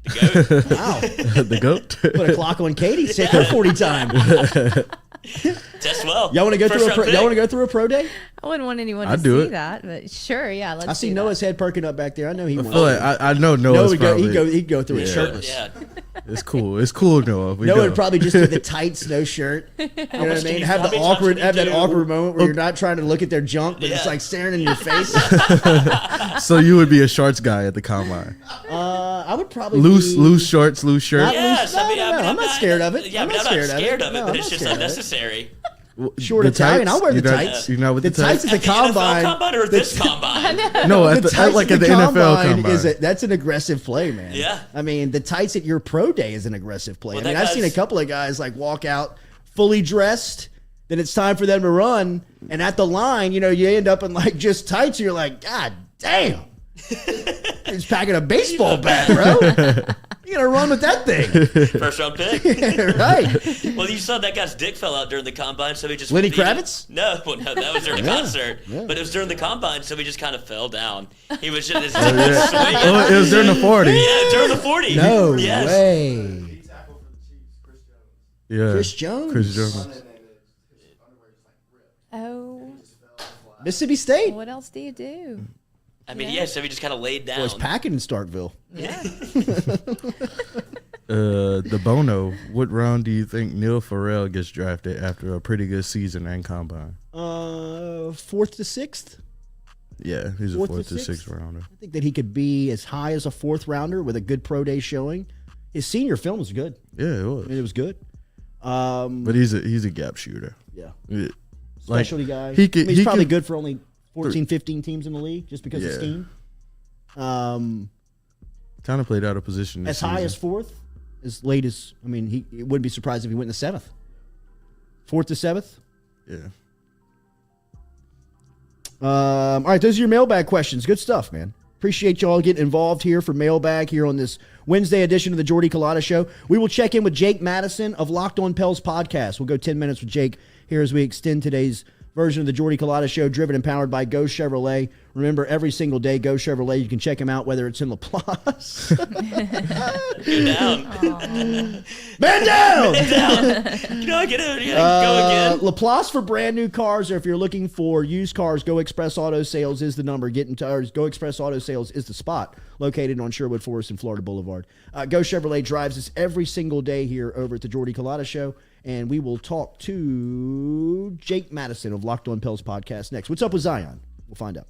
The goat. Wow. The goat. Put a clock on Katie. Set her 40 time. Test well. Y'all want to go through a pro day? I wouldn't want anyone I'd to do see it. that, but sure, yeah. Let's I see do Noah's head perking up back there. I know he wants. I know Noah's He'd go through it Yeah. shirtless. Yeah. It's cool. It's cool, Noah. Noah would probably just do the tights, no shirt. You know what I much mean? can Have you- the how many times have can that you do? awkward moment where you're not trying to look at their junk, but it's Yeah. like staring in your face. So you would be a shorts guy at the combine. I would probably Loose shorts, loose shirt. Not Yes, loose- I mean, no, I'm not scared of it. Yeah, I'm I mean, not I'm not scared scared of of it. it, No, but I'm it's not just scared of it. unnecessary. Short The Italian. tights? I'll wear the You're not- tights. you're not with the tights tights? at the At the combine. NFL combine or this combine? No, The at tights like at at the NFL combine. that's an aggressive play, man. Yeah. I mean, the tights at your pro day is an aggressive play. Well, I mean, that I've seen a guy's- couple of guys like walk out fully dressed. Then it's time for them to run, and at the line, you end up in like just tights. And you're like, God damn! He's packing a baseball bat, bro. You gotta run with that thing, First round pick. right? Well, you saw that guy's dick fell out during the combine, so he just Lenny he just- Kravitz? No, well, no, that was during the concert. yeah. But it was during the combine, so he just kind of fell down. He was just Yeah. swinging. Oh, it was during the 40. Yeah, during the 40. No Yes. way. Yeah. Chris Jones. Chris Jones. Oh, Mississippi State. what else do you do? I mean, yeah, so he just kind of laid down. Was packing in Starkville. Yeah. The Bono. What round do you think Neil Farrell gets drafted after a pretty good season and combine? 4th to 6th. Yeah, he's a Fourth to fourth to sixth? sixth rounder. I think that he could be as high as a 4th rounder with a good pro day showing. His senior film was good. Yeah, it I was. mean, it was good. But he's a gap shooter. Yeah. Yeah. Specialty guy. He could, I mean, he's he probably could- good for only 14, 15 teams in the league just because of Yeah. scheme. kind of played out of position this As high season. as 4th, as late as, I mean, it wouldn't be surprised if he went in the 7th. 4th to 7th. Yeah. All right, those are your mailbag questions. Good stuff, man. Appreciate y'all getting involved here for mailbag here on this Wednesday edition of the Jordy Culotta Show. We will check in with Jake Madison of Locked On Pels podcast. We'll go 10 minutes with Jake here as we extend today's version of the Jordy Culotta Show, driven and powered by Go Chevrolet. Remember, every single day, Go Chevrolet, you can check them out, whether it's in LaPlace. You're down. Man down! You know, I get it. You gotta go again. LaPlace for brand new cars, or if you're looking for used cars, Go Express Auto Sales is the number. Get in touch. Go Express Auto Sales is the spot, located on Sherwood Forest and Florida Boulevard. Go Chevrolet drives us every single day here over at the Jordy Culotta Show, and we will talk to Jake Madison of Locked On Pels podcast next. What's up with Zion? We'll find out.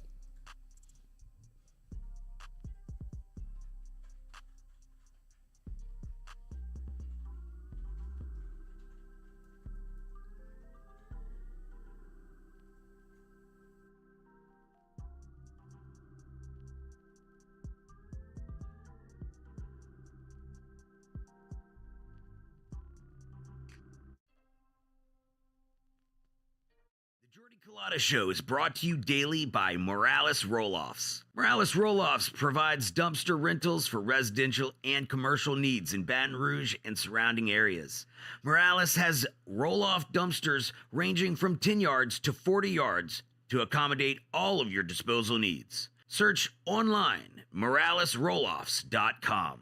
The Jordy Culotta Show is brought to you daily by Morales Roll-Offs. Morales Roll-Offs provides dumpster rentals for residential and commercial needs in Baton Rouge and surrounding areas. Morales has roll-off dumpsters ranging from 10 yards to 40 yards to accommodate all of your disposal needs. Search online, moralesrolloffs.com.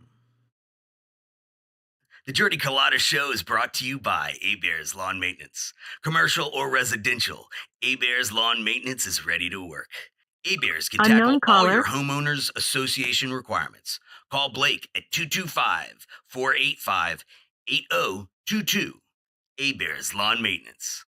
The Jordy Culotta Show is brought to you by A-Bears Lawn Maintenance. Commercial or residential, A-Bears Lawn Maintenance is ready to work. A-Bears can tackle all your homeowners association requirements. Call Blake at 225-485-8800 8022. A-Bears Lawn Maintenance.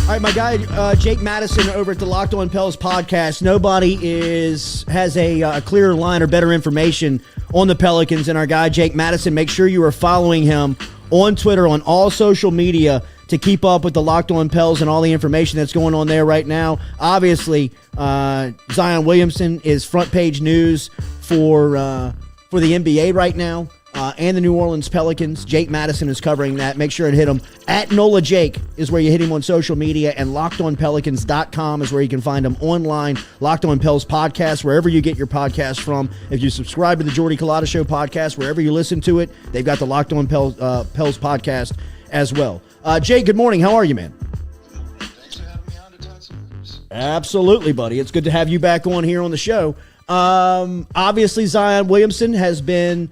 All right, my guy Jake Madison over at the Locked On Pels podcast. Nobody has a clearer line or better information on the Pelicans than our guy Jake Madison. Make sure you are following him on Twitter, on all social media, to keep up with the Locked On Pels and all the information that's going on there right now. Obviously, Zion Williamson is front page news for the NBA right now. And the New Orleans Pelicans. Jake Madison is covering that. Make sure to hit him. At NOLA Jake is where you hit him on social media, and LockedOnPelicans.com is where you can find him online. Locked On Pels podcast, wherever you get your podcast from. If you subscribe to the Jordy Culotta Show podcast, wherever you listen to it, they've got the Locked On Pels podcast as well. Jake, good morning. How are you, man? Thanks for having me on to talk some hoops. Absolutely, buddy. It's good to have you back on here on the show. Obviously, Zion Williamson has been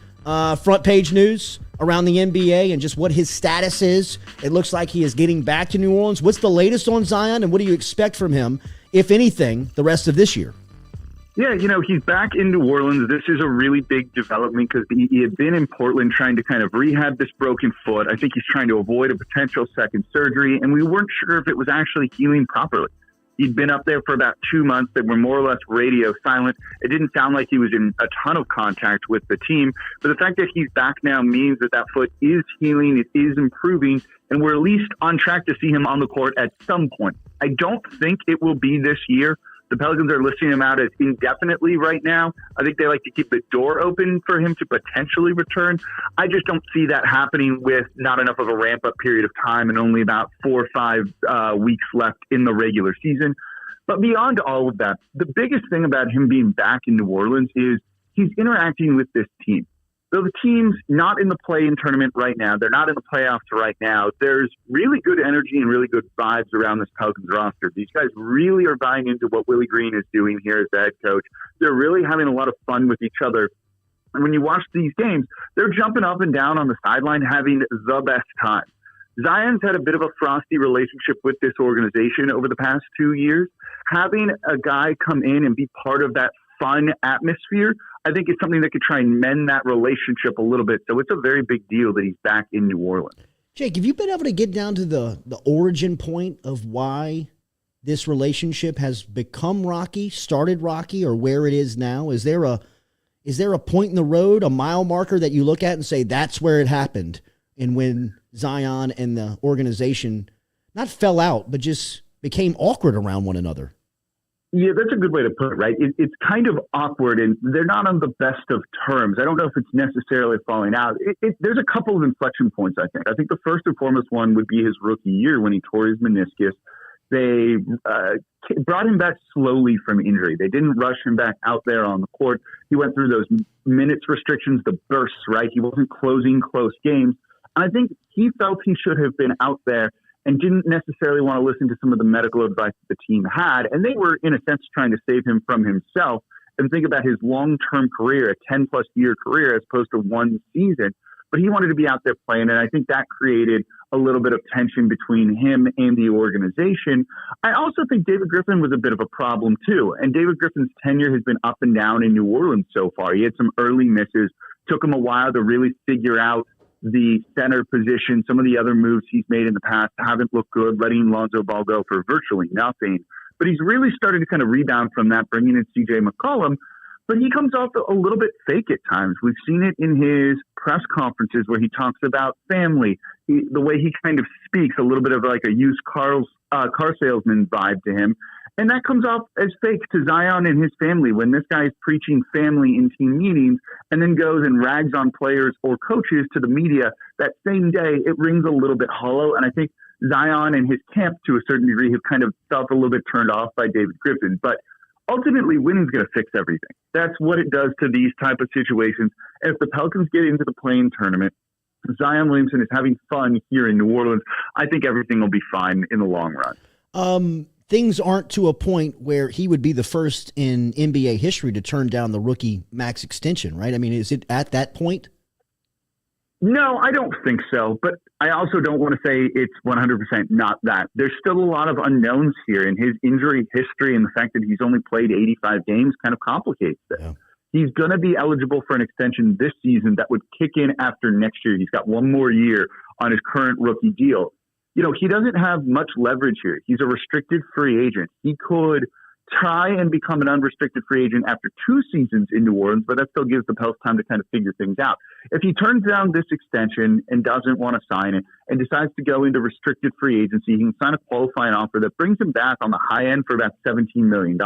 front page news around the NBA and just what his status is. It looks like he is getting back to New Orleans. What's the latest on Zion, and what do you expect from him, if anything, the rest of this year? Yeah, he's back in New Orleans. This is a really big development because he had been in Portland trying to kind of rehab this broken foot. I think he's trying to avoid a potential second surgery, and we weren't sure if it was actually healing properly. He'd been up there for about 2 months that were more or less radio silent. It didn't sound like he was in a ton of contact with the team. But the fact that he's back now means that foot is healing, it is improving, and we're at least on track to see him on the court at some point. I don't think it will be this year. The Pelicans are listing him out as indefinitely right now. I think they like to keep the door open for him to potentially return. I just don't see that happening with not enough of a ramp-up period of time and only about 4 or 5 weeks left in the regular season. But beyond all of that, the biggest thing about him being back in New Orleans is he's interacting with this team. So the team's not in the play-in tournament right now. They're not in the playoffs right now. There's really good energy and really good vibes around this Pelicans roster. These guys really are buying into what Willie Green is doing here as the head coach. They're really having a lot of fun with each other. And when you watch these games, they're jumping up and down on the sideline having the best time. Zion's had a bit of a frosty relationship with this organization over the past 2 years. Having a guy come in and be part of that fun atmosphere, I think it's something that could try and mend that relationship a little bit. So it's a very big deal that he's back in New Orleans. Jake, have you been able to get down to the origin point of why this relationship has become rocky, started rocky, or where it is now? Is there a point in the road, a mile marker that you look at and say that's where it happened, and when Zion and the organization not fell out, but just became awkward around one another? Yeah, that's a good way to put it, right? It's kind of awkward, and they're not on the best of terms. I don't know if it's necessarily falling out. There's a couple of inflection points, I think. I think the first and foremost one would be his rookie year when he tore his meniscus. They brought him back slowly from injury. They didn't rush him back out there on the court. He went through those minutes restrictions, the bursts, right? He wasn't closing close games. And I think he felt he should have been out there and didn't necessarily want to listen to some of the medical advice that the team had. And they were, in a sense, trying to save him from himself and think about his long-term career, a 10-plus year career, as opposed to one season. But he wanted to be out there playing, and I think that created a little bit of tension between him and the organization. I also think David Griffin was a bit of a problem, too. And David Griffin's tenure has been up and down in New Orleans so far. He had some early misses. Took him a while to really figure out the center position. Some of the other moves he's made in the past haven't looked good, letting Lonzo Ball go for virtually nothing. But he's really started to kind of rebound from that, bringing in C.J. McCollum. But he comes off a little bit fake at times. We've seen it in his press conferences where he talks about family. The way he kind of speaks, a little bit of like a used car salesman vibe to him. And that comes off as fake to Zion and his family when this guy is preaching family in team meetings and then goes and rags on players or coaches to the media that same day. It rings a little bit hollow. And I think Zion and his camp, to a certain degree, have kind of felt a little bit turned off by David Griffin. But ultimately, winning's going to fix everything. That's what it does to these type of situations. And if the Pelicans get into the play-in tournament, Zion Williamson is having fun here in New Orleans, I think everything will be fine in the long run. things aren't to a point where he would be the first in NBA history to turn down the rookie max extension, right? I mean, is it at that point? No, I don't think so. But I also don't want to say it's 100% not that. There's still a lot of unknowns here, and his injury history and the fact that he's only played 85 games kind of complicates this. Yeah. He's going to be eligible for an extension this season that would kick in after next year. He's got one more year on his current rookie deal. You know, he doesn't have much leverage here. He's a restricted free agent. He could try and become an unrestricted free agent after 2 seasons in New Orleans, but that still gives the Pels time to kind of figure things out. If he turns down this extension and doesn't want to sign it and decides to go into restricted free agency, he can sign a qualifying offer that brings him back on the high end for about $17 million.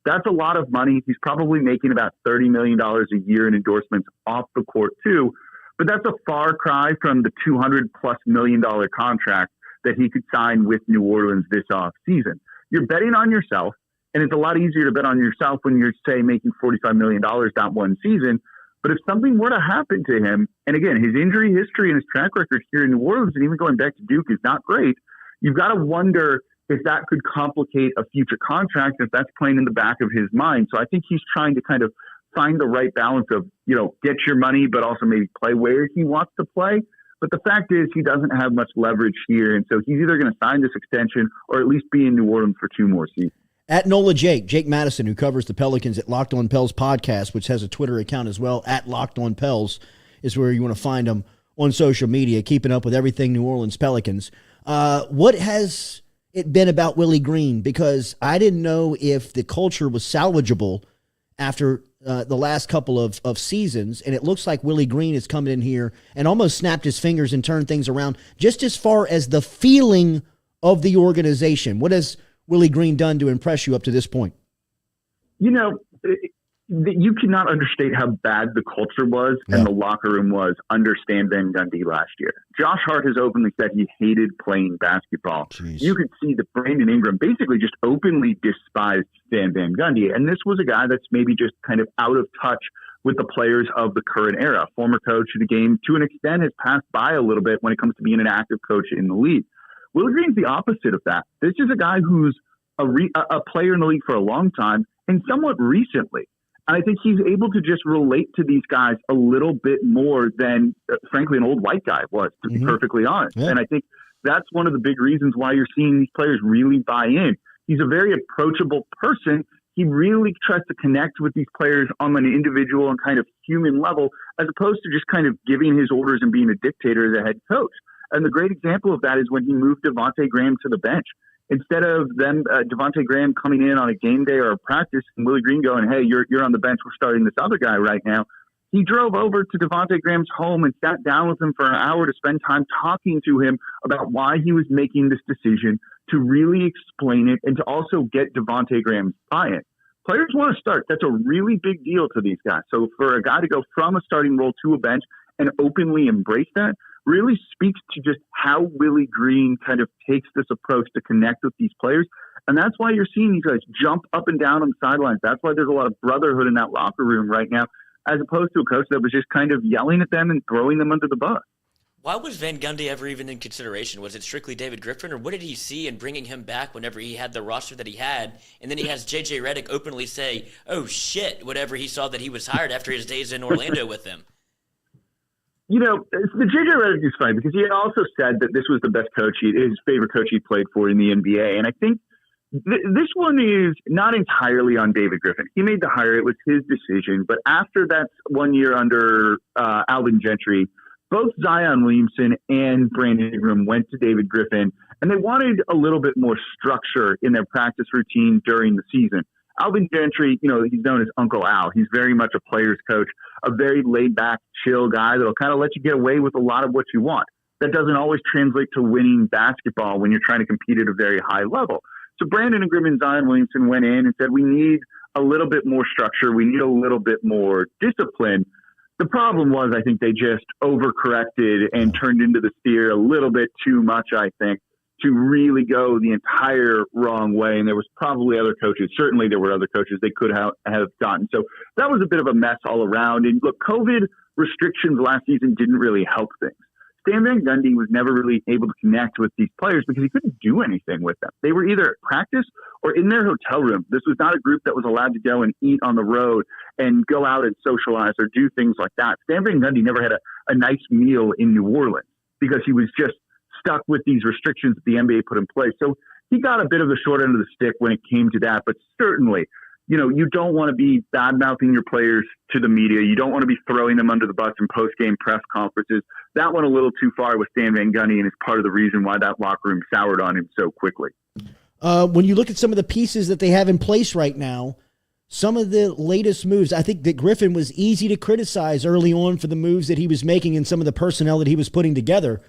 That's a lot of money. He's probably making about $30 million a year in endorsements off the court too. But that's a far cry from the $200+ million contract that he could sign with New Orleans this offseason. You're betting on yourself, and it's a lot easier to bet on yourself when you're, say, making $45 million that one season. But if something were to happen to him, and again, his injury history and his track record here in New Orleans and even going back to Duke is not great, you've got to wonder if that could complicate a future contract, if that's playing in the back of his mind. So I think he's trying to kind of find the right balance of, you know, get your money, but also maybe play where he wants to play. But the fact is he doesn't have much leverage here. And so he's either going to sign this extension or at least be in New Orleans for 2 more seasons. At NOLA Jake Madison, who covers the Pelicans at Locked On Pels podcast, which has a Twitter account as well, at Locked On Pels, is where you want to find him on social media, keeping up with everything New Orleans Pelicans. What has it been about Willie Green? Because I didn't know if the culture was salvageable after the last couple of seasons, and it looks like Willie Green is coming in here and almost snapped his fingers and turned things around just as far as the feeling of the organization. What has Willie Green done to impress you up to this point? You know, you cannot understate how bad the culture was and the locker room was under Stan Van Gundy last year. Josh Hart has openly said he hated playing basketball. Jeez. You could see that Brandon Ingram basically just openly despised Stan Van Gundy. And this was a guy that's maybe just kind of out of touch with the players of the current era. Former coach of the game, to an extent, has passed by a little bit when it comes to being an active coach in the league. Willie Green's the opposite of that. This is a guy who's a player in the league for a long time and somewhat recently. And I think he's able to just relate to these guys a little bit more than, frankly, an old white guy was, to be perfectly honest. Yeah. And I think that's one of the big reasons why you're seeing these players really buy in. He's a very approachable person. He really tries to connect with these players on an individual and kind of human level, as opposed to just kind of giving his orders and being a dictator as a head coach. And the great example of that is when he moved Devontae Graham to the bench. Instead of them, Devontae Graham coming in on a game day or a practice and Willie Green going, hey, you're on the bench, we're starting this other guy right now. He drove over to Devontae Graham's home and sat down with him for an hour to spend time talking to him about why he was making this decision, to really explain it, and to also get Devontae Graham's buy-in. Players want to start. That's a really big deal to these guys. So for a guy to go from a starting role to a bench and openly embrace that really speaks to just how Willie Green kind of takes this approach to connect with these players. And that's why you're seeing these guys jump up and down on the sidelines. That's why there's a lot of brotherhood in that locker room right now, as opposed to a coach that was just kind of yelling at them and throwing them under the bus. Why was Van Gundy ever even in consideration? Was it strictly David Griffin, or what did he see in bringing him back whenever he had the roster that he had? And then he has J.J. Redick openly say, oh, shit, whatever he saw that he was hired after his days in Orlando with them. You know, the J.J. Redick is funny because he had also said that this was the best coach, his favorite coach he played for in the NBA. And I think this one is not entirely on David Griffin. He made the hire. It was his decision. But after that 1 year under Alvin Gentry, both Zion Williamson and Brandon Ingram went to David Griffin, and they wanted a little bit more structure in their practice routine during the season. Alvin Gentry, you know, he's known as Uncle Al. He's very much a player's coach, a very laid-back, chill guy that'll kind of let you get away with a lot of what you want. That doesn't always translate to winning basketball when you're trying to compete at a very high level. So Brandon Ingram and Zion Williamson went in and said, we need a little bit more structure. We need a little bit more discipline. The problem was, I think they just overcorrected and turned into the steer a little bit too much, I think, to really go the entire wrong way. And there was probably other coaches. Certainly there were other coaches they could have gotten. So that was a bit of a mess all around. And look, COVID restrictions last season didn't really help things. Stan Van Gundy was never really able to connect with these players because he couldn't do anything with them. They were either at practice or in their hotel room. This was not a group that was allowed to go and eat on the road and go out and socialize or do things like that. Stan Van Gundy never had a nice meal in New Orleans because he was just stuck with these restrictions that the NBA put in place. So he got a bit of the short end of the stick when it came to that. But certainly, you don't want to be bad-mouthing your players to the media. You don't want to be throwing them under the bus in post-game press conferences. That went a little too far with Stan Van Gundy, and is part of the reason why that locker room soured on him so quickly. When you look at some of the pieces that they have in place right now, some of the latest moves, I think that Griffin was easy to criticize early on for the moves that he was making and some of the personnel that he was putting together.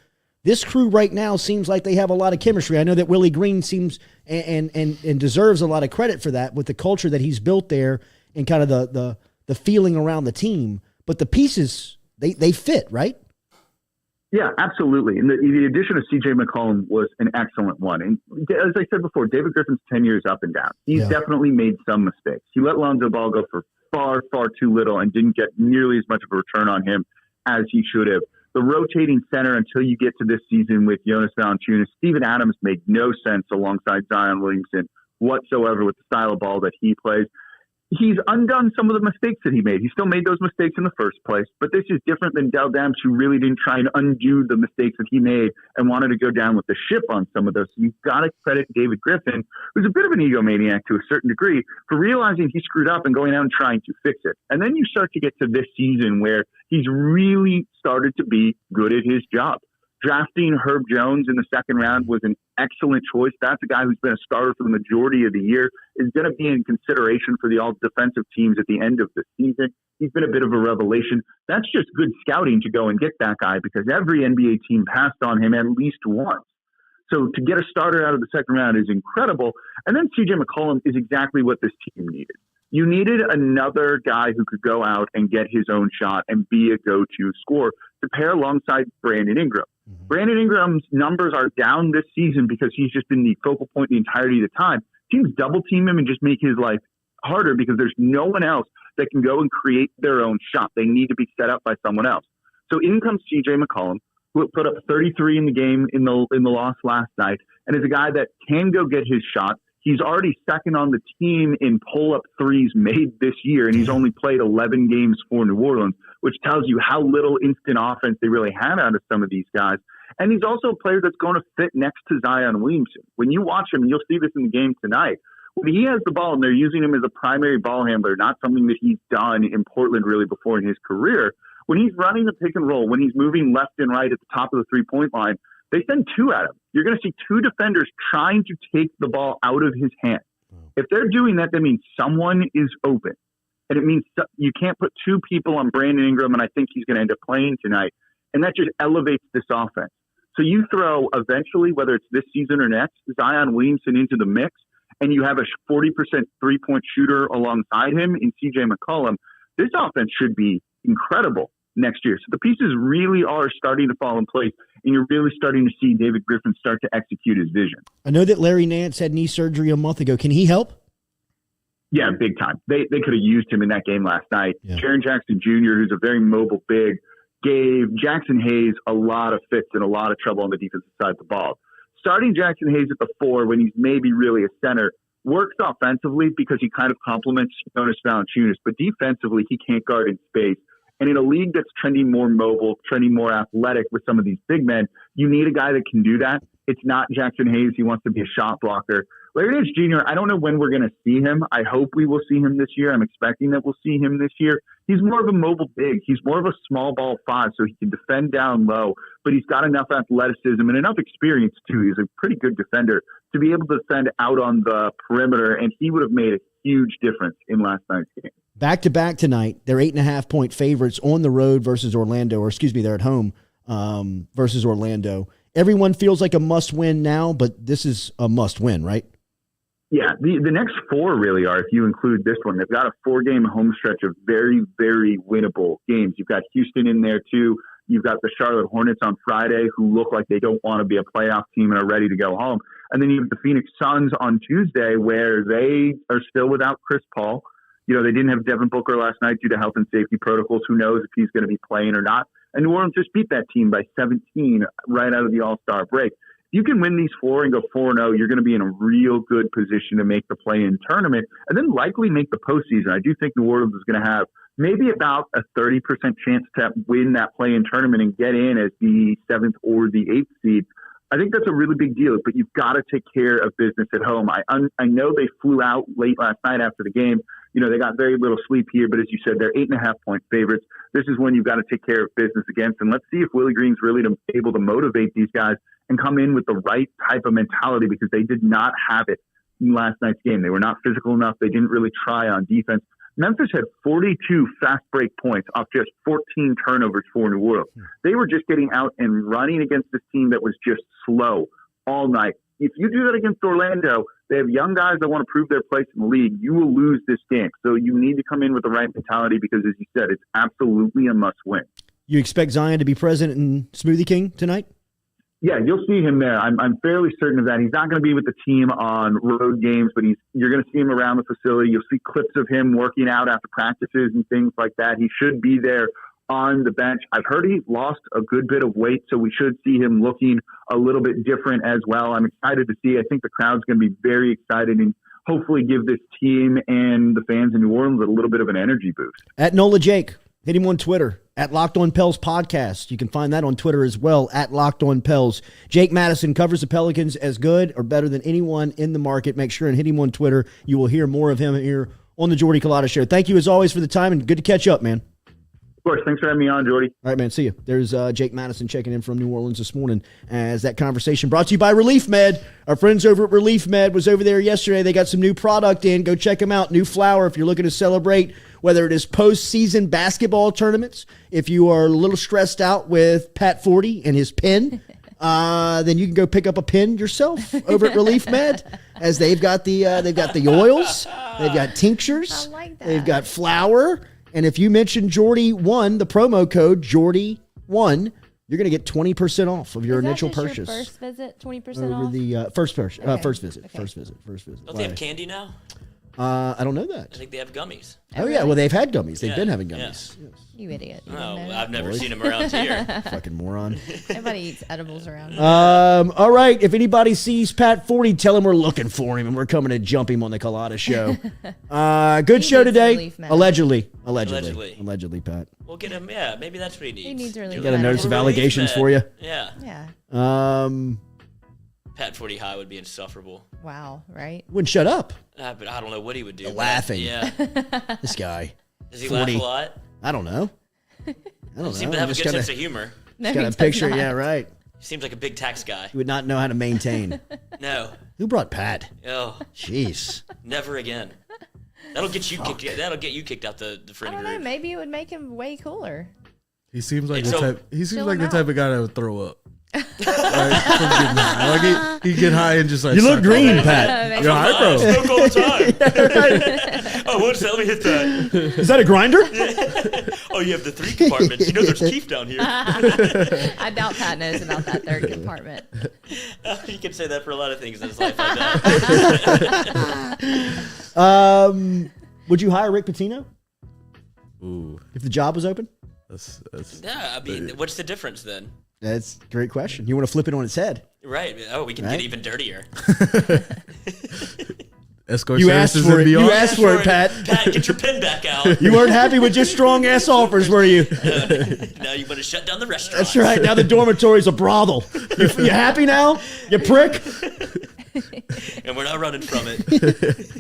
This crew right now seems like they have a lot of chemistry. I know that Willie Green seems and deserves a lot of credit for that with the culture that he's built there and kind of the feeling around the team. But the pieces, they fit, right? Yeah, absolutely. And the addition of C.J. McCollum was an excellent one. And as I said before, David Griffin's tenure is up and down. He's definitely made some mistakes. He let Lonzo Ball go for far, far too little and didn't get nearly as much of a return on him as he should have. The rotating center until you get to this season with Jonas Valanciunas, Steven Adams made no sense alongside Zion Williamson whatsoever with the style of ball that he plays. He's undone some of the mistakes that he made. He still made those mistakes in the first place, but this is different than Dell Demps, who really didn't try and undo the mistakes that he made and wanted to go down with the ship on some of those. So you've got to credit David Griffin, who's a bit of an egomaniac to a certain degree, for realizing he screwed up and going out and trying to fix it. And then you start to get to this season where he's really started to be good at his job. Drafting Herb Jones in the second round was an excellent choice. That's a guy who's been a starter for the majority of the year, is going to be in consideration for the all-defensive teams at the end of the season. He's been a bit of a revelation. That's just good scouting to go and get that guy because every NBA team passed on him at least once. So to get a starter out of the second round is incredible. And then C.J. McCollum is exactly what this team needed. You needed another guy who could go out and get his own shot and be a go-to scorer to pair alongside Brandon Ingram. Brandon Ingram's numbers are down this season because he's just been the focal point the entirety of the time. Teams double team him and just make his life harder because there's no one else that can go and create their own shot. They need to be set up by someone else. So in comes C.J. McCollum, who put up 33 in the game in the loss last night, and is a guy that can go get his shot. He's already second on the team in pull-up threes made this year, and he's only played 11 games for New Orleans, which tells you how little instant offense they really have out of some of these guys. And he's also a player that's going to fit next to Zion Williamson. When you watch him, and you'll see this in the game tonight, when he has the ball and they're using him as a primary ball handler, not something that he's done in Portland really before in his career, when he's running the pick and roll, when he's moving left and right at the top of the three-point line, they send two at him. You're going to see two defenders trying to take the ball out of his hand. If they're doing that, that means someone is open. And it means you can't put two people on Brandon Ingram, and I think he's going to end up playing tonight. And that just elevates this offense. So you throw eventually, whether it's this season or next, Zion Williamson into the mix, and you have a 40% three-point shooter alongside him in C.J. McCollum. This offense should be incredible next year. So the pieces really are starting to fall in place, and you're really starting to see David Griffin start to execute his vision. I know that Larry Nance had knee surgery a month ago. Can he help? Yeah, big time. They could have used him in that game last night. Yeah. Jaren Jackson Jr., who's a very mobile big, gave Jackson Hayes a lot of fits and a lot of trouble on the defensive side of the ball. Starting Jackson Hayes at the 4 when he's maybe really a center works offensively because he kind of complements Jonas Valanciunas, but defensively he can't guard in space. And in a league that's trending more mobile, trending more athletic with some of these big men, you need a guy that can do that. It's not Jackson Hayes. He wants to be a shot blocker. Larry Nance Jr., I don't know when we're going to see him. I hope we will see him this year. I'm expecting that we'll see him this year. He's more of a mobile big. He's more of a small ball 5, so he can defend down low, but he's got enough athleticism and enough experience, too. He's a pretty good defender to be able to defend out on the perimeter, and he would have made a huge difference in last night's game. Back-to-back tonight, they're 8.5-point favorites on the road versus Orlando, or excuse me, they're at home versus Orlando. Everyone feels like a must-win now, but this is a must-win, right? Yeah, the next 4 really are, if you include this one. They've got a 4-game home stretch of very, very winnable games. You've got Houston in there, too. You've got the Charlotte Hornets on Friday, who look like they don't want to be a playoff team and are ready to go home. And then you have the Phoenix Suns on Tuesday, where they are still without Chris Paul. You know, they didn't have Devin Booker last night due to health and safety protocols. Who knows if he's going to be playing or not. And New Orleans just beat that team by 17 right out of the All-Star break. If you can win these 4 and go 4-0, you're going to be in a real good position to make the play-in tournament and then likely make the postseason. I do think New Orleans is going to have maybe about a 30% chance to win that play-in tournament and get in as the 7th or the 8th seed. I think that's a really big deal, but you've got to take care of business at home. I know they flew out late last night after the game. You know, they got very little sleep here, but as you said, they're 8.5-point favorites. This is when you've got to take care of business against. And let's see if Willie Green's really able to motivate these guys and come in with the right type of mentality, because they did not have it in last night's game. They were not physical enough. They didn't really try on defense. Memphis had 42 fast break points off just 14 turnovers for New Orleans. They were just getting out and running against this team that was just slow all night. If you do that against Orlando, they have young guys that want to prove their place in the league. You will lose this game. So you need to come in with the right mentality because, as you said, it's absolutely a must-win. You expect Zion to be present in Smoothie King tonight? Yeah, you'll see him there. I'm fairly certain of that. He's not going to be with the team on road games, but you're going to see him around the facility. You'll see clips of him working out after practices and things like that. He should be there on the bench. I've heard he lost a good bit of weight, so we should see him looking a little bit different as well. I'm excited to see. I think the crowd's going to be very excited and hopefully give this team and the fans in New Orleans a little bit of an energy boost. At Nola Jake, hit him on Twitter, at Locked On Pels Podcast. You can find that on Twitter as well, at Locked On Pels. Jake Madison covers the Pelicans as good or better than anyone in the market. Make sure and hit him on Twitter. You will hear more of him here on the Jordy Culotta Show. Thank you as always for the time, and good to catch up, man. Of course. Thanks for having me on, Jordy. All right, man. See you. There's Jake Madison checking in from New Orleans this morning as that conversation brought to you by Relief Med. Our friends over at Relief Med was over there yesterday. They got some new product in. Go check them out. New flower if you're looking to celebrate, whether it is postseason basketball tournaments. If you are a little stressed out with Pat 40 and his pen, then you can go pick up a pen yourself over at Relief Med, as they've got the oils, they've got tinctures, I like that. they've got flour. And if you mention Jordy1, the promo code Jordy1, you're going to get 20% off of your initial purchase. Your first visit, 20% over off? the first visit. Okay. First visit. Okay. First visit. Don't they have candy now? I don't know that. I think they have gummies. Oh, yeah. Well, they've had gummies. They've Yeah, been having yeah. gummies. Yes. You idiot. You Oh, didn't know. I've never seen them around here. Fucking moron. Nobody eats edibles around here. All right. If anybody sees Pat 40, tell him we're looking for him and we're coming to jump him on the Culotta Show. Good He show needs today. relief, man. Allegedly, Pat. We'll get him. Yeah, maybe that's what he needs. He needs relief. Got a notice of allegations for you. Yeah. Yeah. Pat 40 high would be insufferable. Wow, right? Wouldn't shut up. But I don't know what he would do. but Laughing. Yeah. This guy. Does he 40. laugh a lot? I don't know. I don't Seems know. to have a Just good gotta- sense of humor. No, got he a does picture. not. Yeah, right. He seems like a big tax guy. He would not know how to maintain. No. Who brought Pat? Oh, Jeez. never again. That'll get you kicked. That'll get you kicked out the I friend don't know. group. Maybe it would make him way cooler. He seems like It's the so- type. He seems Chill like him the type out. of guy that would throw up. Like, from getting high. Like he get high and just like You look suck green, up. Pat. You're high, I bro. smoke all the time. Oh, what's that? Let me hit that. Is that a grinder? Oh, you have the 3 compartments. You know there's Keith down here. I doubt Pat knows about that third compartment. You can say that for a lot of things in his life. I bet. Would you hire Rick Pitino Ooh, if the job was open? that's Yeah, I mean, what's the difference then? That's a great question. You want to flip it on its head. Right. Oh, we can Right. get even dirtier. escort You asked services for and it. You beyond. asked for it, Pat. Pat, get your pen back out. You weren't happy with just strong-ass offers, were you? Now you want to shut down the restaurant. That's right. Now the dormitory's a brothel. You happy now? You prick? And we're not running from it.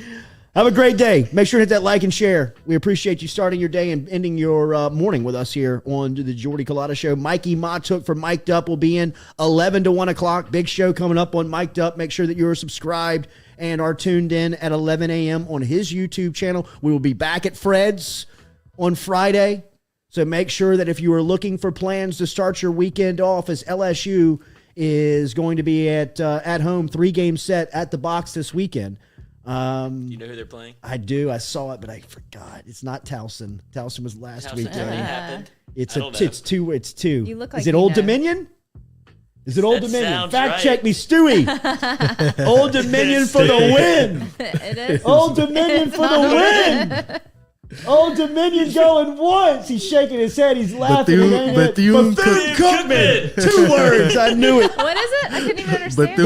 Have a great day. Make sure to hit that like and share. We appreciate you starting your day and ending your morning with us here on the Jordy Culotta Show. Mikey Matuk from Mic'd Up will be in 11 to 1 o'clock. Big show coming up on Mic'd Up. Make sure that you're subscribed and are tuned in at 11 a.m. on his YouTube channel. We will be back at Fred's on Friday. So make sure that if you are looking for plans to start your weekend off, as LSU is going to be at home 3-game set at the Box this weekend. You know who they're playing? I do. I saw it, but I forgot. It's not Towson. Towson was last Towson weekend. already happened. It's I don't know. It's two. You look like Is it you Old know. Dominion? Is it Old That Dominion? sounds Fact right. check me, Stewie. Old Dominion for the win. It is. Old Dominion for the win. Old Dominion going once. He's shaking his head. He's laughing. Bethune-Cookman. 2 words. I knew it. What is it? I couldn't even understand.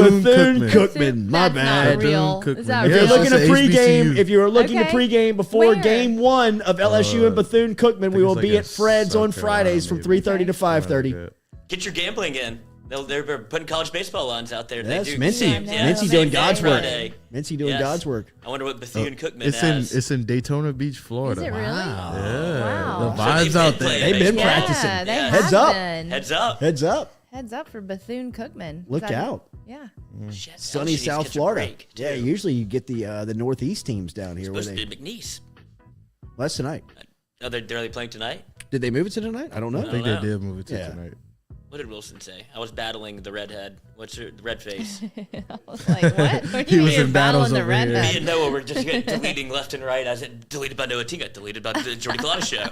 Bethune-Cookman. My That's bad. not real. Is that If you're real? looking to pregame, if you're looking to Okay. pregame before Where? game 1 of LSU and Bethune-Cookman, we will it's be like at a Fred's on South Fridays from Carolina, 3:30 to 5:30. Get your gambling in. They're putting college baseball lines out there. Yes, they do Mincy. games. Mincy same doing day God's work. Friday. Mincy doing Yes. God's work. I wonder what Bethune-Cookman It's in Daytona Beach, Florida. Is it really? Yeah, Wow. the vibes out there. They've been Yeah, practicing. they Heads have up. been. Heads up. Heads up. Heads up for Bethune-Cookman. Look out. Yeah. Shit, Sunny LSU needs to South catch a Florida. break, Yeah, too. usually you get the Northeast teams down here. Where Supposed they, to be McNeese. well, that's tonight. Oh, they're playing tonight? Did they move it to tonight? I don't know. I think know. they did move it to Yeah. tonight. What did Wilson say? I was battling the redhead. What's her the red face? I was like, what? What do He you was mean you're in battles battling the over here. redhead? Me and Noah were just deleting left and right. I said deleted by Noah Tinga, deleted by the Jordy Culotta show.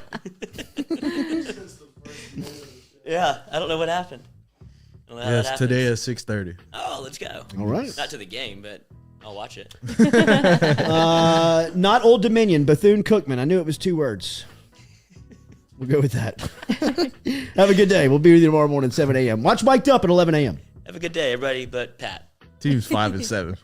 Yeah, I don't know what happened. I don't know how that Yes, happened. today at 6:30. Oh, let's go. All right. Not to the game, but I'll watch it. Not Old Dominion, Bethune-Cookman. I knew it was 2 words. We'll go with that. Have a good day. We'll be with you tomorrow morning, 7 a.m. Watch Mic'd Up at 11 a.m. Have a good day, everybody, but Pat. Team's 5-7.